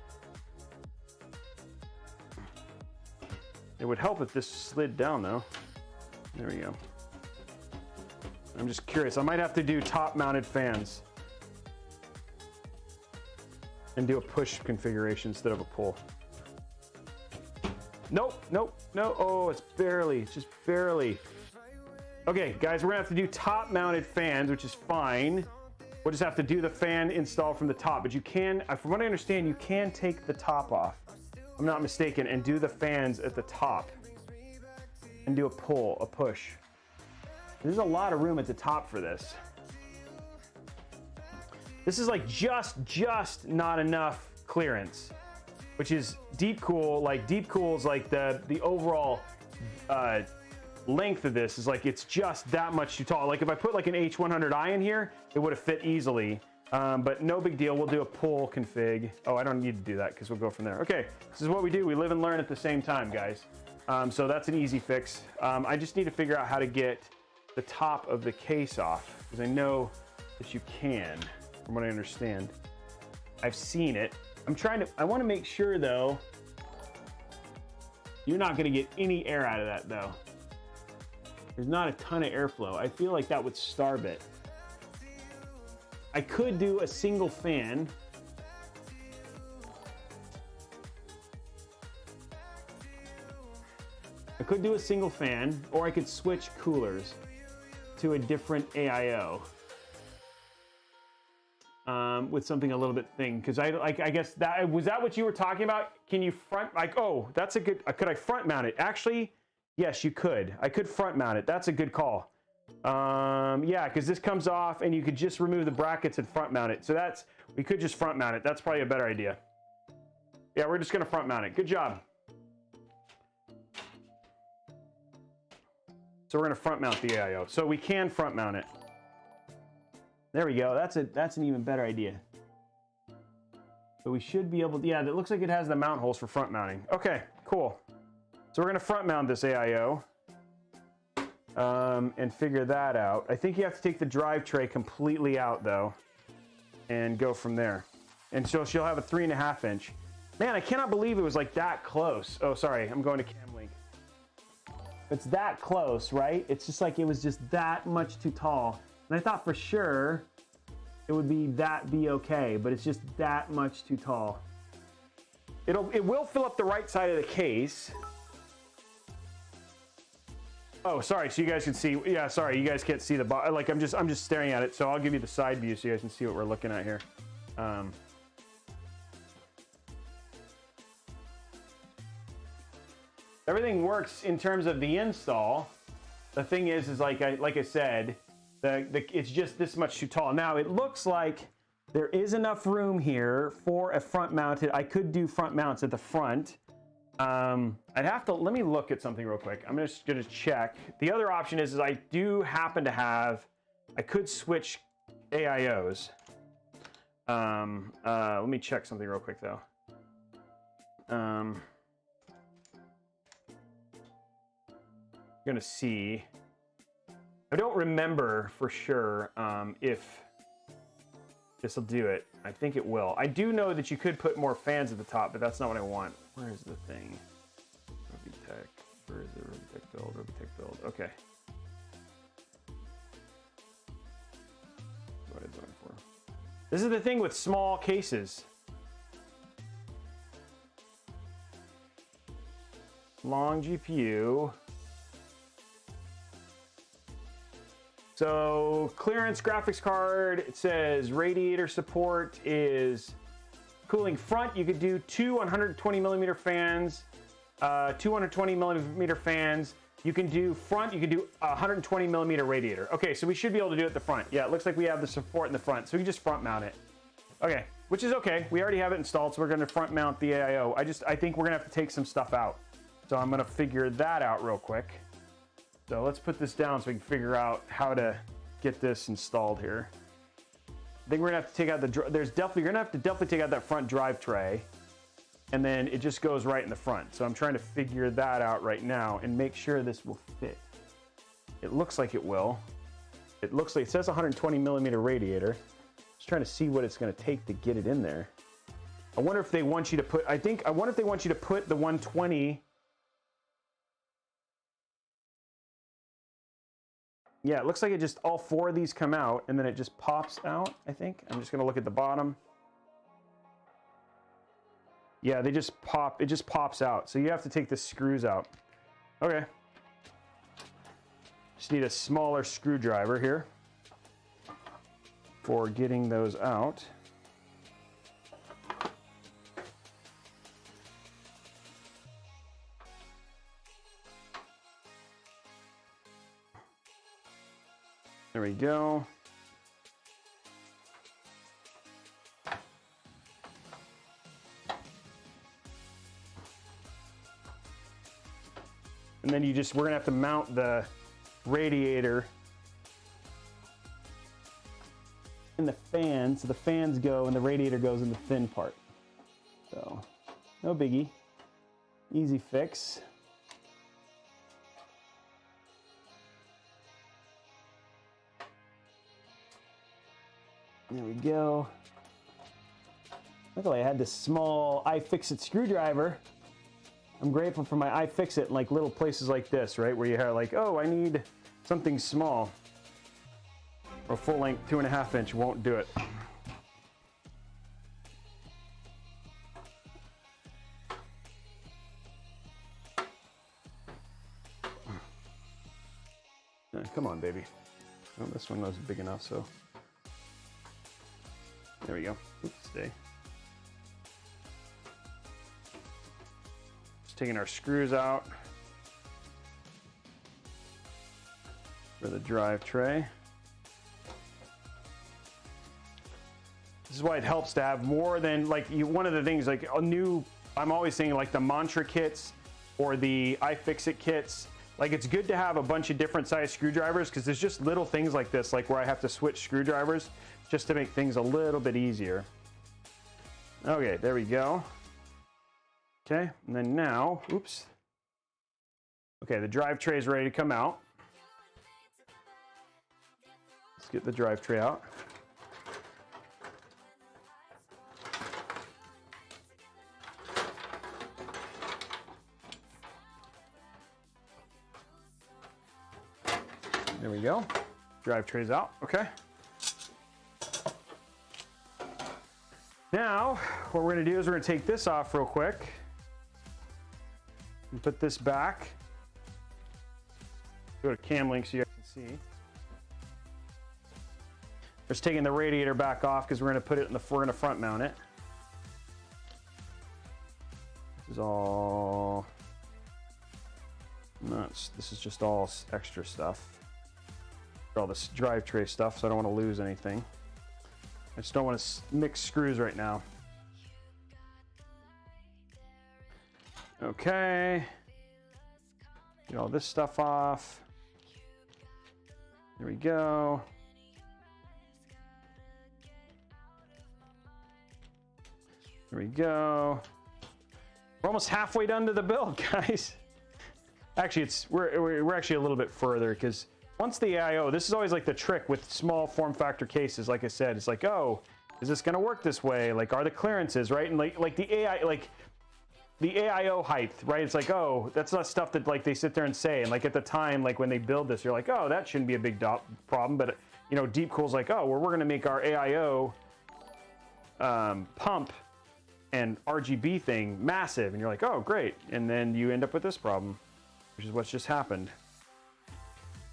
Speaker 1: It would help if this slid down though. There we go. I'm just curious. I might have to do top mounted fans and do a push configuration instead of a pull. Nope, nope, no. Oh, it's just barely. Okay, guys, we're gonna have to do top mounted fans, which is fine. We'll just have to do the fan install from the top, but you can, from what I understand, you can take the top off, I'm not mistaken, and do the fans at the top and do a pull, a push. There's a lot of room at the top for this. This is like just not enough clearance, which is deep cool. Like deep cool is like the overall length of this is like, it's just that much too tall. Like if I put like an H100i in here, it would have fit easily. But no big deal. We'll do a pull config. Oh, I don't need to do that because we'll go from there. Okay, this is what we do. We live and learn at the same time, guys. So that's an easy fix. I just need to figure out how to get the top of the case off, because I know that you can, from what I understand. I've seen it. I want to make sure though, you're not going to get any air out of that though. There's not a ton of airflow. I feel like that would starve it. I could do a single fan. I could do a single fan, or I could switch coolers to a different AIO with something a little bit thin. Because I guess that was that what you were talking about? Can you front, like, oh, that's a good, could I front mount it? Actually, yes, you could. I could front mount it. That's a good call. Yeah, because this comes off and you could just remove the brackets and front mount it. So we could just front mount it. That's probably a better idea. Yeah, we're just gonna front mount it. Good job. So we're gonna front mount the AIO. So we can front mount it. There we go. That's an even better idea. So we should be able to, yeah, it looks like it has the mount holes for front mounting. Okay, cool. So we're gonna front mount this AIO and figure that out. I think you have to take the drive tray completely out though and go from there. And so she'll have a 3.5 inch. Man, I cannot believe it was like that close. Oh, sorry, I'm going to cam link. It's that close, right? It's just like it was just that much too tall. And I thought for sure it would be okay, but it's just that much too tall. It will fill up the right side of the case. Oh, sorry, so you guys can see, yeah, sorry, you guys can't see the bottom. Like I'm just staring at it, so I'll give you the side view so you guys can see what we're looking at here. Everything works in terms of the install. The thing is like I said, it's just this much too tall. Now it looks like there is enough room here for a front mounted. I could do front mounts at the front. I'd have to, let me look at something real quick. I'm just gonna check. The other option is I do happen to have, I could switch AIOs. Let me check something real quick though. I'm gonna see. I don't remember for sure if this will do it. I think it will. I do know that you could put more fans at the top, but that's not what I want. Where is the thing? Robeytech. Where is the Robeytech build? Robeytech build. Okay. That's what I was looking for. This is the thing with small cases. Long GPU. So clearance graphics card, it says radiator support is cooling front. You could do two 120 millimeter fans, 220 millimeter fans. You can do front, you can do 120 millimeter radiator. Okay, so we should be able to do it at the front. Yeah, it looks like we have the support in the front, so we can just front mount it. Okay, which is okay. We already have it installed, so we're gonna front mount the AIO. I think we're gonna have to take some stuff out. So I'm gonna figure that out real quick. So let's put this down so we can figure out how to get this installed here. think we're gonna have to take out you're gonna have to definitely take out that front drive tray, and then it just goes right in the front. So I'm trying to figure that out right now and make sure this will fit. It looks like it will. It looks like it says 120 millimeter radiator. Just trying to see what it's gonna take to get it in there. I wonder if they want you to put, I wonder if they want you to put the 120. Yeah, it looks like it just, all 4 of these come out and then it just pops out, I think. I'm just gonna look at the bottom. Yeah, they just pop, it just pops out. So you have to take the screws out. Okay. Just need a smaller screwdriver here for getting those out. There we go. And then we're gonna have to mount the radiator in the fan, so the fans go and the radiator goes in the thin part. So, no biggie. Easy fix. There we go. Luckily I had this small iFixit screwdriver. I'm grateful for my iFixit in like little places like this, right? Where you have like, oh, I need something small. Or full length 2.5 inch won't do it. Come on, baby. Oh, this one wasn't big enough, so. There we go. Oops, stay. Just taking our screws out for the drive tray. This is why it helps to have more than one of the things like a new, I'm always saying like the Mantra kits or the iFixit kits. Like it's good to have a bunch of different size screwdrivers because there's just little things like this, like where I have to switch screwdrivers just to make things a little bit easier. Okay, there we go. Okay, and then now, oops. Okay, the drive tray is ready to come out. Let's get the drive tray out. There we go. Drive tray's out. Okay. Now, what we're going to do is we're going to take this off real quick and put this back. Go to cam link so you guys can see. Just taking the radiator back off because we're going to put it in we're going to front mount it. This is all nuts. This is just all extra stuff. All this drive tray stuff, so I don't want to lose anything. I just don't want to mix screws right now. Okay. Get all this stuff off. There we go. There we go. We're almost halfway done to the build, guys. Actually, we're actually a little bit further because once the AIO, this is always like the trick with small form factor cases. Like I said, it's like, oh, is this going to work this way? Like, are the clearances right? And like the AIO height, right? It's like, oh, that's not stuff that like they sit there and say. And like at the time, like when they build this, you're like, oh, that shouldn't be a big problem. But you know, Deepcool's like, oh, well, we're going to make our AIO pump and RGB thing massive, and you're like, oh, great. And then you end up with this problem, which is what's just happened.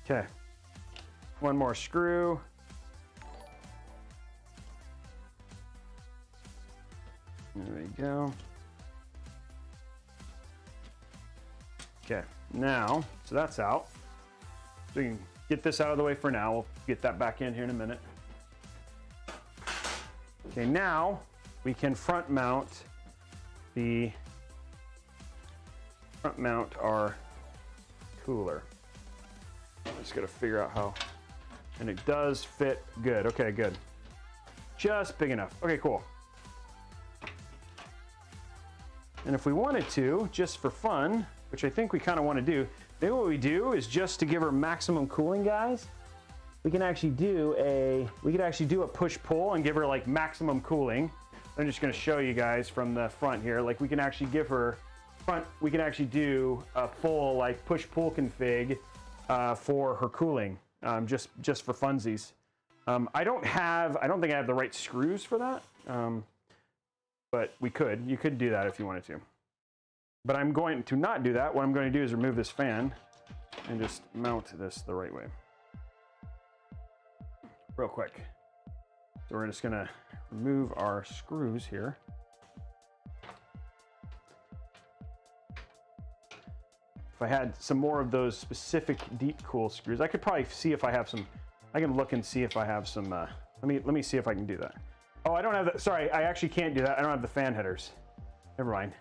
Speaker 1: Okay. One more screw. There we go. Okay, now, so that's out. So we can get this out of the way for now. We'll get that back in here in a minute. Okay, now we can front mount our cooler. I just got to figure out how, and it does fit good. Okay, good. just big enough. Okay, cool. And if we wanted to, just for fun, which I think we kind of want to do, maybe what we do is just to give her maximum cooling, guys. We can actually do a push-pull and give her like maximum cooling. I'm just going to show you guys from the front here. Like we can actually give her we can actually do a full like push-pull config for her cooling, just for funsies. I don't think I have the right screws for that, but you could do that if you wanted to. But I'm going to not do that. What I'm going to do is remove this fan and just mount this the right way. Real quick. So we're just going to remove our screws here. If I had some more of those specific deep cool screws, I could probably see if I have some. I can look and see if I have some. Let me see if I can do that. Oh, I don't have that. Sorry, I actually can't do that. I don't have the fan headers. Never mind.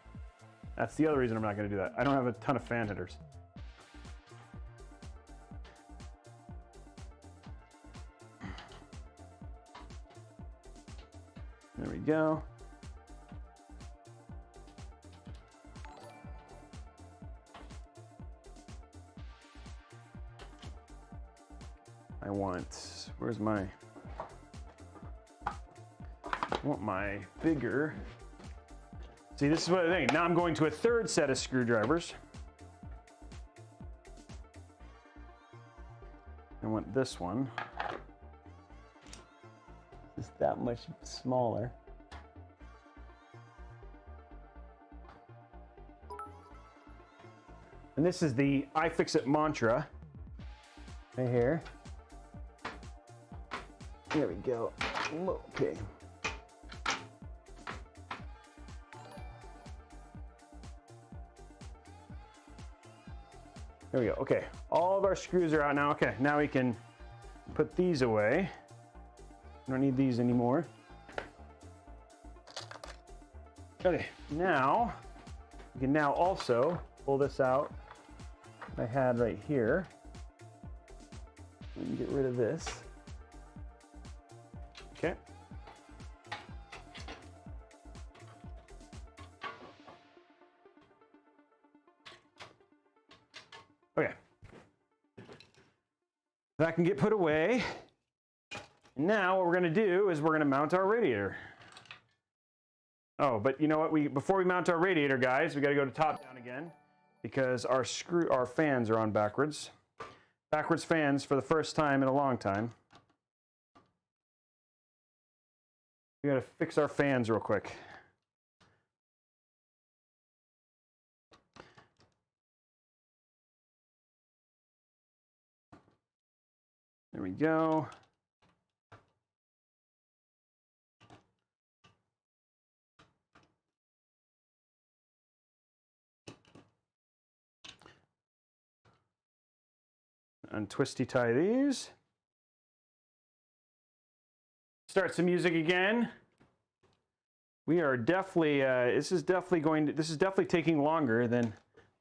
Speaker 1: That's the other reason I'm not going to do that. I don't have a ton of fan headers. There we go. I want my bigger. See, this is what I think. Now I'm going to a third set of screwdrivers. I want this one. It's that much smaller. And this is the iFixit mantra right here. There we go. Okay. There we go. Okay, all of our screws are out now. Okay, now we can put these away. I don't need these anymore. Okay, now we can now also pull this out I had right here. We can get rid of this. Okay. Okay. That can get put away. And now what we're going to do is we're going to mount our radiator. Oh, but you know what? Before we mount our radiator, guys, we got to go to top down again because our fans are on backwards. Backwards fans for the first time in a long time. We got to fix our fans real quick. There we go. Untwisty tie these. Start some music again. We are definitely, this is definitely taking longer than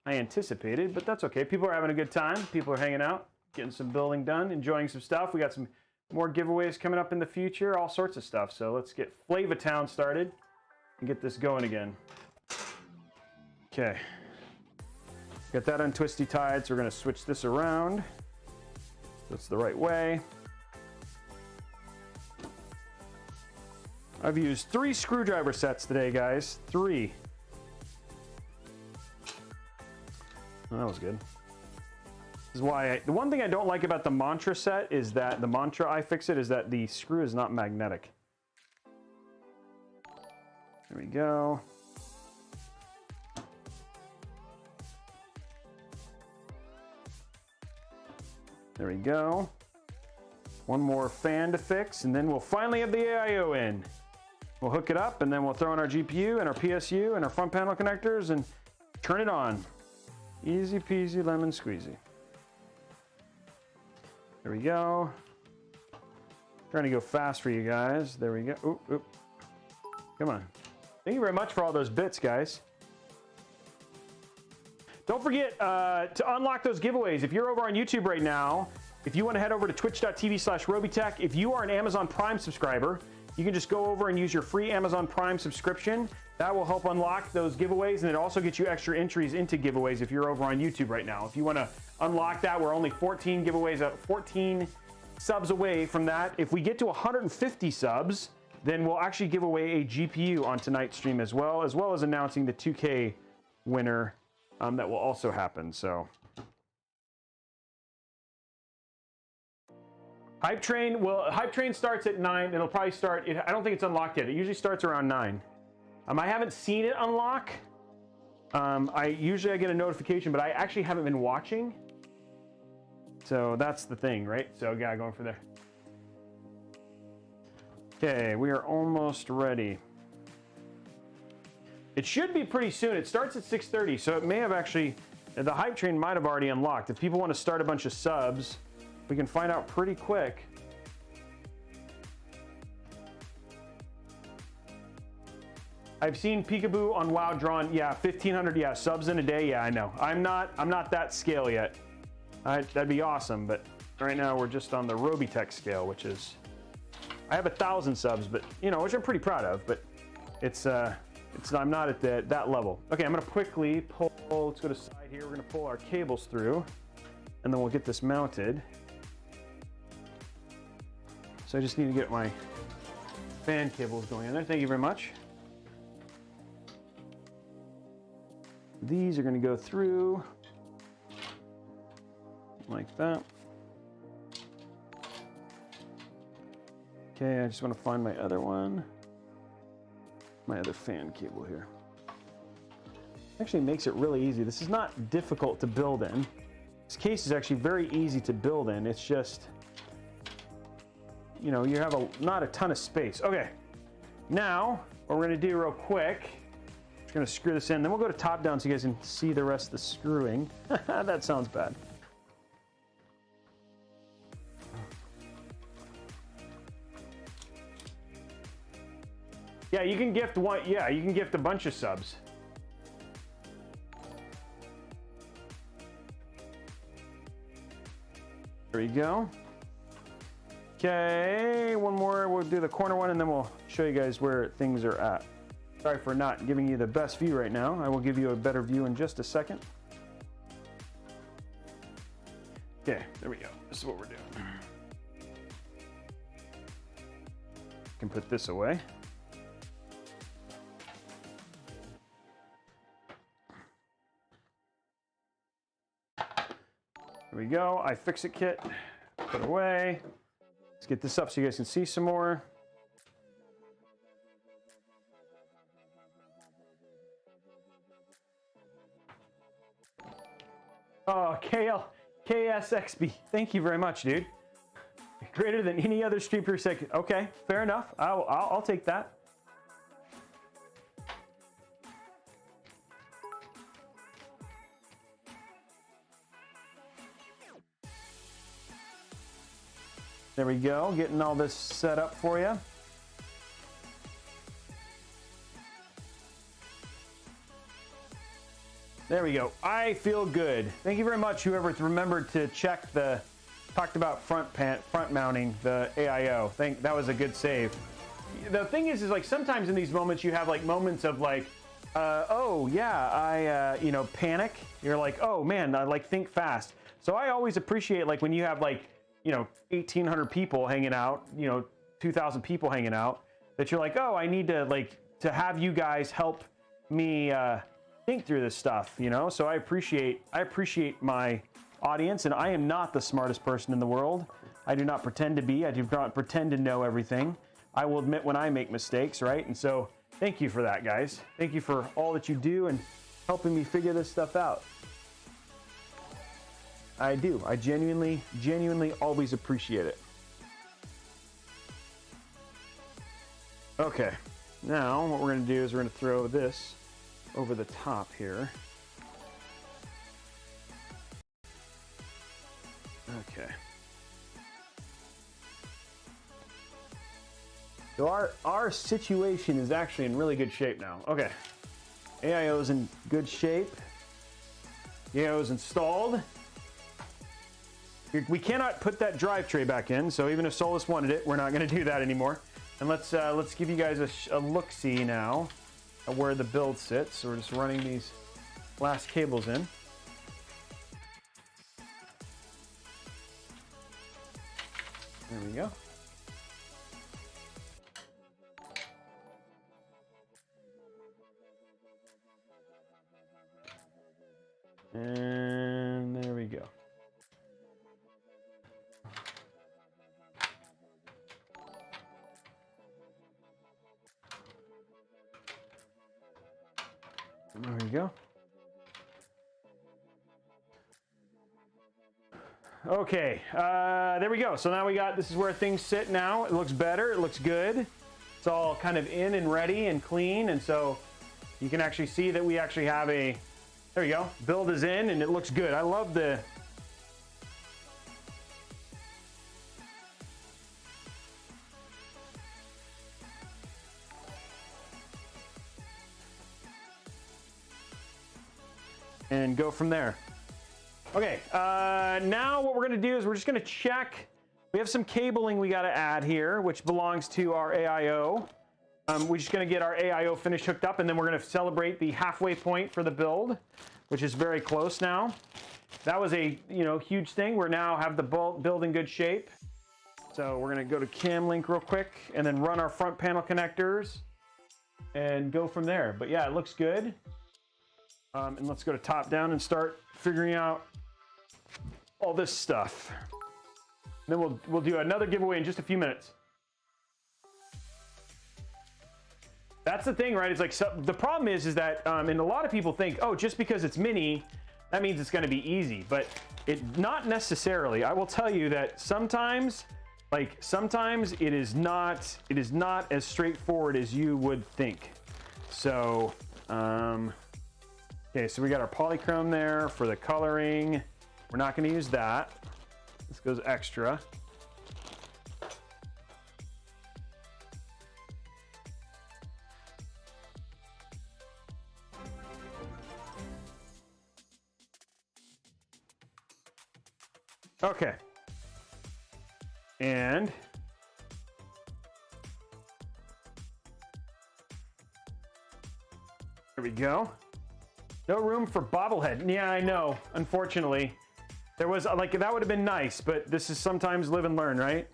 Speaker 1: I anticipated, but that's okay. People are having a good time. People are hanging out, getting some building done, enjoying some stuff. We got some more giveaways coming up in the future, all sorts of stuff. So let's get Flavatown started and get this going again. Okay. Got that untwisty tied, so we're going to switch this around. That's the right way. I've used 3 screwdriver sets today, guys. 3. Oh, that was good. This is why the one thing I don't like about the mantra set is that the mantra iFixit is that the screw is not magnetic. There we go. There we go. One more fan to fix, and then we'll finally have the AIO in. We'll hook it up, and then we'll throw in our GPU and our PSU and our front panel connectors and turn it on. Easy peasy lemon squeezy. There we go. Trying to go fast for you guys. There we go. Oop, oop. Come on. Thank you very much for all those bits, guys. Don't forget to unlock those giveaways. If you're over on YouTube right now, if you want to head over to twitch.tv/Robeytech, if you are an Amazon Prime subscriber, you can just go over and use your free Amazon Prime subscription. That will help unlock those giveaways, and it also gets you extra entries into giveaways if you're over on YouTube right now. If you want to unlock that, we're only 14 giveaways, 14 subs away from that. If we get to 150 subs, then we'll actually give away a GPU on tonight's stream as well as announcing the 2K winner that will also happen. So Hype Train, well, Hype Train starts at 9. It'll probably start, I don't think it's unlocked yet. It usually starts around 9. I haven't seen it unlock. Usually I get a notification, but I actually haven't been watching. So that's the thing, right? So yeah, going for there. Okay, we are almost ready. It should be pretty soon. It starts at 6:30, so it may have actually, the Hype Train might have already unlocked. If people want to start a bunch of subs, we can find out pretty quick. I've seen Peekaboo on WoW drawn, yeah, 1,500, yeah, subs in a day, yeah, I know. I'm not that scale yet. That'd be awesome, but right now we're just on the Robeytech scale, which is, I have 1,000 subs, but you know, which I'm pretty proud of, but I'm not at that level. Okay, I'm gonna quickly pull, let's go to side here, we're gonna pull our cables through, and then we'll get this mounted. So I just need to get my fan cables going in there. Thank you very much. These are going to go through like that. Okay, I just want to find my other one. My other fan cable here. Actually makes it really easy. This is not difficult to build in. This case is actually very easy to build in. It's just, you know, you have not a ton of space. Okay, now what we're going to do real quick, just going to screw this in, then we'll go to top down so you guys can see the rest of the screwing. That sounds bad. Yeah, you can gift one. Yeah, you can gift a bunch of subs. There we go. Okay, one more. We'll do the corner one, and then we'll show you guys where things are at. Sorry for not giving you the best view right now. I will give you a better view in just a second. Okay, there we go. This is what we're doing. Can put this away. There we go. iFixit kit. Put away. Let's get this up so you guys can see some more. Oh, KSXB. Thank you very much, dude. Greater than any other stream per second. Okay, fair enough. I'll take that. There we go, getting all this set up for you. There we go. I feel good. Thank you very much, whoever remembered to check talked about front mounting the AIO. That was a good save. The thing is like sometimes in these moments you have like moments of like, oh yeah, you know, panic. You're like, oh man, I like think fast. So I always appreciate like when you have like, you know, 1,800 people hanging out, you know, 2,000 people hanging out, that you're like, oh, I need to have you guys help me think through this stuff, you know? So I appreciate my audience, and I am not the smartest person in the world. I do not pretend to be. I do not pretend to know everything. I will admit when I make mistakes, right? And so thank you for that, guys. Thank you for all that you do and helping me figure this stuff out. I do. I genuinely always appreciate it. Okay, now what we're going to do is we're going to throw this over the top here. Okay. So our situation is actually in really good shape now. Okay. AIO is in good shape. AIO is installed. We cannot put that drive tray back in, so even if Solace wanted it, we're not going to do that anymore. And let's give you guys a look-see now at where the build sits. So we're just running these last cables in. There we go. And there we go. There we go. Okay, there we go. So now this is where things sit now. It looks better, it looks good. It's all kind of in and ready and clean. And so you can actually see that we actually have there you go, build is in and it looks good. I love the, and go from there. Okay, now what we're gonna do is we're just gonna check. We have some cabling we gotta add here, which belongs to our AIO. We're just gonna get our AIO finished hooked up, and then we're gonna celebrate the halfway point for the build, which is very close now. That was a huge thing. We now have the build in good shape. So we're gonna go to CamLink real quick, and then run our front panel connectors, and go from there. But yeah, it looks good. And let's go to top down and start figuring out all this stuff. And then we'll do another giveaway in just a few minutes. That's the thing, right? It's like, so the problem is that, and a lot of people think, oh, just because it's mini, that means it's gonna be easy, but not necessarily. I will tell you that sometimes it is not as straightforward as you would think. So, okay, so we got our polychrome there for the coloring. We're not gonna use that. This goes extra. Okay. And there we go. No room for bobblehead. Yeah, I know. Unfortunately, there was that would have been nice, but this is sometimes live and learn, right?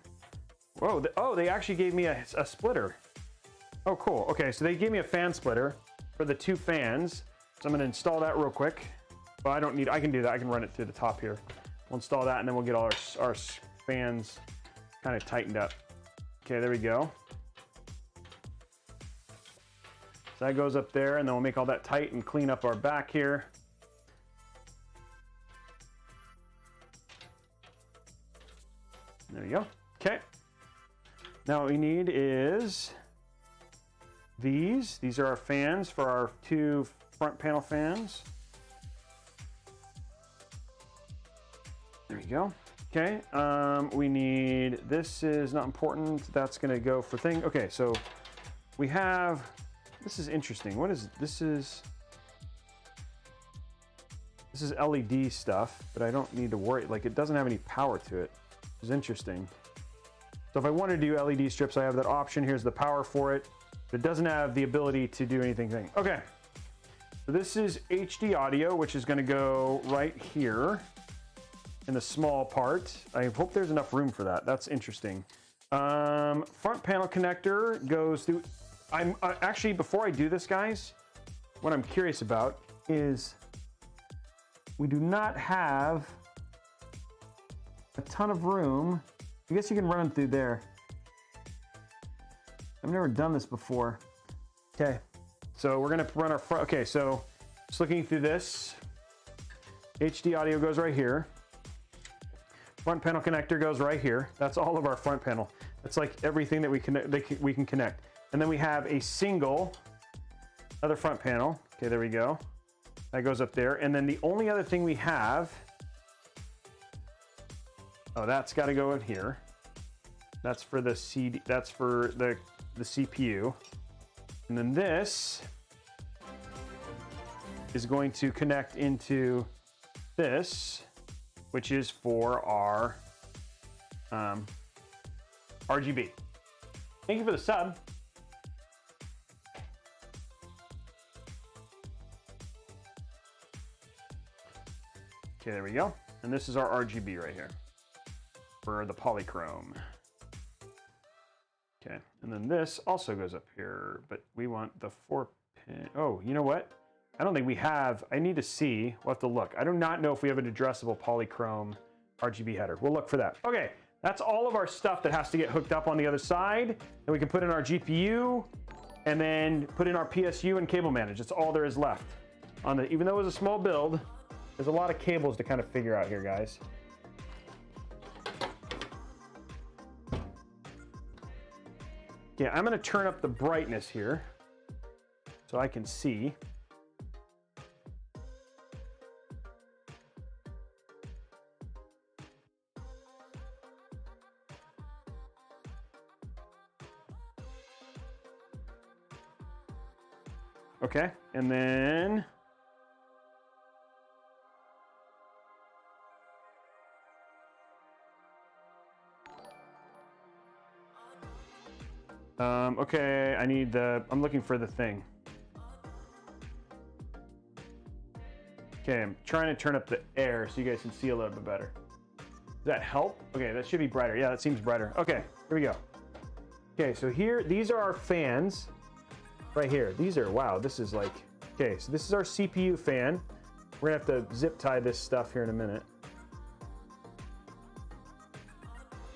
Speaker 1: Whoa. Oh, they actually gave me a splitter. Oh, cool. Okay, so they gave me a fan splitter for the 2 fans. So I'm going to install that real quick. Well, I can do that. I can run it through the top here. We'll install that, and then we'll get all our fans kind of tightened up. Okay, there we go. So that goes up there, and then we'll make all that tight and clean up our back here. There we go. Okay. Now what we need is these. These are our fans for our 2 front panel fans. There we go. Okay. We need, this is not important. That's going to go for thing. Okay, so we have, this is interesting. What is, this is LED stuff, but I don't need to worry. Like, it doesn't have any power to it. Which is interesting. So if I want to do LED strips, I have that option. Here's the power for it. But it doesn't have the ability to do anything. Okay. So this is HD audio, which is going to go right here in the small part. I hope there's enough room for that. That's interesting. Front panel connector goes through. I'm actually, before I do this, guys, what I'm curious about is we do not have a ton of room. I guess you can run them through there. I've never done this before. Okay, so we're gonna run our front. Okay, so just looking through this, HD audio goes right here. Front panel connector goes right here. That's all of our front panel. That's like everything that we can connect. And then we have a single other front panel. Okay, there we go. That goes up there. And then the only other thing we have, oh, that's got to go in here. That's for the CD. That's for the CPU. And then this is going to connect into this, which is for our RGB. Thank you for the sub. Okay, there we go. And this is our RGB right here for the polychrome. Okay, and then this also goes up here, but we want the 4-pin. Oh, you know what? I don't think we have, I need to see, we'll have to look. I do not know if we have an addressable polychrome RGB header. We'll look for that. Okay, that's all of our stuff that has to get hooked up on the other side. And we can put in our GPU and then put in our PSU and cable manage. That's all there is left. Even though it was a small build, there's a lot of cables to kind of figure out here, guys. Yeah, I'm gonna turn up the brightness here so I can see. Okay, and then okay, I'm looking for the thing. Okay, I'm trying to turn up the air so you guys can see a little bit better. Does that help? Okay, that should be brighter. Yeah, that seems brighter. Okay, here we go. Okay, so here, these are our fans right here. These are, wow, this is like, okay, so this is our CPU fan. We're gonna have to zip tie this stuff here in a minute.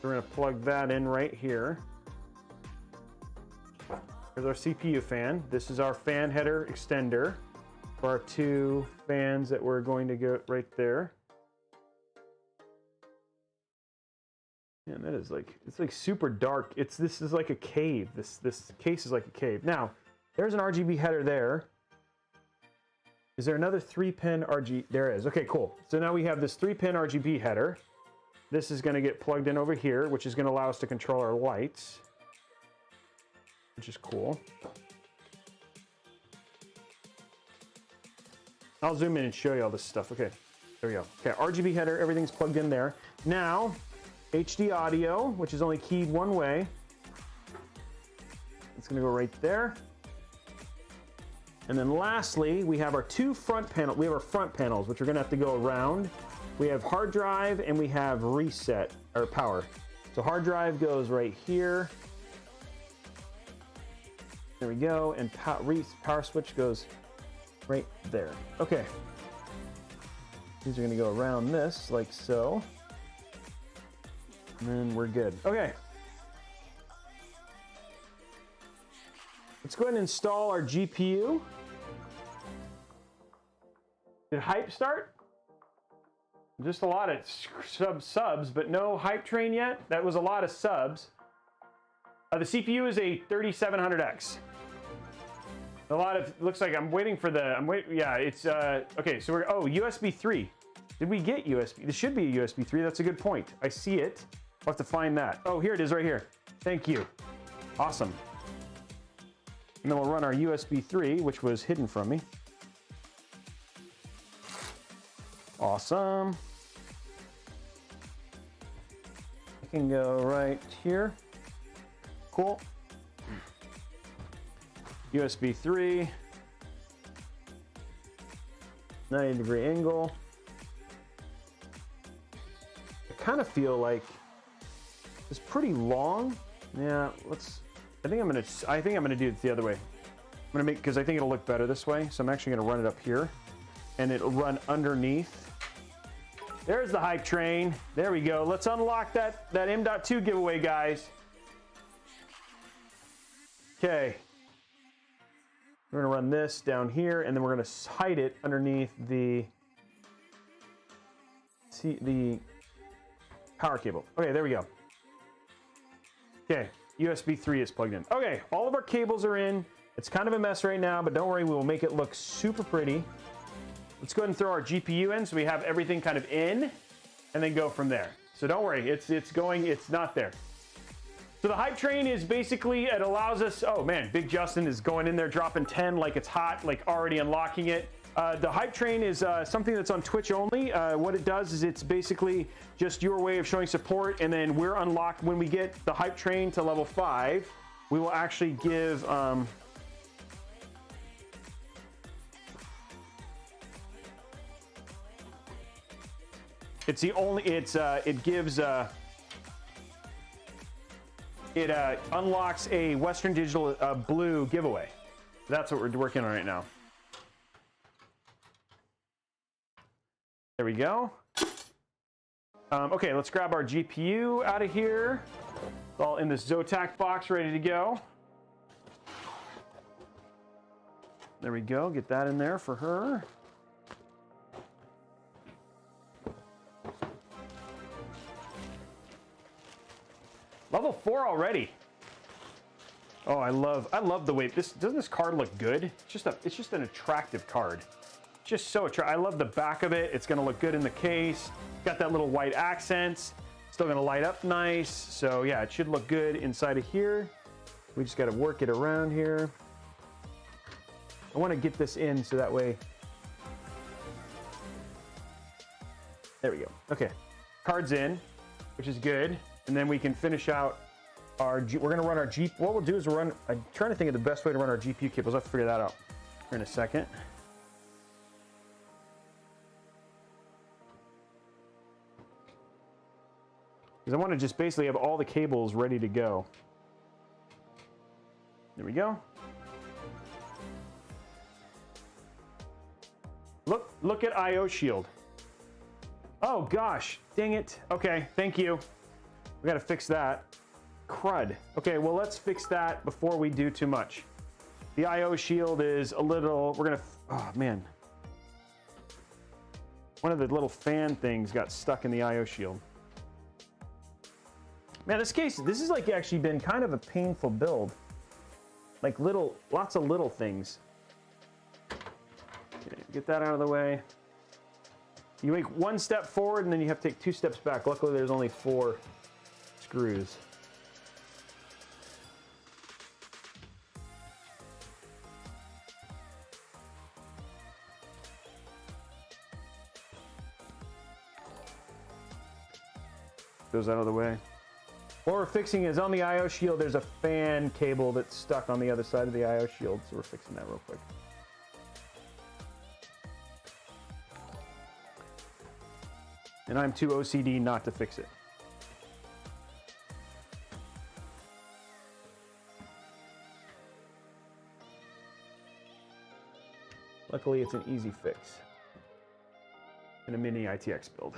Speaker 1: We're gonna plug that in right here. Here's our CPU fan. This is our fan header extender for our two fans that we're going to go right there. Man, that is like, it's like super dark. This is like a cave. This case is like a cave. Now, there's an RGB header there. Is there another 3-pin RGB? There is. Okay, cool. So now we have this 3-pin RGB header. This is going to get plugged in over here, which is going to allow us to control our lights, which is cool. I'll zoom in and show you all this stuff. Okay, there we go. Okay, RGB header, everything's plugged in there. Now, HD audio, which is only keyed one way. It's going to go right there. And then lastly, we have our two front panels. We have our front panels, which are going to have to go around. We have hard drive and we have reset or power. So hard drive goes right here. There we go. And power switch goes right there. Okay. These are going to go around this like so. And then we're good. Okay. Let's go ahead and install our GPU. Did hype start? Just a lot of subs, but no hype train yet. That was a lot of subs. The CPU is a 3700X. A lot of, looks like I'm waiting for the, yeah, it's, okay, so we're, oh, USB 3. Did we get USB? This should be a USB 3. That's a good point. I see it. I'll have to find that. Oh, here it is right here. Thank you. Awesome. And then we'll run our USB 3, which was hidden from me. Awesome. I can go right here. Cool. USB 3. 90-degree angle. I kind of feel like it's pretty long. Yeah, I think I'm gonna do it the other way. I'm gonna make, because I think it'll look better this way. So I'm actually gonna run it up here, and it'll run underneath. There's the hype train. There we go. Let's unlock that M.2 giveaway, guys. Okay. We're gonna run this down here, and then we're gonna hide it underneath the power cable. Okay, there we go. Okay, USB 3 is plugged in. Okay, all of our cables are in. It's kind of a mess right now, but don't worry, we will make it look super pretty. Let's go ahead and throw our GPU in so we have everything kind of in, and then go from there. So don't worry, it's not there. So the hype train is basically, it allows us, oh man, Big Justin is going in there dropping 10 like it's hot, like already unlocking it. The hype train is something that's on Twitch only. What it does is it's basically just your way of showing support, and then we're unlocked when we get the hype train to level 5. we will actually give it's the only it gives it unlocks a Western Digital blue giveaway. That's what we're working on right now. There we go. Okay, let's grab our GPU out of here. It's all in this Zotac box, ready to go. There we go. Get that in there for her. Level 4 already. Oh, I love the way doesn't this card look good? It's just an attractive card. Just so attractive. I love the back of it. It's gonna look good in the case. Got that little white accents. Still gonna light up nice. So yeah, it should look good inside of here. We just gotta work it around here. I wanna get this in so that way. There we go. Okay, card's in, which is good. And then we can finish out our, we're gonna run our what we'll do is I'm trying to think of the best way to run our GPU cables. I'll have to figure that out here in a second. Because I want to just basically have all the cables ready to go. There we go. Look at IO Shield. Oh gosh, dang it. Okay, thank you. We gotta fix that. Crud. Okay, well let's fix that before we do too much. The IO Shield is a little, oh man. One of the little fan things got stuck in the IO Shield. Man, this is like actually been kind of a painful build. Like lots of little things. Okay, get that out of the way. You make one step forward and then you have to take 2 steps back. Luckily there's only 4 screws. Those out of the way. What we're fixing is on the IO Shield, there's a fan cable that's stuck on the other side of the IO Shield, so we're fixing that real quick. And I'm too OCD not to fix it. Luckily, it's an easy fix in a mini ITX build.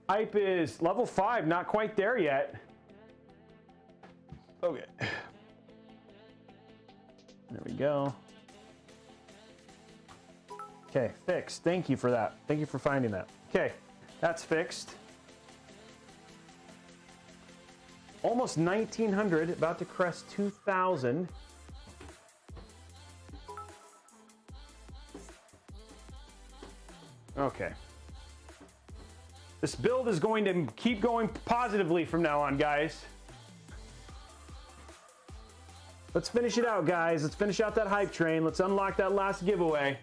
Speaker 1: Hype is level 5, not quite there yet. Okay. There we go. Okay, fixed. Thank you for that. Thank you for finding that. Okay, that's fixed. Almost 1900, about to crest 2000. Okay. This build is going to keep going positively from now on, guys. Let's finish it out, guys. Let's finish out that hype train. Let's unlock that last giveaway.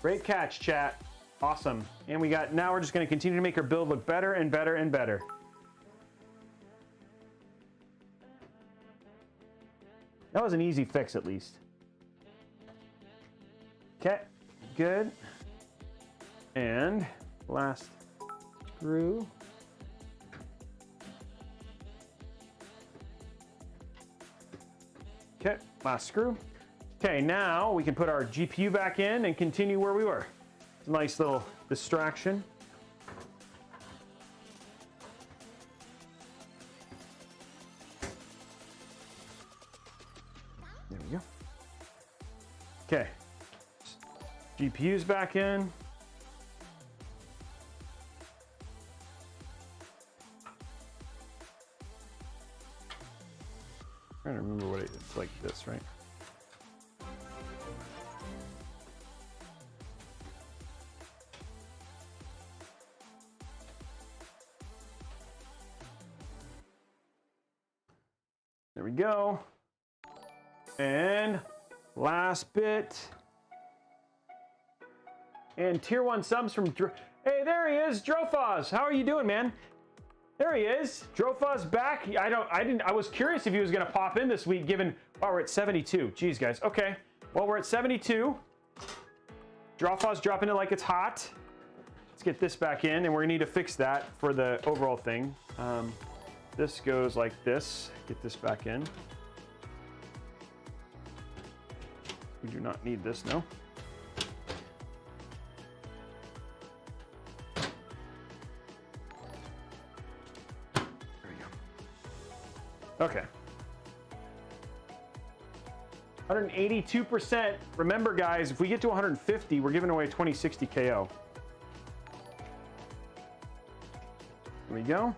Speaker 1: Great catch, chat. Awesome. And now we're just going to continue to make our build look better and better and better. That was an easy fix, at least. Okay. Good. And last screw. Okay, last screw. Okay, now we can put our GPU back in and continue where we were. It's a nice little distraction. There we go. Okay. GPU's back in. I'm trying to remember what it's like this, right? There we go. And last bit. And tier 1 subs from hey, there he is, Drofaz. How are you doing, man? There he is. Drofaz back. I was curious if he was going to pop in this week, given, oh, we're at 72. Jeez, guys. Okay. Well, we're at 72. Drofaz dropping it like it's hot. Let's get this back in, and we're going to need to fix that for the overall thing. This goes like this. Get this back in. We do not need this, no. Okay. 182%. Remember, guys, if we get to 150, we're giving away 2060 KO. There we go.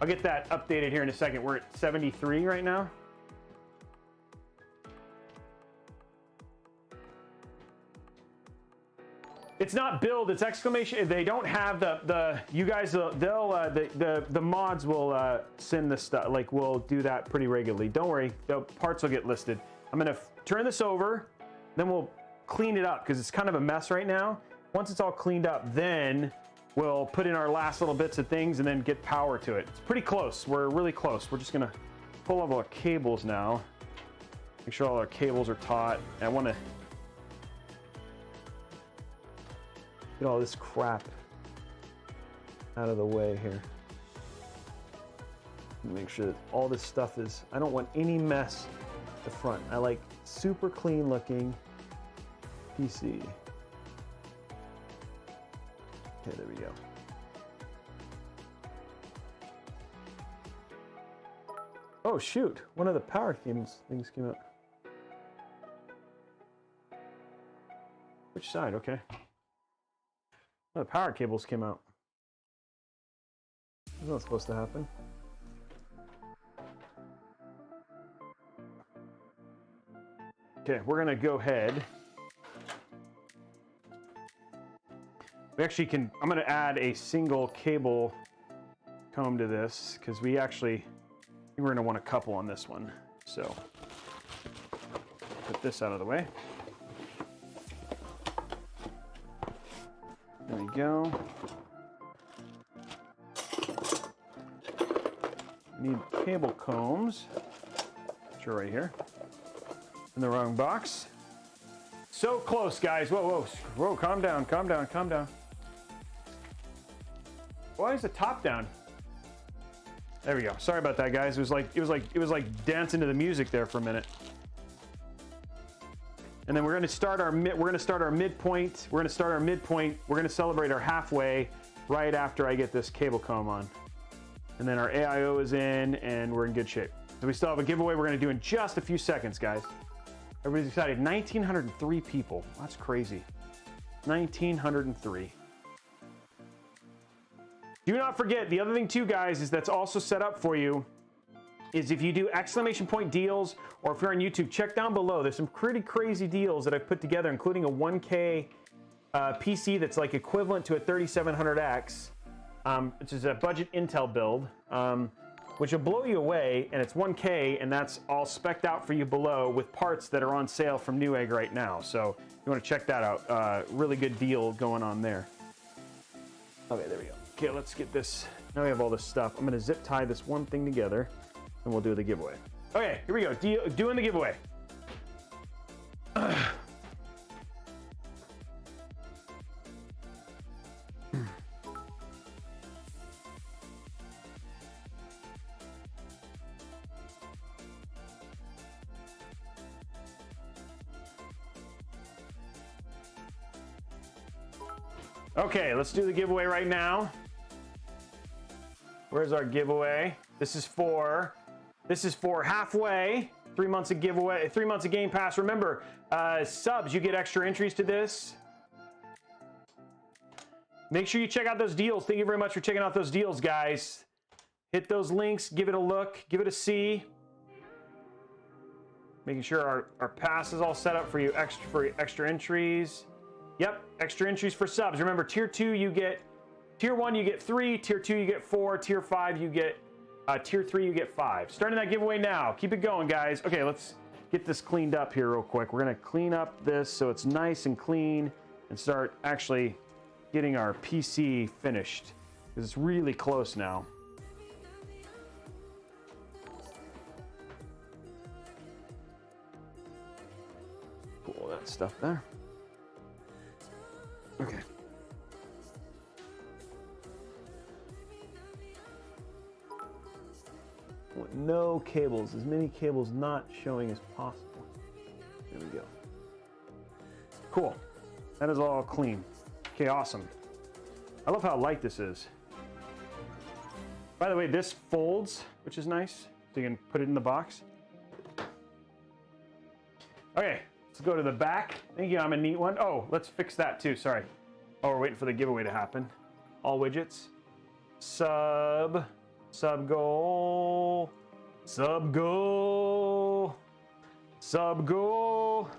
Speaker 1: I'll get that updated here in a second. We're at 73 right now. It's not build, it's exclamation. They don't have the you guys, the mods will send this stuff, like we'll do that pretty regularly. Don't worry, the parts will get listed. I'm gonna turn this over, then we'll clean it up because it's kind of a mess right now. Once it's all cleaned up, then we'll put in our last little bits of things and then get power to it. It's pretty close, we're really close. We're just gonna pull all our cables now. Make sure all our cables are taut. I wanna get all this crap out of the way here. Make sure that all this stuff is, I don't want any mess at the front. I like super clean looking PC. Okay, there we go. Oh shoot, one of the power things came out. Which side? Okay. Oh, the power cables came out. That's not supposed to happen. Okay, we're gonna go ahead. We actually can, I'm gonna add a single cable comb to this because we actually, we're gonna want a couple on this one. So, put this out of the way. There we go. Need cable combs, which are right here. In the wrong box. So close, guys. Whoa, whoa, whoa! Calm down, calm down, calm down. Why is the top down? There we go. Sorry about that, guys. It was like dancing to the music there for a minute. And then we're going to start our midpoint. We're going to celebrate our halfway right after I get this cable comb on. And then our AIO is in, and we're in good shape. So we still have a giveaway we're going to do in just a few seconds, guys. Everybody's excited. 1,903 people. That's crazy. 1,903. Do not forget, the other thing too, guys, is that's also set up for you is if you do exclamation point deals, or if you're on YouTube, check down below. There's some pretty crazy deals that I've put together, including a 1K PC that's like equivalent to a 3700X, which is a budget Intel build, which will blow you away, and it's 1K, and that's all spec'd out for you below with parts that are on sale from Newegg right now. So you want to check that out. Really good deal going on there. Okay, there we go. Okay, let's get this. Now we have all this stuff. I'm going to zip tie this one thing together, and we'll do the giveaway. Okay, here we go. Doing the giveaway. Okay, let's do the giveaway right now. Where's our giveaway? This is for halfway, 3 months of giveaway, 3 months of Game Pass. Remember, subs, you get extra entries to this. Make sure you check out those deals. Thank you very much for checking out those deals, guys. Hit those links, give it a look, give it a see. Making sure our pass is all set up for you, extra entries. Yep, extra entries for subs. Remember, tier 2 you get, tier 1 you get 3, tier 2 you get 4, tier 5 you get, tier 3 you get 5. Starting that giveaway now. Keep it going, guys. Okay, let's get this cleaned up here real quick. We're gonna clean up this so it's nice and clean and start actually getting our PC finished, because it's really close now. Put all that stuff there. Okay. No cables, as many cables not showing as possible. There we go. Cool. That is all clean. Okay, awesome. I love how light this is. By the way, this folds, which is nice. So you can put it in the box. Okay, let's go to the back. Thank you, I'm a neat one. Oh, let's fix that too, sorry. Oh, we're waiting for the giveaway to happen. All widgets. Sub goal. Sub goal. Sub goal.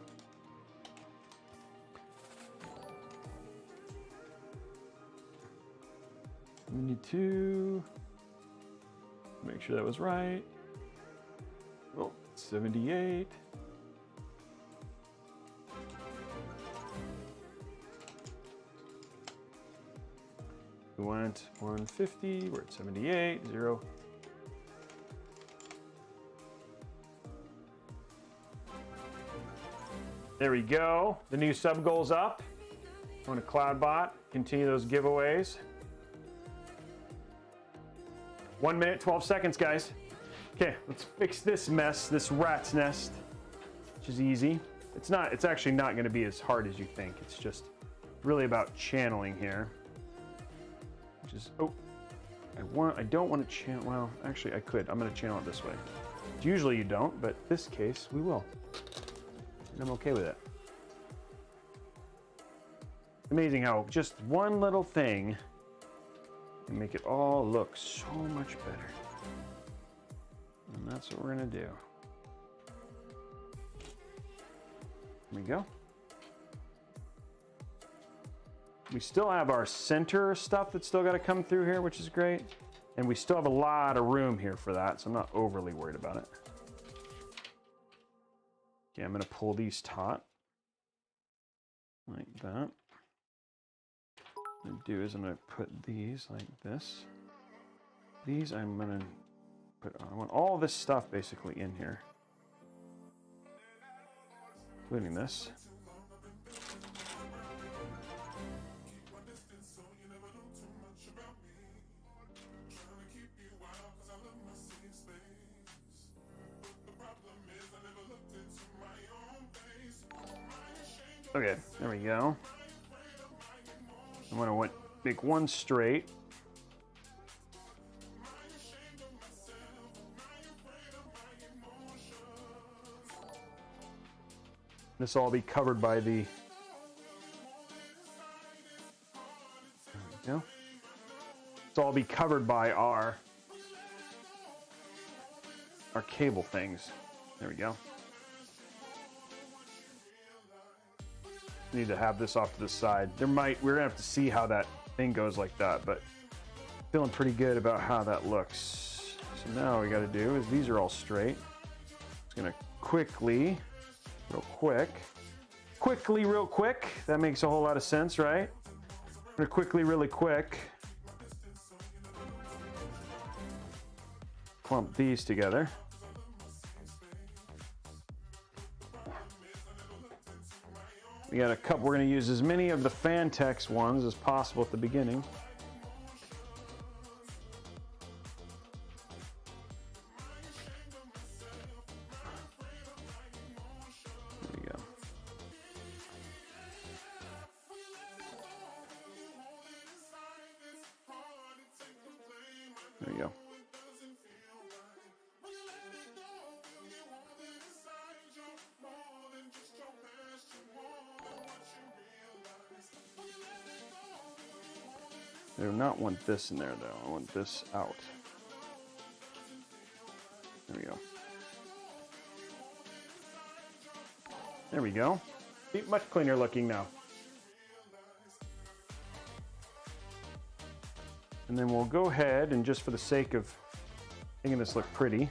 Speaker 1: We need to make sure that was right. Oh, 78. We went 150, we're at 78, 0. There we go. The new sub goal's up. Going to CloudBot, continue those giveaways. 1 minute, 12 seconds, guys. Okay, let's fix this mess, this rat's nest, which is easy. It's actually not going to be as hard as you think. It's just really about channeling here. Which is, oh, I don't want to channel, well, actually I could. I'm going to channel it this way. Usually you don't, but this case we will. And I'm okay with it. Amazing how just one little thing can make it all look so much better. And that's what we're gonna do. There we go. We still have our center stuff that's still got to come through here, which is great. And we still have a lot of room here for that, so I'm not overly worried about it. Okay, I'm gonna pull these taut like that. What I'm gonna do is I'm gonna put these like this. These I'm gonna put on. I want all this stuff basically in here, including this. Okay, there we go. I'm gonna make one straight. This will all be covered by the, there we go. This will all be covered by our cable things. There we go. Need to have this off to the side. We're gonna have to see how that thing goes like that, but feeling pretty good about how that looks. So now what we gotta do is these are all straight. Just gonna quickly, real quick, that makes a whole lot of sense, right? I'm gonna quickly, really quick, clump these together. We got a couple, we're gonna use as many of the Fantex ones as possible at the beginning. There we go. There we go. I do not want this in there though. I want this out. There we go. There we go. See, much cleaner looking now. And then we'll go ahead and just for the sake of making this look pretty,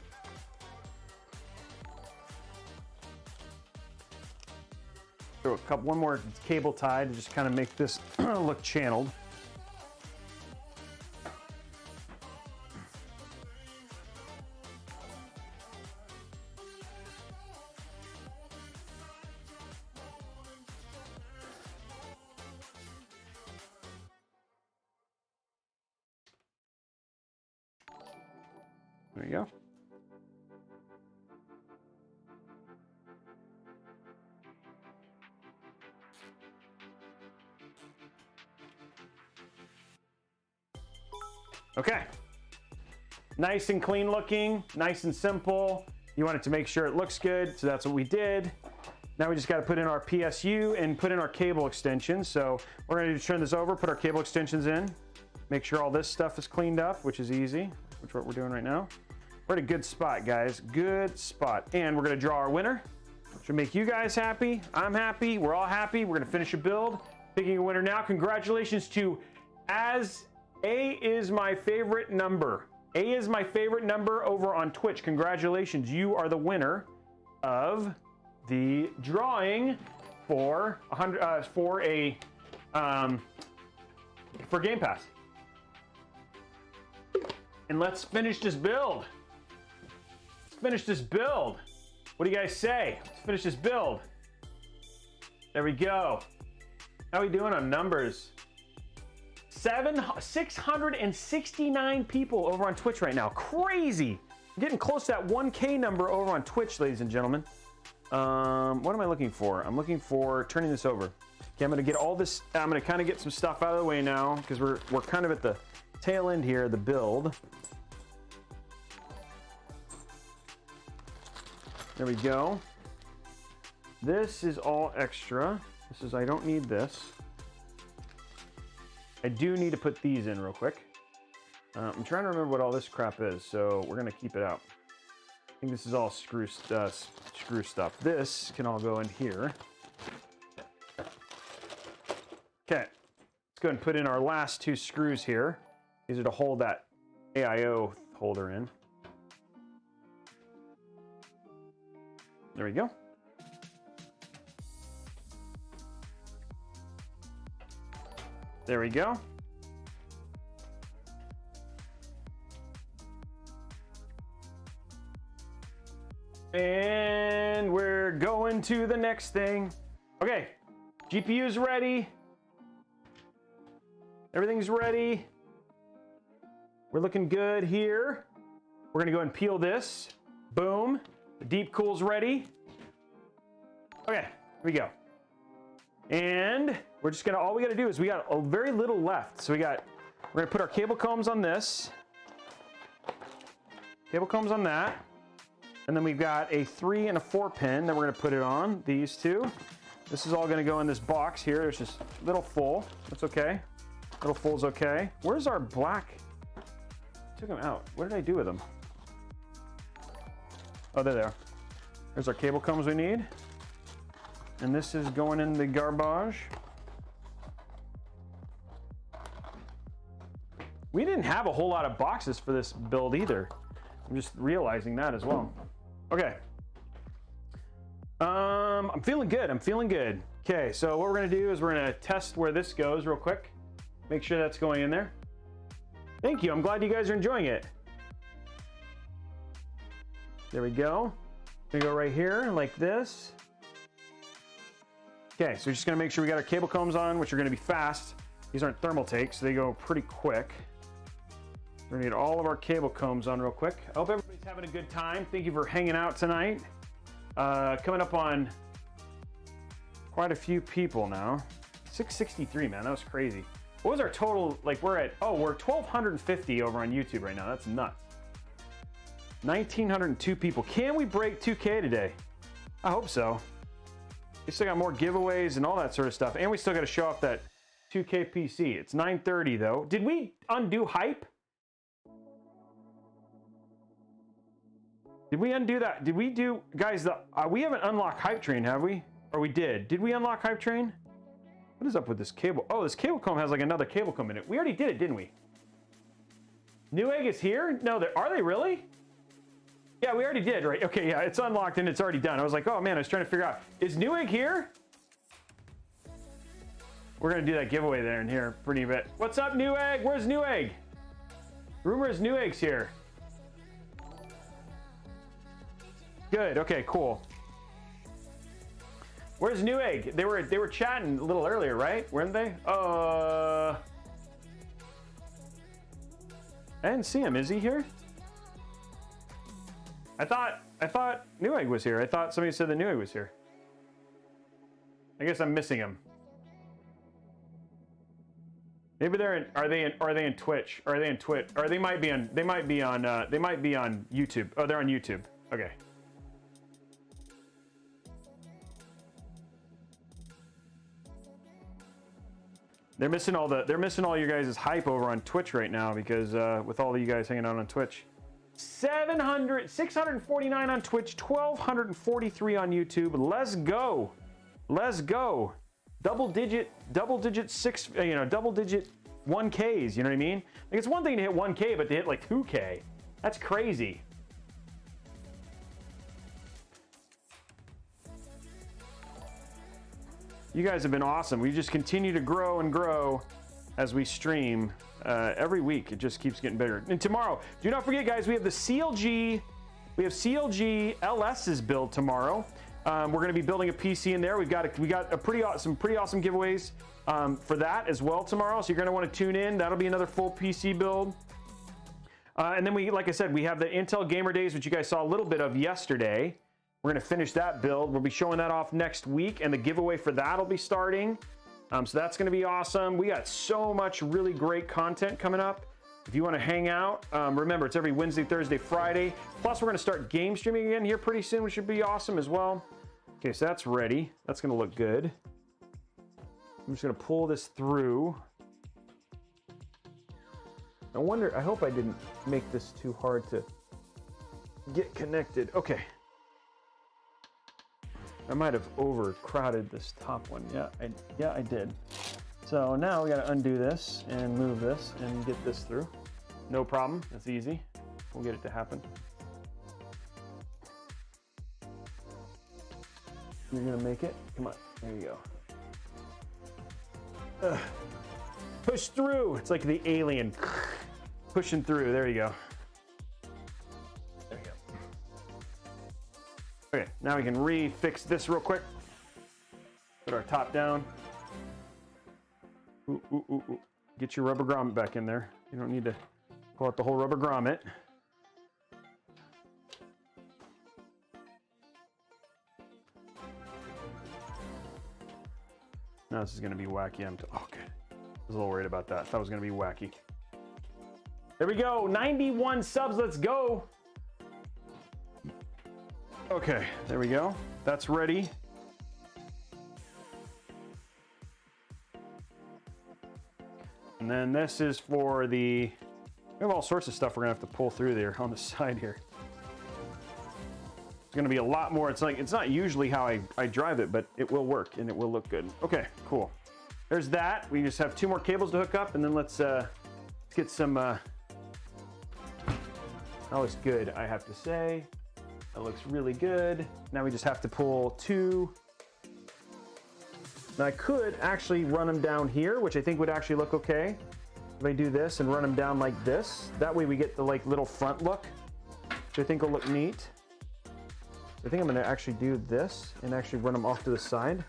Speaker 1: throw one more cable tie to just kind of make this look channeled. There you go. Okay. Nice and clean looking, nice and simple. You wanted to make sure it looks good, so that's what we did. Now we just got to put in our PSU and put in our cable extensions. So we're going to turn this over, put our cable extensions in, make sure all this stuff is cleaned up, which is easy, which is what we're doing right now. We're at a good spot, guys. Good spot. And we're going to draw our winner. Should make you guys happy. I'm happy. We're all happy. We're going to finish a build. Picking a winner now. Congratulations to As A is my favorite number. A is my favorite number over on Twitch. Congratulations. You are the winner of the drawing for for Game Pass. And let's finish this build. Finish this build. What do you guys say? Let's finish this build. There we go. How are we doing on numbers? 669 people over on Twitch right now. Crazy. I'm getting close to that 1K number over on Twitch, ladies and gentlemen. What am I looking for? I'm looking for turning this over. Okay, I'm gonna get all this, I'm gonna kind of get some stuff out of the way now because we're kind of at the tail end here of the build. There we go. This is all extra. This is, I don't need this. I do need to put these in real quick. I'm trying to remember what all this crap is, so we're gonna keep it out. I think this is all screw stuff. This can all go in here. Okay, let's go ahead and put in our last two screws here. These are to hold that AIO holder in. There we go. There we go. And we're going to the next thing. Okay, GPU's ready. Everything's ready. We're looking good here. We're gonna go and peel this. Boom. The deep cool's ready. Okay, here we go. And we're just gonna, all we gotta do is we got a very little left. So we're gonna put our cable combs on this. Cable combs on that. And then we've got a 3 and a 4 pin that we're gonna put it on, these two. This is all gonna go in this box here. There's just a little full, that's okay. Little full's okay. Where's our black? Took them out. What did I do with them? Oh, there they are. There's our cable combs we need. And this is going in the garbage. We didn't have a whole lot of boxes for this build either. I'm just realizing that as well. Okay. I'm feeling good. I'm feeling good. Okay, so what we're gonna do is we're gonna test where this goes real quick. Make sure that's going in there. Thank you. I'm glad you guys are enjoying it. There we go. We go right here like this. Okay, so we're just gonna make sure we got our cable combs on, which are gonna be fast. These aren't thermal takes, so they go pretty quick. We're gonna need all of our cable combs on real quick. I hope everybody's having a good time. Thank you for hanging out tonight. Coming up on quite a few people now. 663, man, that was crazy. What was our total? Like we're 1,250 over on YouTube right now. That's nuts. 1,902 people. Can we break 2K today? I hope so. We still got more giveaways and all that sort of stuff. And we still got to show off that 2K PC. It's 9:30 though. Did we undo hype? Did we undo that? Did we do, guys, we haven't unlocked Hype Train, have we? Or we did. Did we unlock Hype Train? What is up with this cable? Oh, this cable comb has like another cable comb in it. We already did it, didn't we? Newegg is here? No, are they really? Yeah, we already did, right? Okay, yeah, it's unlocked and it's already done. I was like, oh man, I was trying to figure out, is Newegg here? We're gonna do that giveaway there in here pretty bit. What's up, Newegg? Where's Newegg? Rumor is Newegg's here. Good. Okay. Cool. Where's Newegg? They were chatting a little earlier, right? Weren't they? I didn't see him. Is he here? I thought Newegg was here. I thought somebody said that Newegg was here. I guess I'm missing him. Maybe they're in. Are they in Twitch? Or are they in Twitch? Or they might be on YouTube. Oh, they're on YouTube. Okay. They're missing all your guys' hype over on Twitch right now because with all of you guys hanging out on Twitch. 649 on Twitch, 1,243 on YouTube. Let's go. Let's go. Double digit 1Ks, you know what I mean? Like, it's one thing to hit 1K, but to hit like 2K, that's crazy. You guys have been awesome. We just continue to grow and grow as we stream every week. It just keeps getting bigger. And tomorrow, do not forget, guys, we have the CLG LS's build tomorrow. We're going to be building a PC in there. We got some pretty awesome giveaways for that as well tomorrow. So you're going to want to tune in. That'll be another full PC build. And then like I said, we have the Intel Gamer Days, which you guys saw a little bit of yesterday. We're going to finish that build. We'll be showing that off next week, and the giveaway for that will be starting. So that's going to be awesome. We got so much really great content coming up. If you want to hang out, remember, it's every Wednesday, Thursday, Friday. Plus, we're going to start game streaming again here pretty soon, which should be awesome as well. Okay, so that's ready. That's going to look good. I'm just going to pull this through. I hope I didn't make this too hard to get connected. Okay. I might have overcrowded this top one. Yeah, I did. So now we got to undo this and move this and get this through. No problem. That's easy. We'll get it to happen. You're gonna make it. Come on. There you go. Push through. It's like the alien pushing through. There you go. There you go. Okay, now we can refix this real quick. Put our top down. Ooh. Get your rubber grommet back in there. You don't need to pull out the whole rubber grommet. Now this is going to be wacky. Okay. I was a little worried about that. I thought it was going to be wacky. There we go. 91 subs. Let's go. Okay, there we go. That's ready. And then this is for we have all sorts of stuff we're gonna have to pull through there on the side here. It's gonna be a lot more. It's not usually how I drive it, but it will work and it will look good. Okay, cool. There's that. We just have 2 more cables to hook up, and then let's get some. That looks good, I have to say. That looks really good. Now we just have to pull 2. Now I could actually run them down here, which I think would actually look okay. If I do this and run them down like this, that way we get the little front look, which I think will look neat. I think I'm gonna actually do this and actually run them off to the side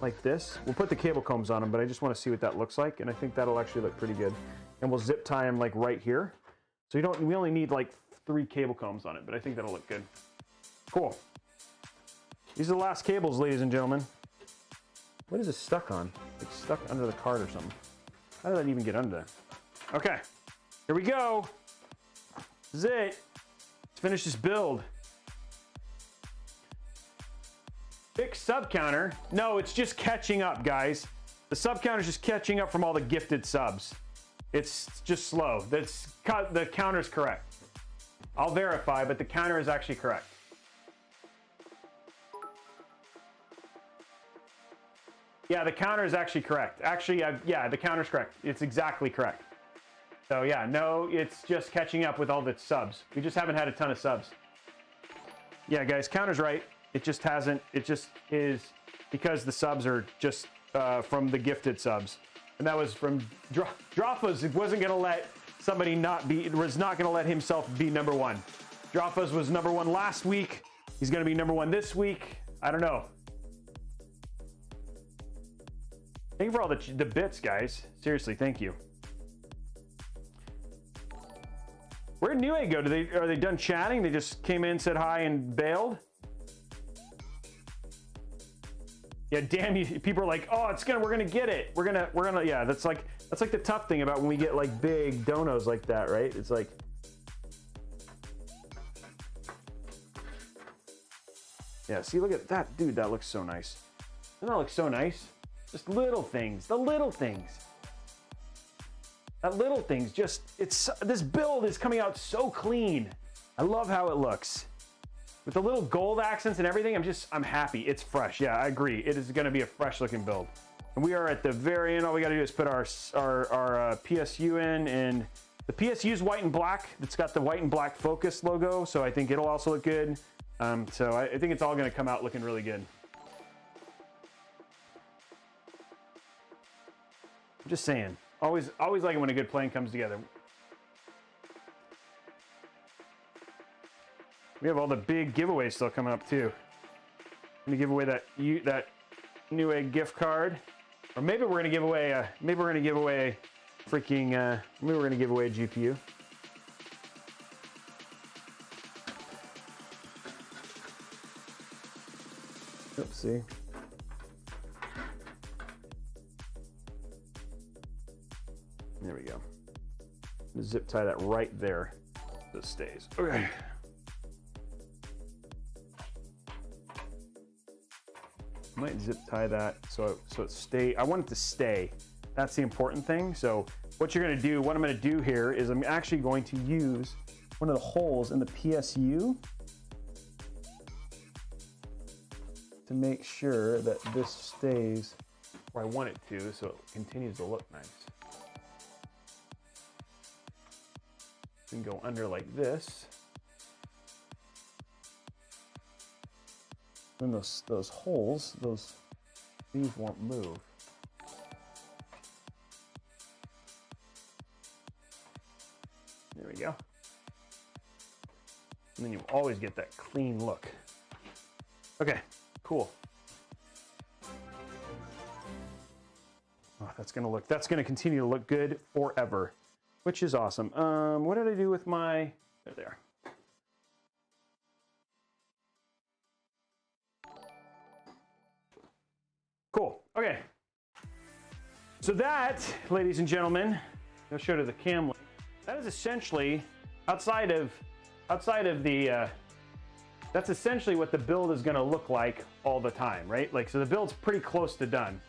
Speaker 1: like this. We'll put the cable combs on them, but I just wanna see what that looks like, and I think that'll actually look pretty good. And we'll zip tie them like right here. So we only need like 3 cable combs on it, but I think that'll look good. Cool. These are the last cables, ladies and gentlemen. What is it stuck on? It's stuck under the card or something. How did that even get under there? Okay, here we go. This is it. Let's finish this build. Fix sub counter. No, it's just catching up, guys. The sub counter is just catching up from all the gifted subs. It's just slow. The counter's correct. I'll verify, but the counter is actually correct. Yeah, the counter is actually correct. Actually, yeah, the counter's correct. It's exactly correct. So yeah, no, it's just catching up with all the subs. We just haven't had a ton of subs. Yeah, guys, counter's right. It just hasn't. It just is because the subs are just from the gifted subs, and that was from Drophos. It wasn't gonna let somebody was not gonna let himself be number one. Drophos was number one last week. He's gonna be number one this week. I don't know. Thank you for all the bits, guys. Seriously, thank you. Where'd Newegg go? Are they done chatting? They just came in, said hi, and bailed? Yeah, damn you. People are like, oh, we're gonna get it. We're gonna. Yeah, that's like the tough thing about when we get like big donos like that, right? It's like. Yeah, see, look at that, dude. That looks so nice. Doesn't that look so nice? Just little things, the little things. That little things, this build is coming out so clean. I love how it looks. With the little gold accents and everything, I'm happy. It's fresh. Yeah, I agree. It is gonna be a fresh looking build. And we are at the very end. All we gotta do is put our PSU in, and the PSU is white and black. It's got the white and black Focus logo, so I think it'll also look good. So I think it's all gonna come out looking really good. I'm just saying, always like it when a good plan comes together. We have all the big giveaways still coming up too. I'm gonna give away that Newegg gift card, or maybe we're gonna give away a freaking maybe we're gonna give away a GPU. Oopsie. There we go. Zip tie that right there so it stays. Okay. Might zip tie that so it stay. I want it to stay. That's the important thing. So what I'm gonna do here is I'm actually going to use one of the holes in the PSU to make sure that this stays where I want it to, so it continues to look nice. And go under like this. And those holes, these won't move. There we go. And then you always get that clean look. Okay, cool. Oh, that's gonna continue to look good forever, which is awesome. What did I do with my, there. Cool, okay. So that, ladies and gentlemen, I'll show to the camera. That is essentially, outside of the, that's essentially what the build is gonna look like all the time, right? Like, so the build's pretty close to done.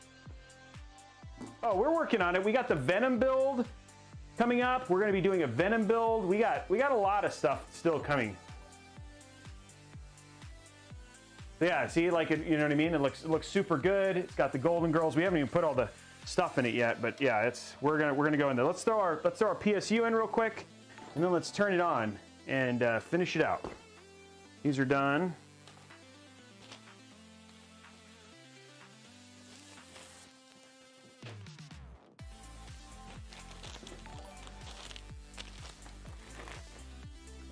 Speaker 1: Oh, we're working on it. We got the Venom build coming up. We're gonna be doing a Venom build. We got a lot of stuff still coming. Yeah, see, like, you know what I mean? It looks super good. It's got the Golden Girls. We haven't even put all the stuff in it yet, but yeah, we're gonna go in there. Let's throw our PSU in real quick, and then let's turn it on and finish it out. These are done.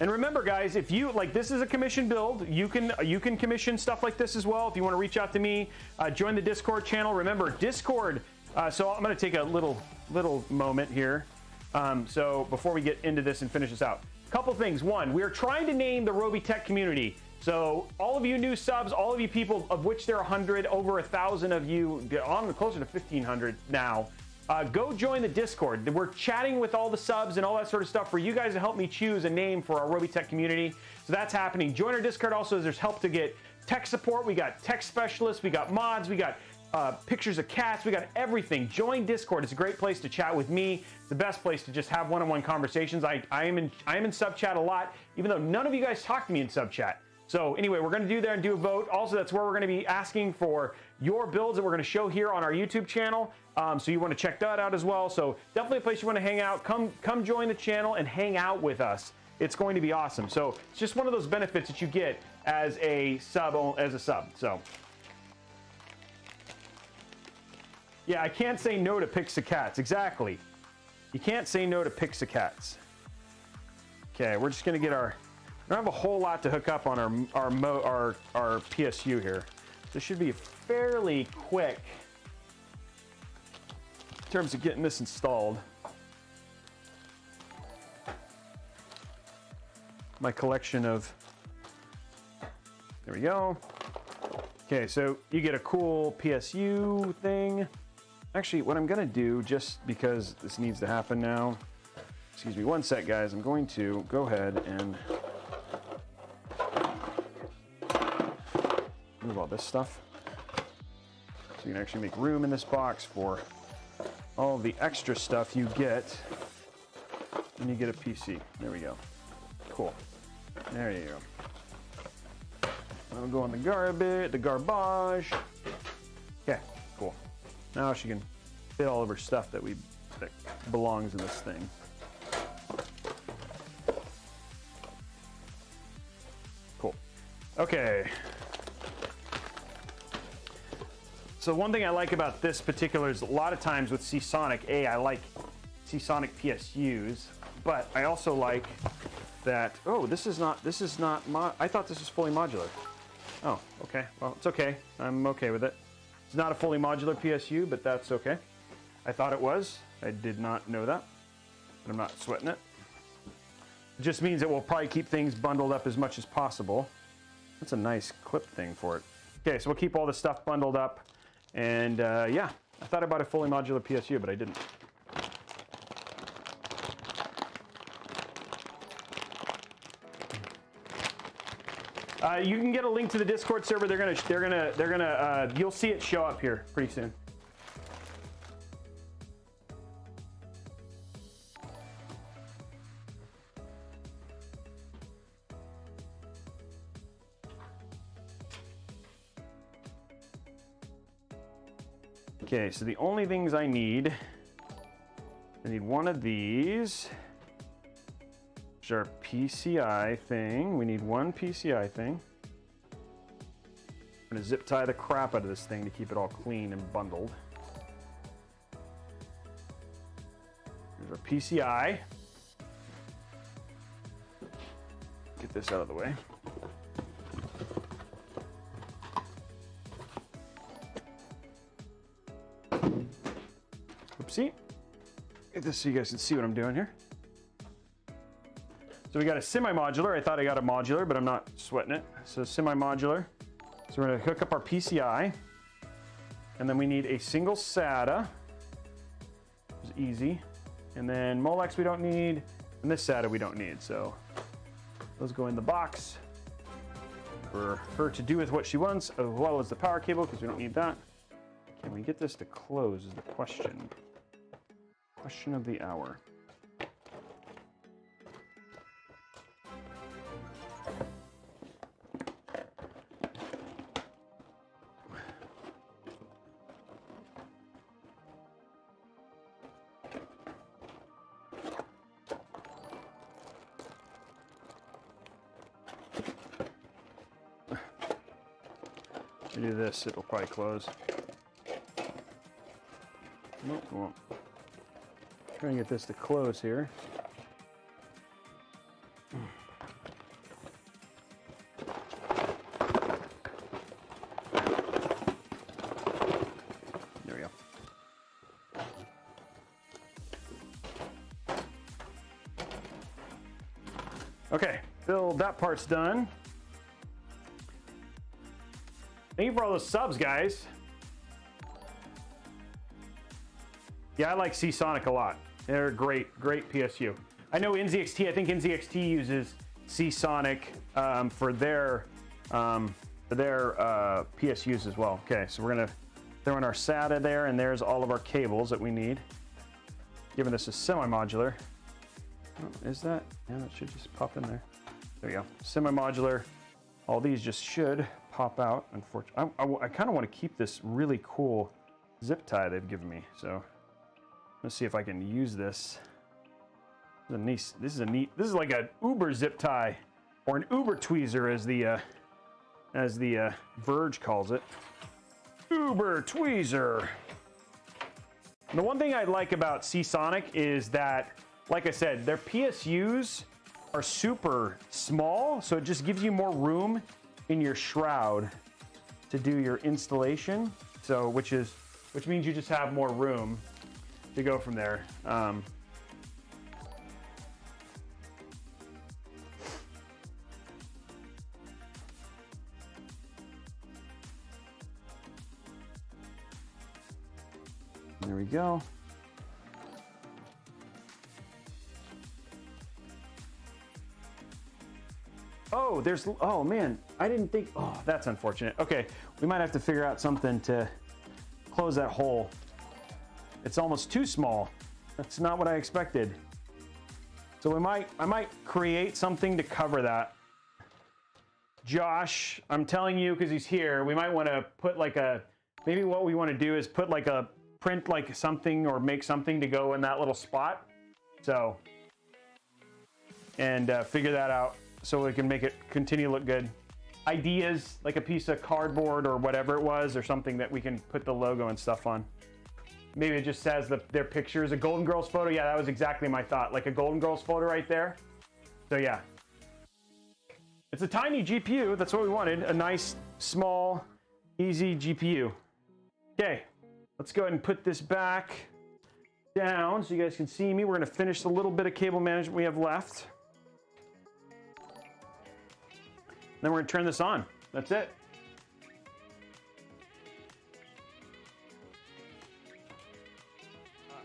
Speaker 1: And remember, guys, if you like, this is a commission build. You can commission stuff like this as well. If you want to reach out to me, join the Discord channel. Remember, Discord. So I'm going to take a little moment here. So before we get into this and finish this out, couple things. One, we are trying to name the Robeytech community. So all of you new subs, all of you people, of which there are 100, over 1,000 of you, on closer to 1,500 now. Go join the Discord. We're chatting with all the subs and all that sort of stuff for you guys to help me choose a name for our Robeytech community. So that's happening. Join our Discord also, as there's help to get tech support. We got tech specialists, we got mods, we got pictures of cats, we got everything. Join Discord. It's a great place to chat with me. It's the best place to just have one-on-one conversations. I am in sub chat a lot, even though none of you guys talk to me in sub chat. So anyway, we're going to do there and do a vote. Also, that's where we're going to be asking for your builds that we're going to show here on our YouTube channel. So you want to check that out as well. So definitely a place you want to hang out. Come join the channel and hang out with us. It's going to be awesome. So it's just one of those benefits that you get as a sub. So Yeah, I can't say no to Pixacats. Exactly. You can't say no to Pixacats. Okay, we're just gonna get our. We don't have a whole lot to hook up on our PSU here. This should be fairly quick in terms of getting this installed. My collection of. There we go. Okay, so you get a cool PSU thing. Actually, what I'm gonna do, just because this needs to happen now, excuse me one sec, guys, I'm going to go ahead and move all this stuff. So you can actually make room in this box for all the extra stuff you get when you get a PC. There we go. Cool. There you go. That'll go in the garbage. Okay, cool. Now she can fit all of her stuff that belongs in this thing. Cool. Okay. So one thing I like about this particular is a lot of times with Seasonic, I like Seasonic PSUs, but I also like that, oh, this is not, I thought this was fully modular. Oh, okay, well, it's okay. I'm okay with it. It's not a fully modular PSU, but that's okay. I thought it was. I did not know that, but I'm not sweating it. It just means that we'll probably keep things bundled up as much as possible. That's a nice clip thing for it. Okay, so we'll keep all this stuff bundled up. And yeah, I thought I bought a fully modular PSU, but I didn't. You can get a link to the Discord server. You'll see it show up here pretty soon. Okay, so the only things I need one of these, which are PCI thing. We need one PCI thing. I'm gonna zip tie the crap out of this thing to keep it all clean and bundled. Here's our PCI. Get this out of the way. Oopsie. Get this so you guys can see what I'm doing here. So we got a semi-modular. I thought I got a modular, but I'm not sweating it. So semi-modular. So we're gonna hook up our PCI. And then we need a single SATA. It's easy. And then Molex we don't need. And this SATA we don't need. So those go in the box for her to do with what she wants, as well as the power cable, because we don't need that. Can we get this to close is the question. Question of the hour. If we do this, it'll probably close. Nope, it won't. Trying to get this to close here. There we go. Okay, Bill, that part's done. Thank you for all those subs, guys. Yeah, I like Seasonic a lot. They're great PSU. I know NZXT, I think NZXT uses Seasonic for their PSUs as well. Okay, so we're gonna throw in our SATA there, and there's all of our cables that we need. Given this is semi-modular. Oh, is that? Yeah, that should just pop in there. There we go. Semi-modular. All these just should pop out. Unfortunately, I kind of want to keep this really cool zip tie they've given me. So let's see if I can use this. This is like an Uber zip tie, or an Uber tweezer, as the Verge calls it. Uber tweezer. And the one thing I like about Seasonic is that, like I said, their PSUs are super small, so it just gives you more room in your shroud to do your installation. So, which means you just have more room to go from there. There we go. Oh, oh man, I didn't think, oh, that's unfortunate. Okay, we might have to figure out something to close that hole. It's almost too small. That's not what I expected. So I might create something to cover that. Josh, I'm telling you, because he's here, we might want to put like maybe what we want to do is put like print like something or make something to go in that little spot. So, and figure that out so we can make it continue to look good. Ideas, like a piece of cardboard or whatever it was, or something that we can put the logo and stuff on. Maybe it just says their pictures, a Golden Girls photo. Yeah, that was exactly my thought. Like a Golden Girls photo right there. So yeah. It's a tiny GPU, that's what we wanted. A nice, small, easy GPU. Okay, let's go ahead and put this back down so you guys can see me. We're gonna finish the little bit of cable management we have left. Then we're gonna turn this on. That's it.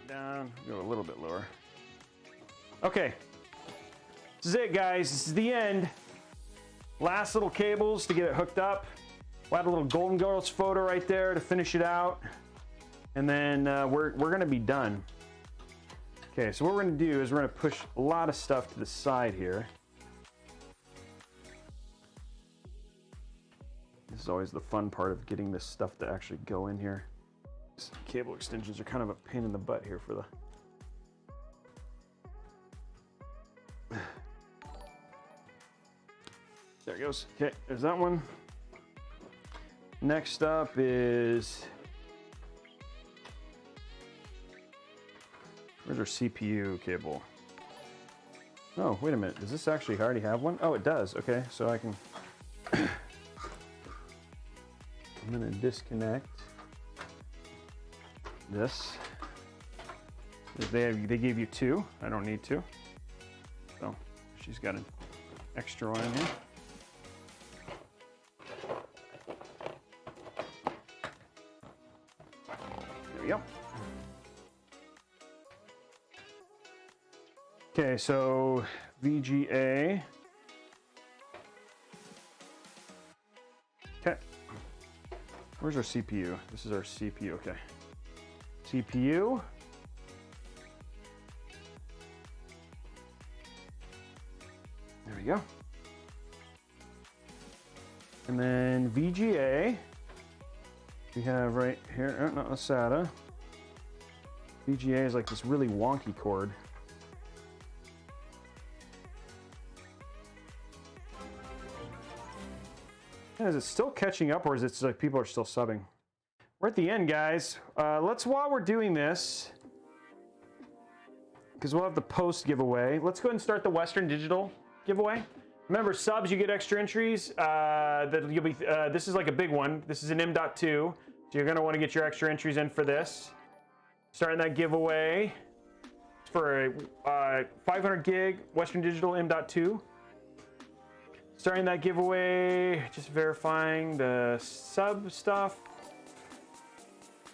Speaker 1: Down, go a little bit lower. Okay, this is it, guys. This is the end. Last little cables to get it hooked up. We'll add a little Golden Girls photo right there to finish it out, and then we're gonna be done. Okay, so what we're gonna do is we're gonna push a lot of stuff to the side here. This is always the fun part of getting this stuff to actually go in here. These cable extensions are kind of a pain in the butt here for the... There it goes. Okay, there's that one. Next up is... Where's our CPU cable? Oh, wait a minute. Does this actually already have one? Oh, it does. Okay, so I can... I'm gonna disconnect this. They gave you two. I don't need two. So she's got an extra one in here. There we go. Okay, so VGA. Okay. Where's our CPU? This is our CPU, okay. CPU. There we go. And then VGA. We have right here, not SATA. VGA is like this really wonky cord. Is it still catching up, or is it like people are still subbing? We're at the end, guys. While we're doing this, because we'll have the post giveaway, let's go ahead and start the Western Digital giveaway. Remember, subs, you get extra entries. This is like a big one. This is an M.2, so you're gonna want to get your extra entries in for this. Starting that giveaway for a 500 gig Western Digital M.2. Starting that giveaway, just verifying the sub stuff.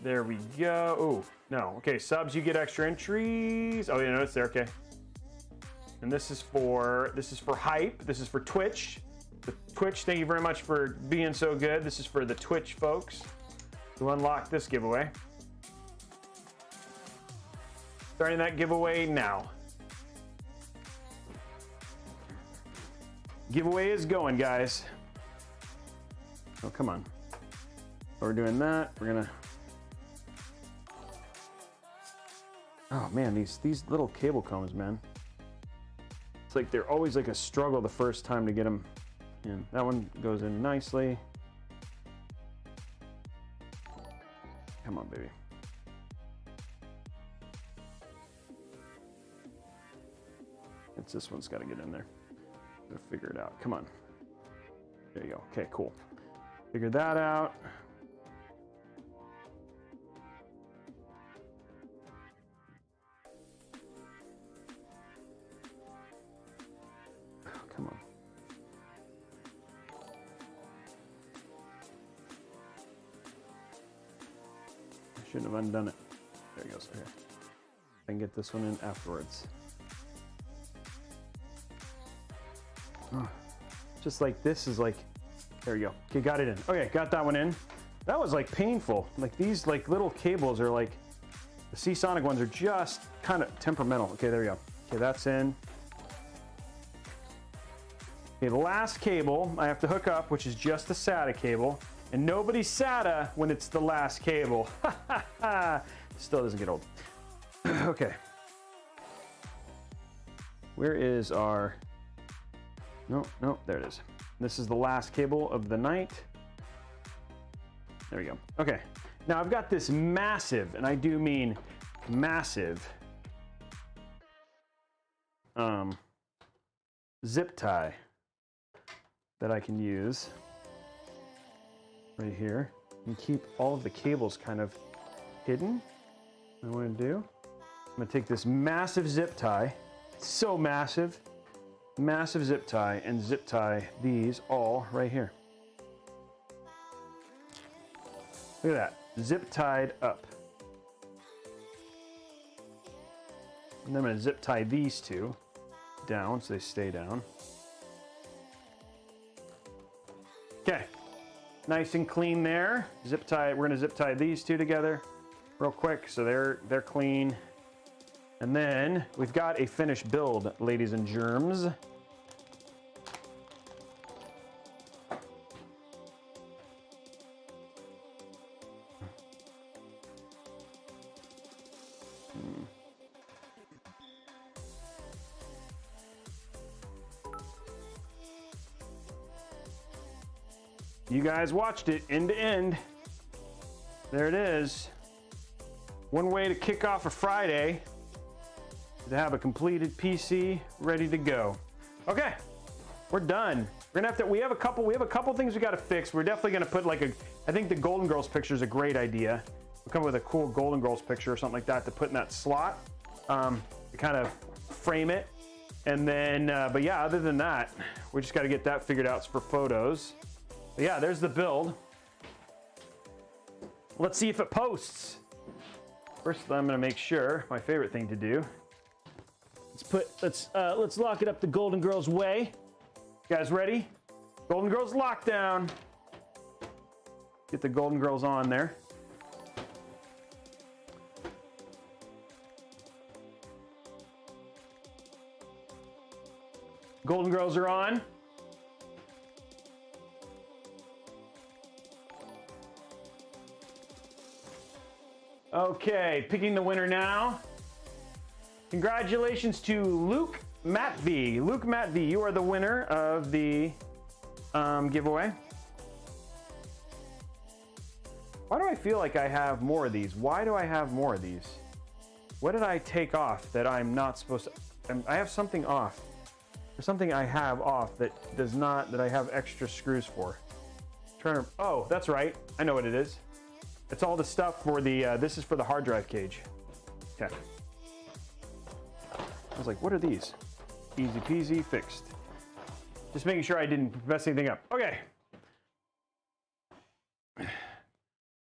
Speaker 1: There we go. Oh, no. Okay, subs, you get extra entries. Oh, yeah, no, it's there. Okay. And this is for Hype. This is for Twitch. The Twitch, thank you very much for being so good. This is for the Twitch folks to unlock this giveaway. Starting that giveaway now. Giveaway is going, guys. Oh, come on. So we're doing that. We're gonna... Oh man, these little cable combs, man. It's like they're always like a struggle the first time to get them in. That one goes in nicely. Come on, baby. It's this one's got to get in there. Gotta figure it out. Come on. There you go. Okay, cool. Figure that out. Come on. I shouldn't have undone it. There it goes. Okay. I can get this one in afterwards. Oh, just like this is like, there you go. Okay, got it in. Okay, got that one in. That was like painful. Like these like little cables are like, the Seasonic ones are just kind of temperamental. Okay, there we go. Okay, that's in. Okay, the last cable I have to hook up, which is just the SATA cable. And nobody's SATA when it's the last cable. Still doesn't get old. Okay. Where is our... No, there it is. This is the last cable of the night. There we go. Okay. Now I've got this massive, and I do mean massive, zip tie that I can use right here and keep all of the cables kind of hidden. What I want to do, I'm going to take this massive zip tie, so massive zip tie, and zip tie these all right here. Look at that, zip tied up. And then I'm going to zip tie these two down so they stay down. Okay, nice and clean there. Zip tie, we're going to zip tie these two together real quick so they're clean. And then we've got a finished build, ladies and germs. You guys watched it end to end. There it is. One way to kick off a Friday is to have a completed PC ready to go. Okay, we're done. We're gonna have to. We have a couple things we got to fix. We're definitely gonna put like a. I think the Golden Girls picture is a great idea. We'll come up with a cool Golden Girls picture or something like that to put in that slot to kind of frame it. And then, but yeah, other than that, we just got to get that figured out for photos. But yeah, there's the build. Let's see if it posts. First, I'm gonna make sure, my favorite thing to do. Let's lock it up the Golden Girls way. You guys ready? Golden Girls lockdown. Get the Golden Girls on there. Golden Girls are on. Okay, picking the winner now. Congratulations to Luke Matvey. Luke Matvey, you are the winner of the giveaway. Why do I feel like I have more of these? Why do I have more of these? What did I take off that I'm not supposed to? I have something off. There's something I have off that does not, that I have extra screws for. Oh, that's right. I know what it is. It's all the stuff for the, this is for the hard drive cage. Okay. I was like, what are these? Easy peasy, fixed. Just making sure I didn't mess anything up. Okay.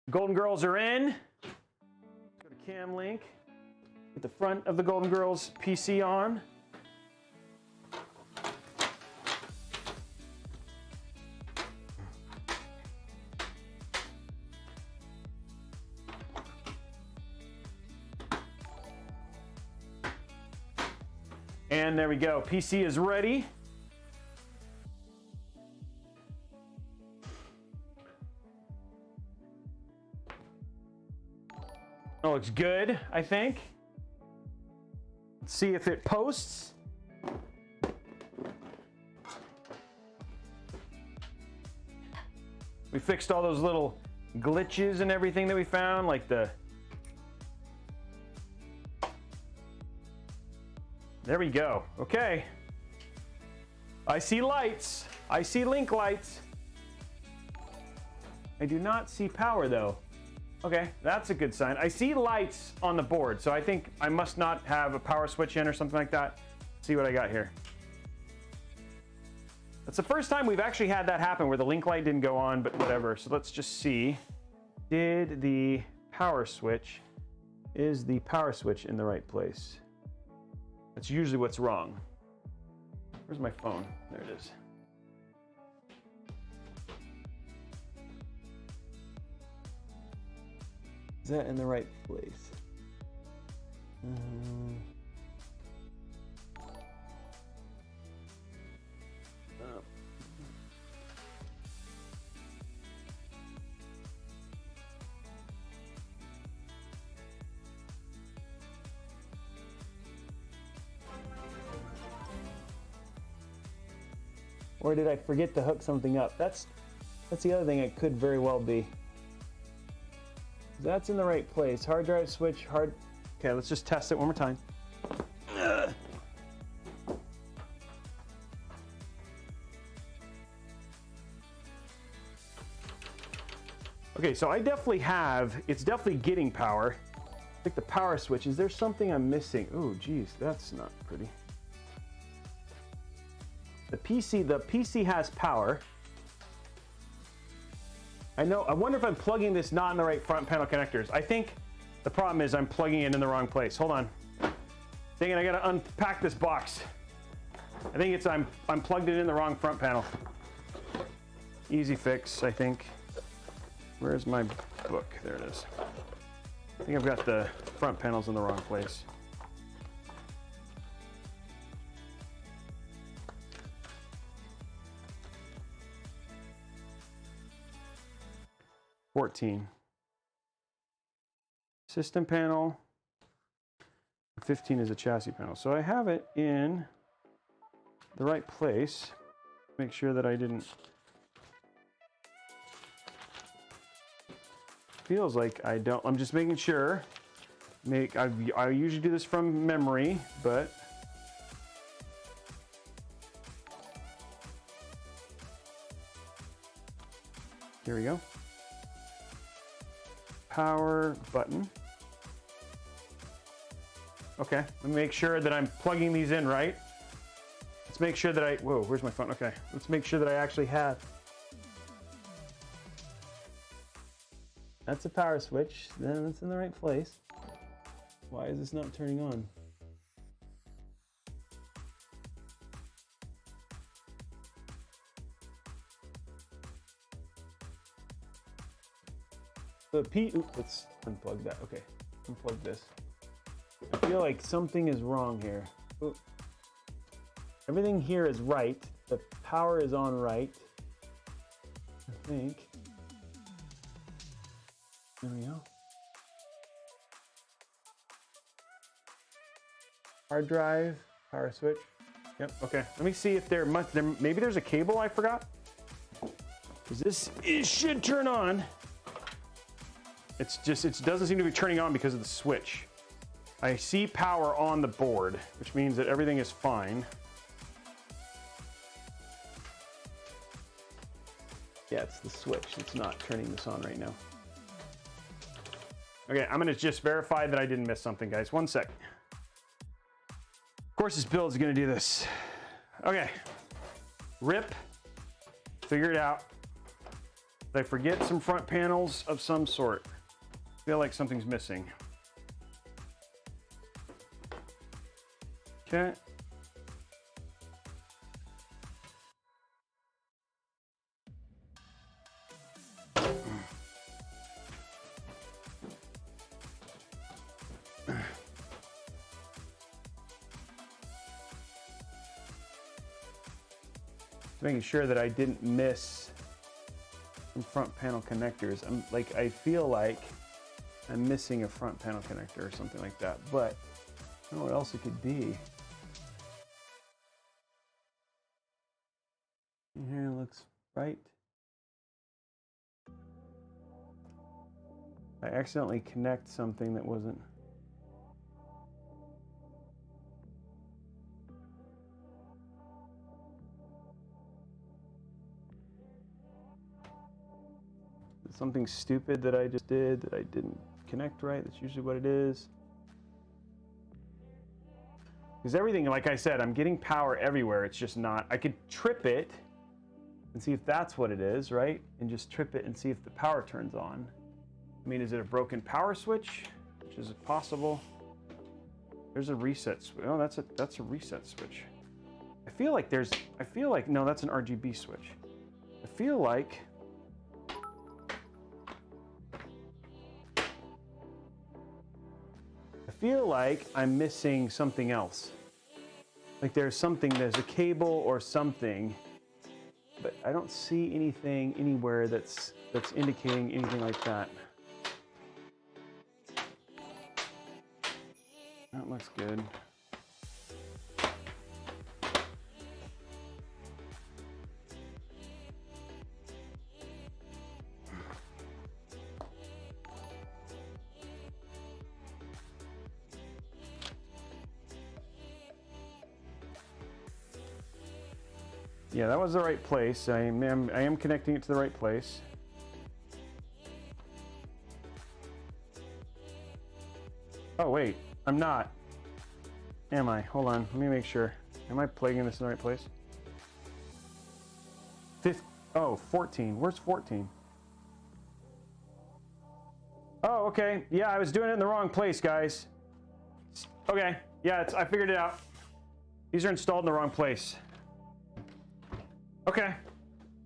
Speaker 1: Golden Girls are in. Let's go to Cam Link. Get the front of the Golden Girls PC on. And there we go. PC is ready. That looks good, I think. Let's see if it posts. We fixed all those little glitches and everything that we found, like the There we go. Okay. I see lights. I see link lights. I do not see power though. Okay, that's a good sign. I see lights on the board, so I think I must not have a power switch in or something like that. Let's see what I got here. That's the first time we've actually had that happen where the link light didn't go on, but whatever. So let's just see. Did the power switch, is the power switch in the right place? That's usually what's wrong. Where's my phone? There it is. Is that in the right place? Or did I forget to hook something up? That's the other thing it could very well be. That's in the right place. Hard drive switch, hard. Okay, let's just test it one more time. Okay, so I definitely have, it's definitely getting power. I think the power switch, is there something I'm missing? Oh, geez, that's not pretty. The PC has power. I wonder if I'm plugging this not in the right front panel connectors. I think the problem is I'm plugging it in the wrong place. Hold on. Dang it, I gotta unpack this box. I think it's I'm plugged it in the wrong front panel. Easy fix, I think. Where's my book? There it is. I think I've got the front panels in the wrong place. System panel, 15 is a chassis panel. So I have it in the right place. Make sure that I didn't. Feels like I don't. I'm just making sure. I usually do this from memory, but here we go. Power button. Okay, let me make sure that I'm plugging these in right. Let's make sure that whoa, where's my phone? Okay, let's make sure that I actually have. That's a power switch, then it's in the right place. Why is this not turning on? Let's unplug that. Okay, unplug this. I feel like something is wrong here. Ooh. Everything here is right. The power is on right. I think. There we go. Hard drive, power switch. Yep, okay. Let me see if maybe there's a cable I forgot. Because it should turn on. It doesn't seem to be turning on because of the switch. I see power on the board, which means that everything is fine. Yeah, it's the switch. It's not turning this on right now. Okay, I'm gonna just verify that I didn't miss something, guys. One sec. Of course, this build is gonna do this. Okay, rip, figure it out. Did I forget some front panels of some sort? Feel like something's missing. Okay. Making sure that I didn't miss some front panel connectors. I feel like I'm missing a front panel connector or something like that, but I don't know what else it could be. Here looks right. I accidentally connect something that wasn't. Something stupid that I just did that I didn't connect right. That's usually what it is. Because everything, like I said, I'm getting power everywhere. It's just not. I could trip it and see if that's what it is, right? And just trip it and see if the power turns on. I mean, is it a broken power switch? Which is possible. There's a reset switch. Oh, that's a reset switch. I feel like no, that's an RGB switch. I feel like I'm missing something else. Like there's a cable or something, but I don't see anything anywhere that's indicating anything like that. That looks good. Yeah, that was the right place. I am connecting it to the right place. Oh wait, I'm not. Am I? Hold on, let me make sure. Am I plugging this in the right place? 14. Where's 14? Oh, okay. Yeah, I was doing it in the wrong place, guys. Okay, yeah, I figured it out. These are installed in the wrong place. Okay,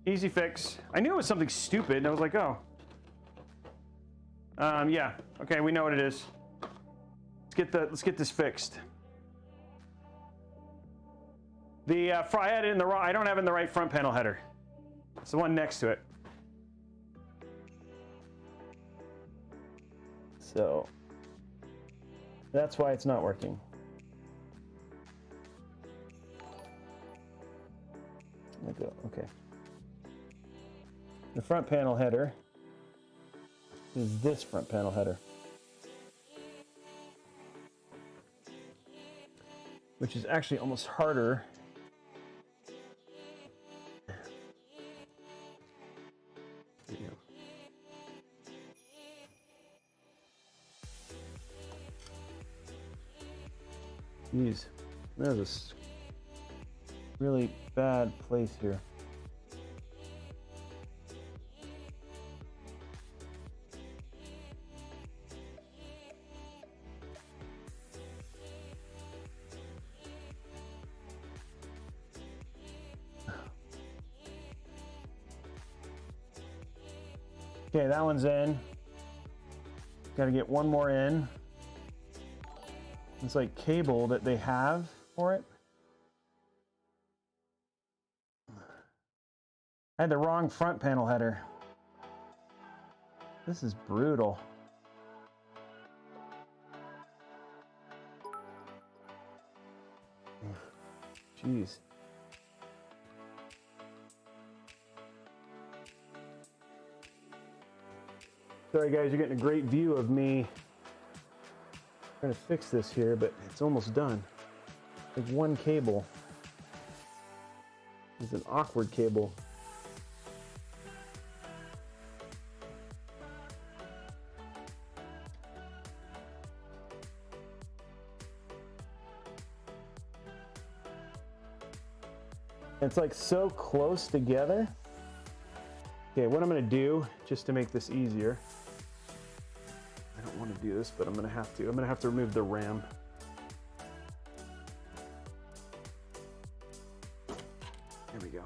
Speaker 1: easy fix. I knew it was something stupid, and I was like, oh. Yeah, okay, we know what it is. Let's get this fixed. I had it in the wrong. I don't have it in the right front panel header. It's the one next to it. So that's why it's not working. There we go. Okay. The front panel header is this front panel header, which is actually almost harder. Jeez, there's a really bad place here. Okay, that one's in. Got to get one more in. It's like cable that they have for it. I had the wrong front panel header. This is brutal. Jeez. Sorry guys, you're getting a great view of me trying to fix this here, but it's almost done. Like one cable is an awkward cable. It's like so close together. Okay, what I'm gonna do, just to make this easier, I don't want to do this, but I'm gonna have to remove the RAM. There we go.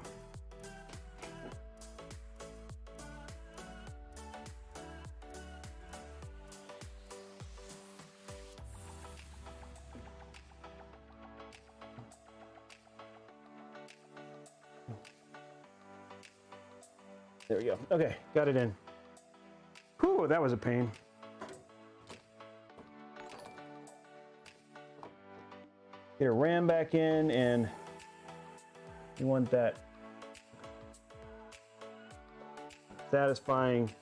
Speaker 1: There we go. Okay, got it in. Whew, that was a pain. Get a RAM back in, and you want that satisfying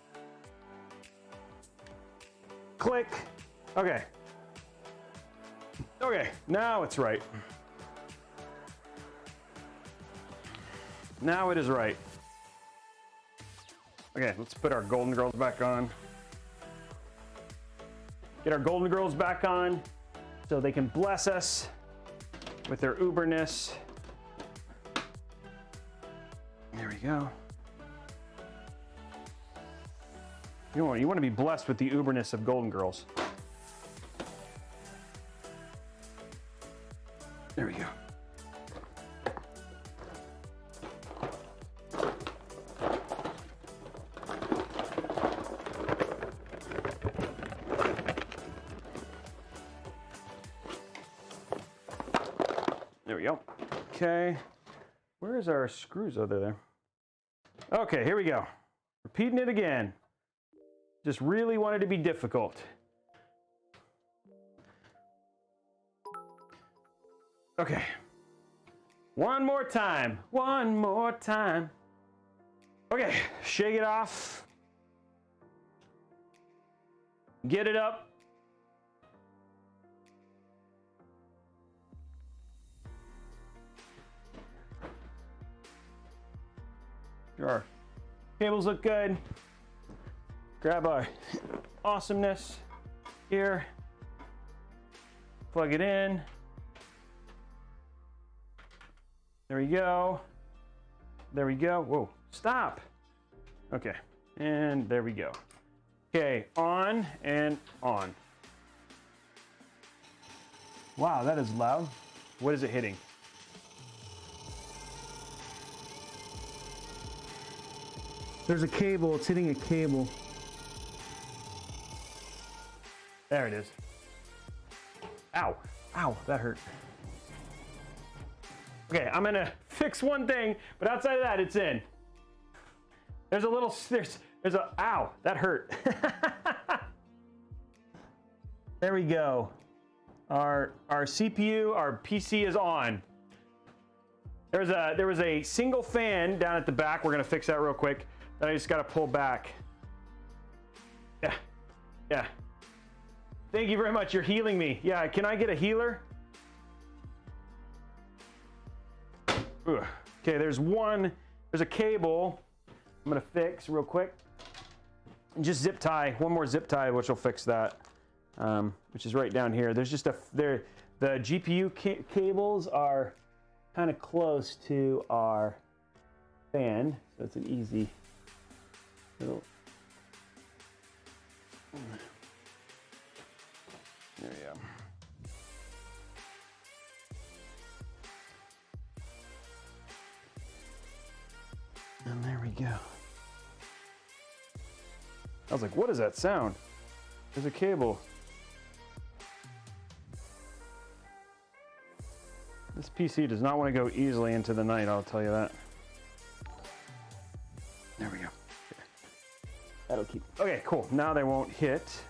Speaker 1: click. Okay. Okay, now it's right. Now it is right. Okay, let's put our golden girls back on. Get our golden girls back on so they can bless us with their uberness. There we go. You want to be blessed with the uberness of golden girls. There we go. There we go. Okay. Where is our screws over there? Okay, here we go. Repeating it again. Just really wanted to be difficult. Okay. One more time. One more time. Okay, shake it off. Get it up. Our cables look good. Grab our awesomeness here. Plug it in. There we go. There we go. Whoa, stop. Okay, and there we go. Okay, on and on. Wow, that is loud. What is it hitting? There's a cable, it's hitting a cable. There it is. Ow, ow, that hurt. Okay, I'm gonna fix one thing, but outside of that, it's in. There's a little, there's a, ow, that hurt. There we go. Our CPU, our PC is on. There was a single fan down at the back. We're gonna fix that real quick. That I just gotta pull back. Yeah, yeah. Thank you very much, you're healing me. Yeah, can I get a healer? Ooh. Okay, there's a cable I'm gonna fix real quick. And just zip tie, one more zip tie, which will fix that, which is right down here. There's just the GPU cables are kind of close to our fan, so it's an easy little. There we go. And there we go. I was like, what is that sound? There's a cable. This PC does not want to go easily into the night, I'll tell you that. There we go. That'll keep. Okay, cool. Now they won't hit,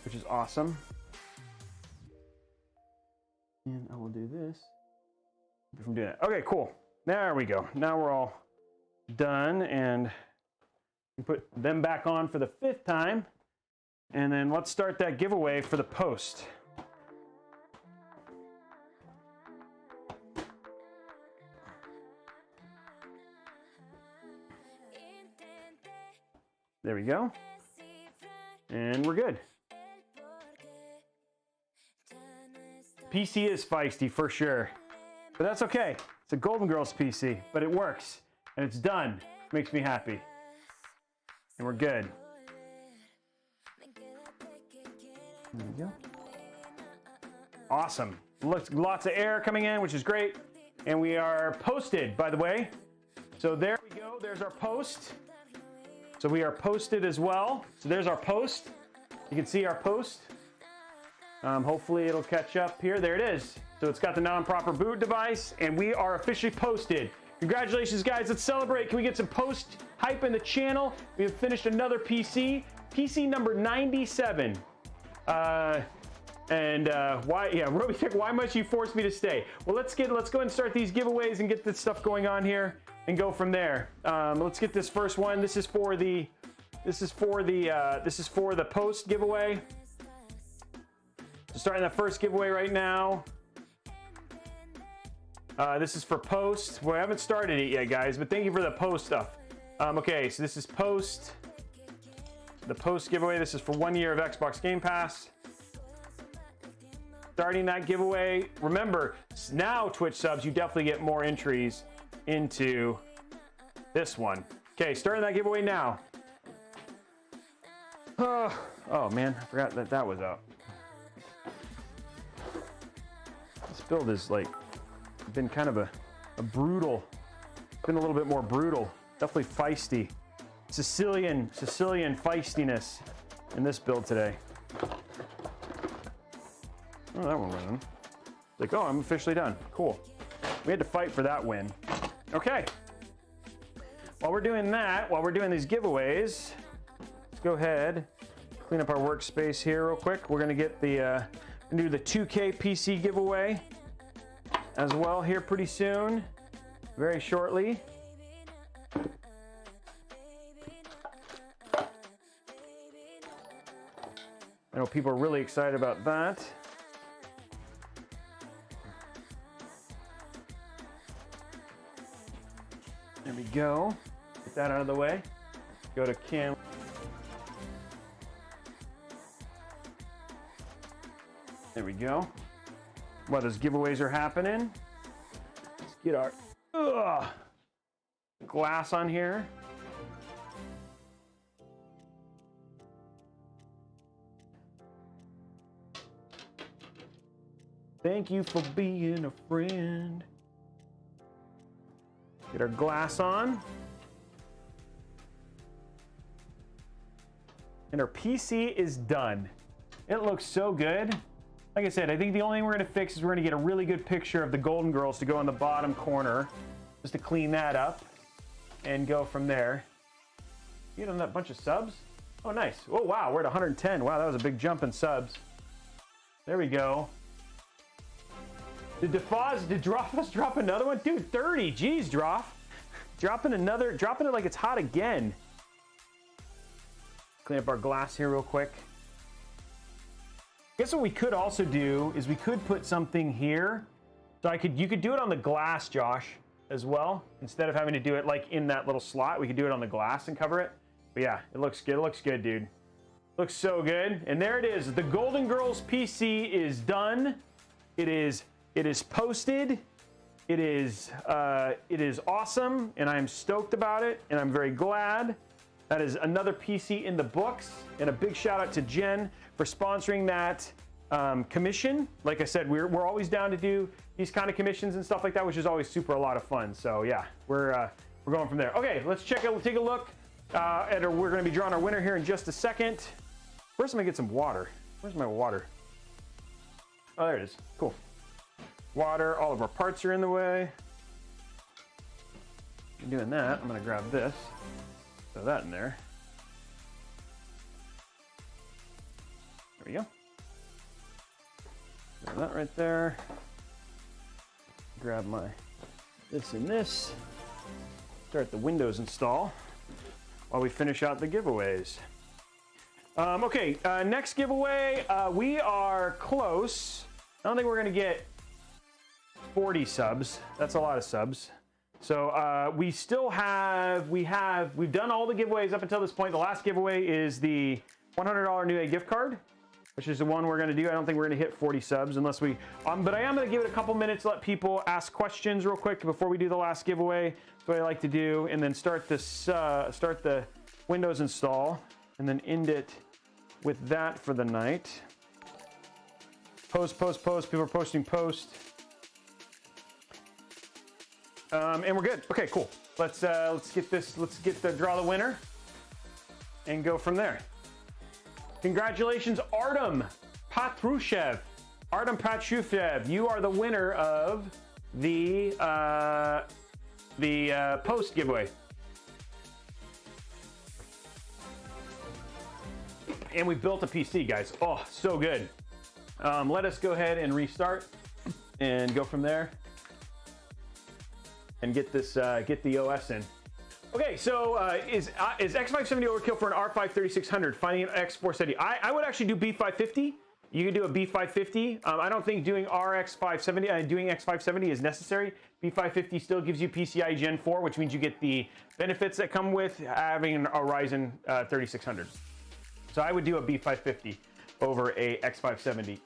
Speaker 1: which is awesome. And I will do this. From doing that. Okay, cool. There we go. Now we're all done, and we put them back on for the 5th time. And then let's start that giveaway for the post. There we go. And we're good. PC is feisty for sure, but that's okay. It's a Golden Girls PC, but it works and it's done. Makes me happy. And we're good. There we go. Awesome. Lots of air coming in, which is great. And we are posted, by the way. So there we go. There's our post. So we are posted as well. So there's our post. You can see our post. Hopefully it'll catch up here. There it is. So it's got the non-proper boot device, and we are officially posted. Congratulations, guys. Let's celebrate. Can we get some post hype in the channel? We have finished another PC. PC number 97. Why? Yeah, Robeytech, why must you force me to stay? Well, let's go ahead and start these giveaways and get this stuff going on here and go from there. Let's get this first one. This is for the post giveaway. So starting the first giveaway right now. This is for post. Well, I haven't started it yet, guys, but thank you for the post stuff. Okay, so this is the post giveaway. This is for 1 year of Xbox Game Pass. Starting that giveaway. Remember, now Twitch subs, you definitely get more entries into this one. Okay, starting that giveaway now. Oh man, I forgot that that was up. This build is like been kind of a brutal, been a little bit more brutal, definitely feisty. Sicilian feistiness in this build today. Oh, that one went in. Like, oh, I'm officially done. Cool. We had to fight for that win. Okay. While we're doing that, while we're doing these giveaways, let's go ahead, clean up our workspace here real quick. We're gonna get the do the 2K PC giveaway as well here pretty soon, very shortly. I know people are really excited about that. There we go. Get that out of the way. Go to cam. There we go. While those giveaways are happening, let's get our glass on here. Thank you for being a friend. Get our glass on. And our PC is done. It looks so good. Like I said, I think the only thing we're gonna fix is we're gonna get a really good picture of the Golden Girls to go in the bottom corner, just to clean that up and go from there. You know that bunch of subs? Oh, nice. Oh, wow, we're at 110. Wow, that was a big jump in subs. There we go. Did Drophus drop another one? Dude, 30, jeez, Droph. Dropping it like it's hot again. Clean up our glass here real quick. I guess what we could also do is we could put something here. So you could do it on the glass, Josh, as well. Instead of having to do it like in that little slot, we could do it on the glass and cover it. But yeah, it looks good. It looks good, dude. Looks so good. And there it is. The Golden Girls PC is done. It is posted. It is awesome, and I'm stoked about it, and I'm very glad. That is another PC in the books, and a big shout out to Jen for sponsoring that commission. Like I said, we're always down to do these kind of commissions and stuff like that, which is always a lot of fun. So yeah, we're going from there. Okay, let's take a look we're going to be drawing our winner here in just a second. First, I'm gonna get some water. Where's my water? Oh, there it is. Cool. Water, all of our parts are in the way. In doing that, I'm gonna grab this, throw that in there. There we go. Throw that right there. Grab my this and this. Start the Windows install while we finish out the giveaways. Okay, next giveaway, we are close. I don't think we're gonna get 40 subs. That's a lot of subs. So we still have, we've done all the giveaways up until this point. The last giveaway is the $100 Newegg gift card, which is the one we're going to do. I don't think we're going to hit 40 subs unless we, but I am going to give it a couple minutes to let people ask questions real quick before we do the last giveaway. That's what I like to do, and then start this, start the Windows install, and then end it with that for the night. Post. People are posting post. And we're good. Okay, cool. Let's get this. Let's draw the winner, and go from there. Congratulations, Artem Patrushev. You are the winner of the post giveaway. And we built a PC, guys. Oh, so good. Let us go ahead and restart and go from there. And get this, get the OS in. Okay, so is X570 overkill for an R5 3600? Finding an X470. I would actually do B550 You can do a B550. I don't think doing RX 570, doing X570 is necessary. B550 still gives you PCIe Gen 4, which means you get the benefits that come with having a Ryzen 3600. So I would do a B550 over a X570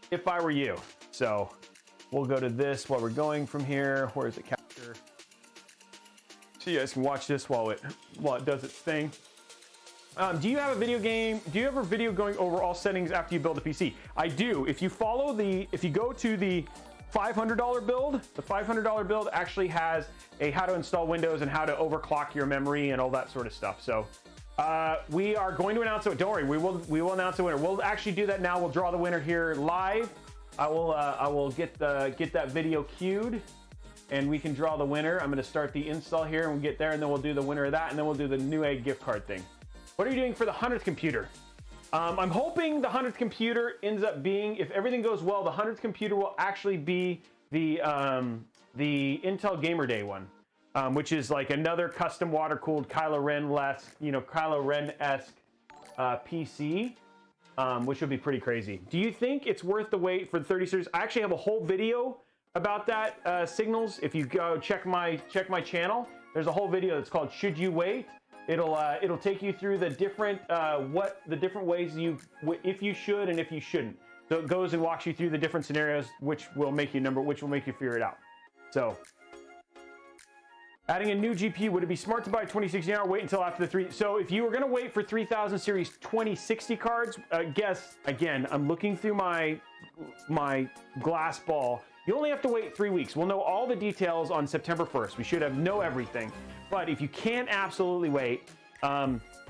Speaker 1: if I were you. So we'll go to this while we're going from here. Where's the capture? So you guys can watch this while it does its thing. Do you have a video game? Do you have a video going over all settings after you build a PC? I do. If you go to the $500 build, the $500 build actually has a how to install Windows and how to overclock your memory and all that sort of stuff. So we are going to announce it. Don't worry, we will announce the winner. We'll actually do that now. We'll draw the winner here live. I will get that video queued, and we can draw the winner. I'm going to start the install here, and we'll get there, and then we'll do the winner of that, and then we'll do the Newegg gift card thing. What are you doing for the 100th computer? I'm hoping the 100th computer ends up being, if everything goes well, the 100th computer will actually be the Intel Gamer Day one, which is like another custom water-cooled Kylo Ren-esque PC, which would be pretty crazy. Do you think it's worth the wait for the 30 series? I actually have a whole video about that, Signals. If you go check my channel, there's a whole video that's called "Should You Wait?" It'll take you through the different different ways if you should and if you shouldn't. So it goes and walks you through the different scenarios, which will make you figure it out. So adding a new GPU, would it be smart to buy a 2060 now or wait until after the 3? So if you were going to wait for 3000 series 2060 cards, guess again, I'm looking through my glass ball. You only have to wait 3 weeks. We'll know all the details on September 1st. We should know everything. But if you can't absolutely wait,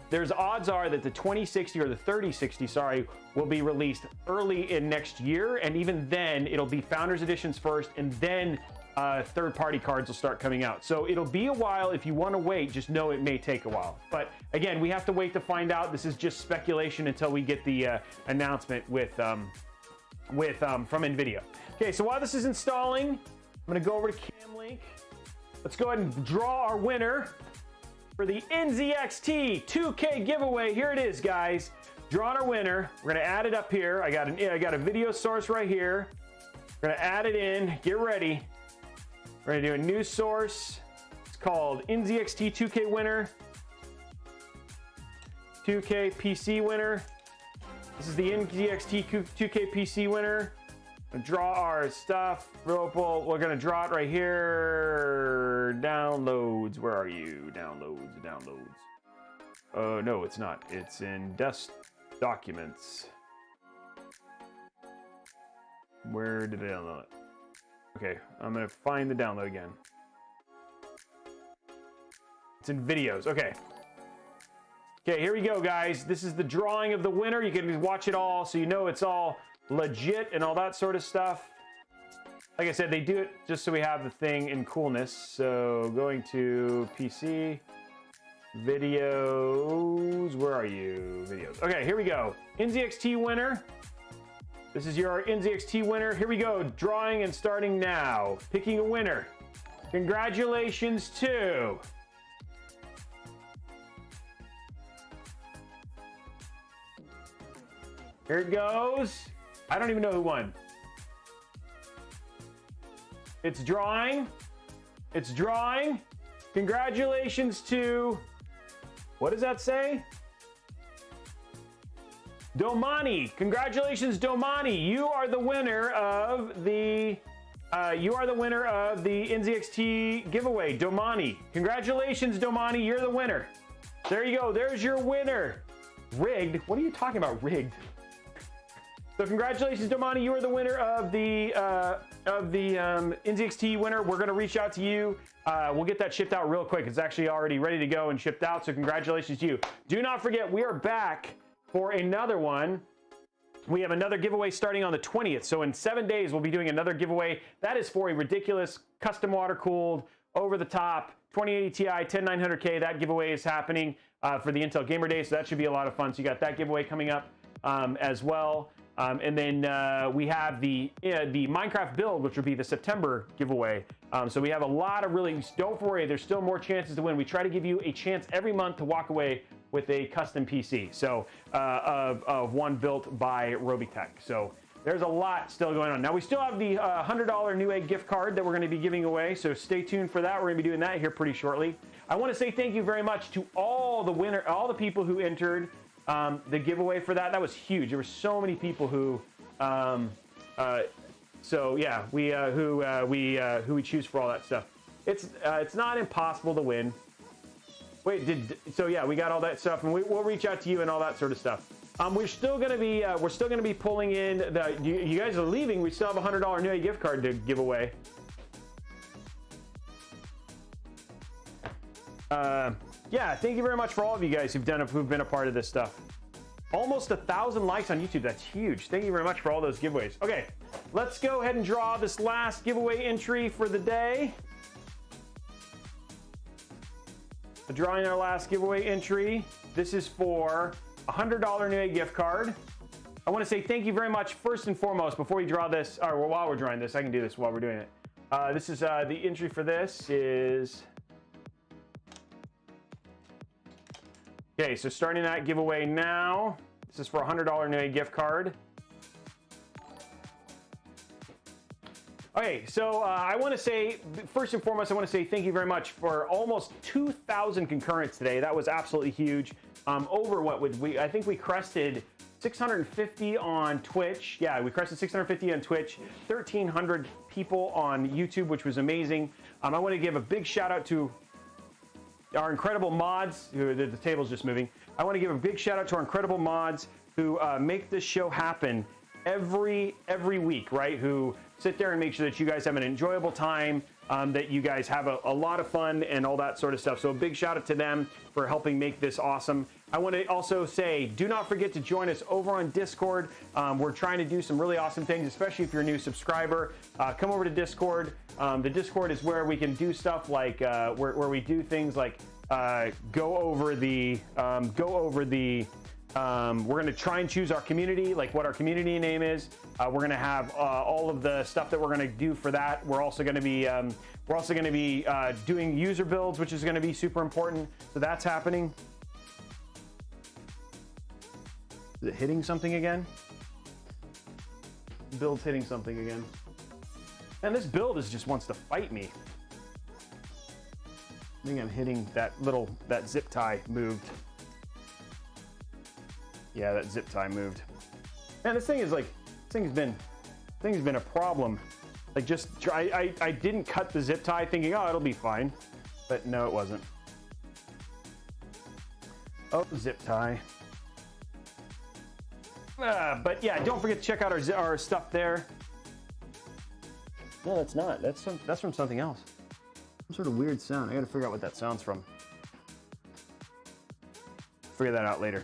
Speaker 1: there's odds are that the 2060 or the 3060, sorry, will be released early in next year. And even then, it'll be Founders Editions first, and then third-party cards will start coming out. So it'll be a while. If you want to wait, just know it may take a while. But again, we have to wait to find out. This is just speculation until we get the announcement from NVIDIA. Okay, so while this is installing, I'm going to go over to CamLink. Let's go ahead and draw our winner for the NZXT 2K giveaway. Here it is, guys. Drawing our winner. We're going to add it up here. I got a video source right here. We're going to add it in. Get ready. We're going to do a new source. It's called NZXT 2K winner. 2K PC winner. This is the NZXT 2K PC winner. Draw our stuff. We're going to draw it right here. Downloads. Where are you? Downloads. Oh, no, it's not. It's in documents. Where did I download it? Okay, I'm going to find the download again. It's in videos. Okay. Okay, here we go, guys. This is the drawing of the winner. You can watch it all so you know it's all legit and all that sort of stuff. Like I said, they do it just so we have the thing in coolness. So going to PC, videos, where are you? Videos. Okay, here we go. NZXT winner. This is your NZXT winner. Here we go. Drawing and starting now. Picking a winner. Congratulations to here it goes. I don't even know who won. It's drawing. It's drawing. Congratulations to, what does that say? Domani. Congratulations, Domani. You are the winner of the NZXT giveaway, Domani. Congratulations, Domani. You're the winner. There you go. There's your winner. Rigged? What are you talking about, rigged? So congratulations, Domani. You are the winner of the NZXT winner. We're going to reach out to you. We'll get that shipped out real quick. It's actually already ready to go and shipped out. So congratulations to you. Do not forget, we are back for another one. We have another giveaway starting on the 20th. So in 7 days, we'll be doing another giveaway. That is for a ridiculous custom water-cooled, over-the-top 2080 Ti 10900K. That giveaway is happening for the Intel Gamer Day. So that should be a lot of fun. So you got that giveaway coming up as well. And then we have the Minecraft build, which will be the September giveaway. So we have a lot of really, don't worry, there's still more chances to win. We try to give you a chance every month to walk away with a custom PC. So of one built by Robeytech. So there's a lot still going on. Now we still have the $100 Newegg gift card that we're going to be giving away. So stay tuned for that. We're going to be doing that here pretty shortly. I want to say thank you very much to all the people who entered the giveaway for that. That was huge. There were so many people who, so yeah, who we choose for all that stuff. It's not impossible to win. Wait, so yeah, we got all that stuff, and we'll reach out to you and all that sort of stuff. We're still gonna be pulling in the. You guys are leaving. We still have a $100 Newegg gift card to give away. Yeah, thank you very much for all of you guys who've been a part of this stuff. Almost 1,000 likes on YouTube. That's huge. Thank you very much for all those giveaways. Okay, let's go ahead and draw this last giveaway entry for the day. Drawing our last giveaway entry. This is for a $100 Newegg gift card. I want to say thank you very much first and foremost before we draw this, or while we're drawing this. I can do this while we're doing it. This is the entry for this is. Okay, so starting that giveaway now. This is for a $100 Newegg gift card. Okay, so I want to say, first and foremost, I want to say thank you very much for almost 2,000 concurrents today. That was absolutely huge. Over what would we, I think we crested 650 on Twitch. Yeah, we crested 650 on Twitch, 1,300 people on YouTube, which was amazing. I want to give a big shout out to our incredible mods. The table's just moving. I want to give a big shout out to our incredible mods who make this show happen every week, right? Who sit there and make sure that you guys have an enjoyable time, that you guys have a lot of fun and all that sort of stuff. So a big shout out to them for helping make this awesome. I want to also say, do not forget to join us over on Discord. We're trying to do some really awesome things, especially if you're a new subscriber. Come over to Discord. The Discord is where we can do stuff like, where we do things like go over the we're going to try and choose our community, like what our community name is. We're going to have all of the stuff that we're going to do for that. We're also going to be doing user builds, which is going to be super important. So that's happening. Is it hitting something again? Build's hitting something again. And this build just wants to fight me. I think I'm hitting that zip tie moved. Yeah, that zip tie moved. Man, this thing's been a problem. Like I didn't cut the zip tie thinking, oh, it'll be fine. But no, it wasn't. Oh, zip tie. But yeah, don't forget to check out our stuff there. No, that's not. That's from something else. Some sort of weird sound. I gotta figure out what that sound's from. Figure that out later.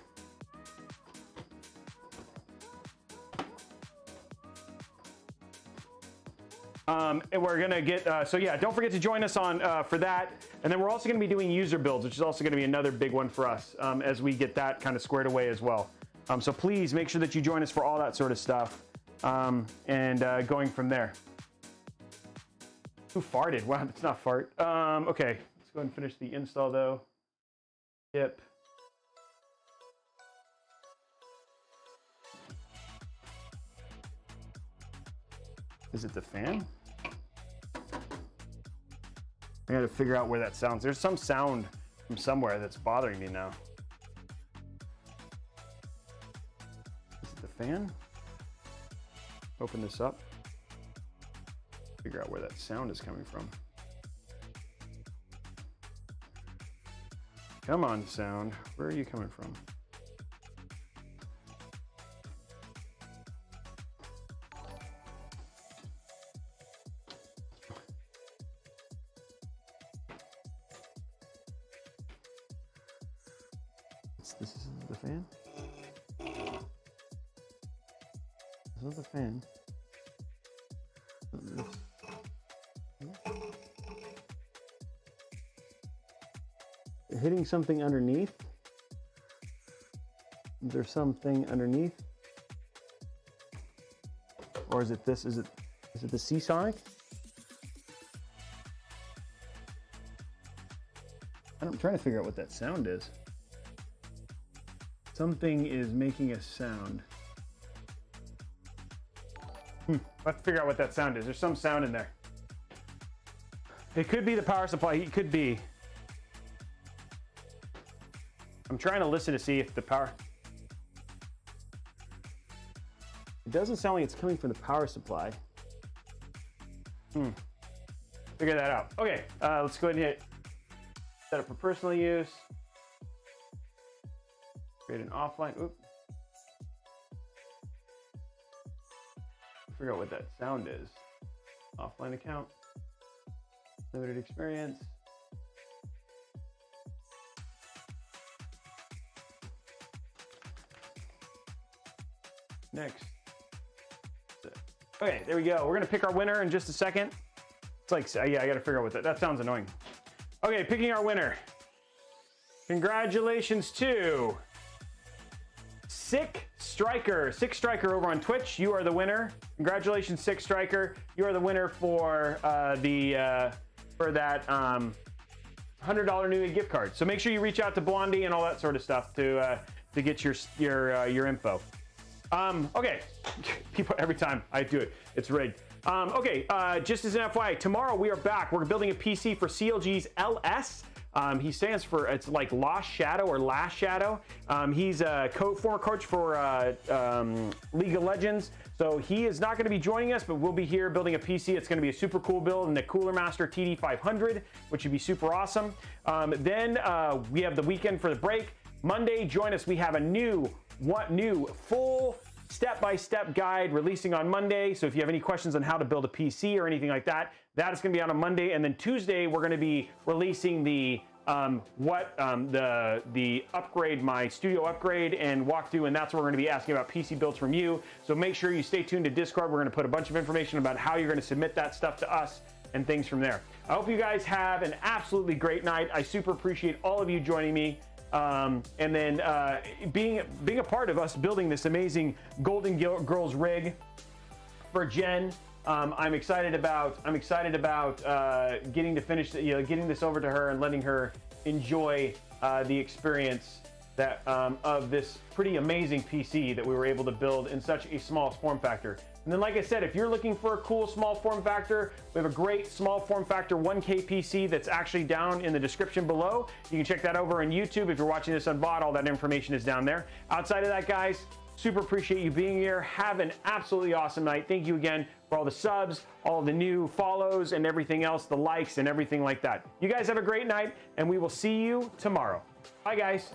Speaker 1: And we're gonna get, so yeah, don't forget to join us on for that. And then we're also gonna be doing user builds, which is also gonna be another big one for us as we get that kind of squared away as well. So please make sure that you join us for all that sort of stuff and going from there. Who farted? Wow, that's not fart. Okay, let's go ahead and finish the install though. Yep. Is it the fan? I gotta figure out where that sounds. There's some sound from somewhere that's bothering me now. Is it the fan? Open this up. Figure out where that sound is coming from. Come on, sound. Where are you coming from? This is the fan? This is the fan. You're hitting something underneath. Is there something underneath? Or is it this? Is it the Seasonic? I'm trying to figure out what that sound is. Something is making a sound. Let's figure out what that sound is. There's some sound in there. It could be the power supply. It could be. I'm trying to listen to see if the power. It doesn't sound like it's coming from the power supply. Figure that out. Okay, let's go ahead and hit set up for personal use. Create an offline. Oop. Figure out what that sound is. Offline account. Limited experience. Next. Okay, there we go. We're gonna pick our winner in just a second. It's like, yeah, I gotta figure out what that sounds annoying. Okay, picking our winner. Congratulations to Sick Striker over on Twitch. You are the winner. Congratulations, Sick Striker. You are the winner for that $100 Newegg gift card. So make sure you reach out to Blondie and all that sort of stuff to get your info. Okay, people, every time I do it, it's rigged. Okay, just as an FYI, tomorrow we are back. We're building a PC for CLG's LS. He stands for, it's like Lost Shadow or Last Shadow. He's a former coach for League of Legends. So he is not going to be joining us, but we'll be here building a PC. It's going to be a super cool build in the Cooler Master TD500, which would be super awesome. Then we have the weekend for the break. Monday, join us. We have a new full step-by-step guide releasing on Monday. So if you have any questions on how to build a PC or anything like that, that is going to be out on Monday. And then Tuesday, we're going to be releasing the upgrade, my studio upgrade and walkthrough, and that's where we're going to be asking about PC builds from you. So make sure you stay tuned to Discord. We're going to put a bunch of information about how you're going to submit that stuff to us and things from there. I hope you guys have an absolutely great night. I super appreciate all of you joining me. And then being a part of us building this amazing Golden Girls rig for Jen. I'm excited about getting to finish, getting this over to her and letting her enjoy the experience that of this pretty amazing PC that we were able to build in such a small form factor. And then, like I said, if you're looking for a cool small form factor, we have a great small form factor 1K PC that's actually down in the description below. You can check that over on YouTube. If you're watching this on VOD, all that information is down there. Outside of that, guys, super appreciate you being here. Have an absolutely awesome night. Thank you again for all the subs, all the new follows, and everything else, the likes and everything like that. You guys have a great night, and we will see you tomorrow. Bye, guys.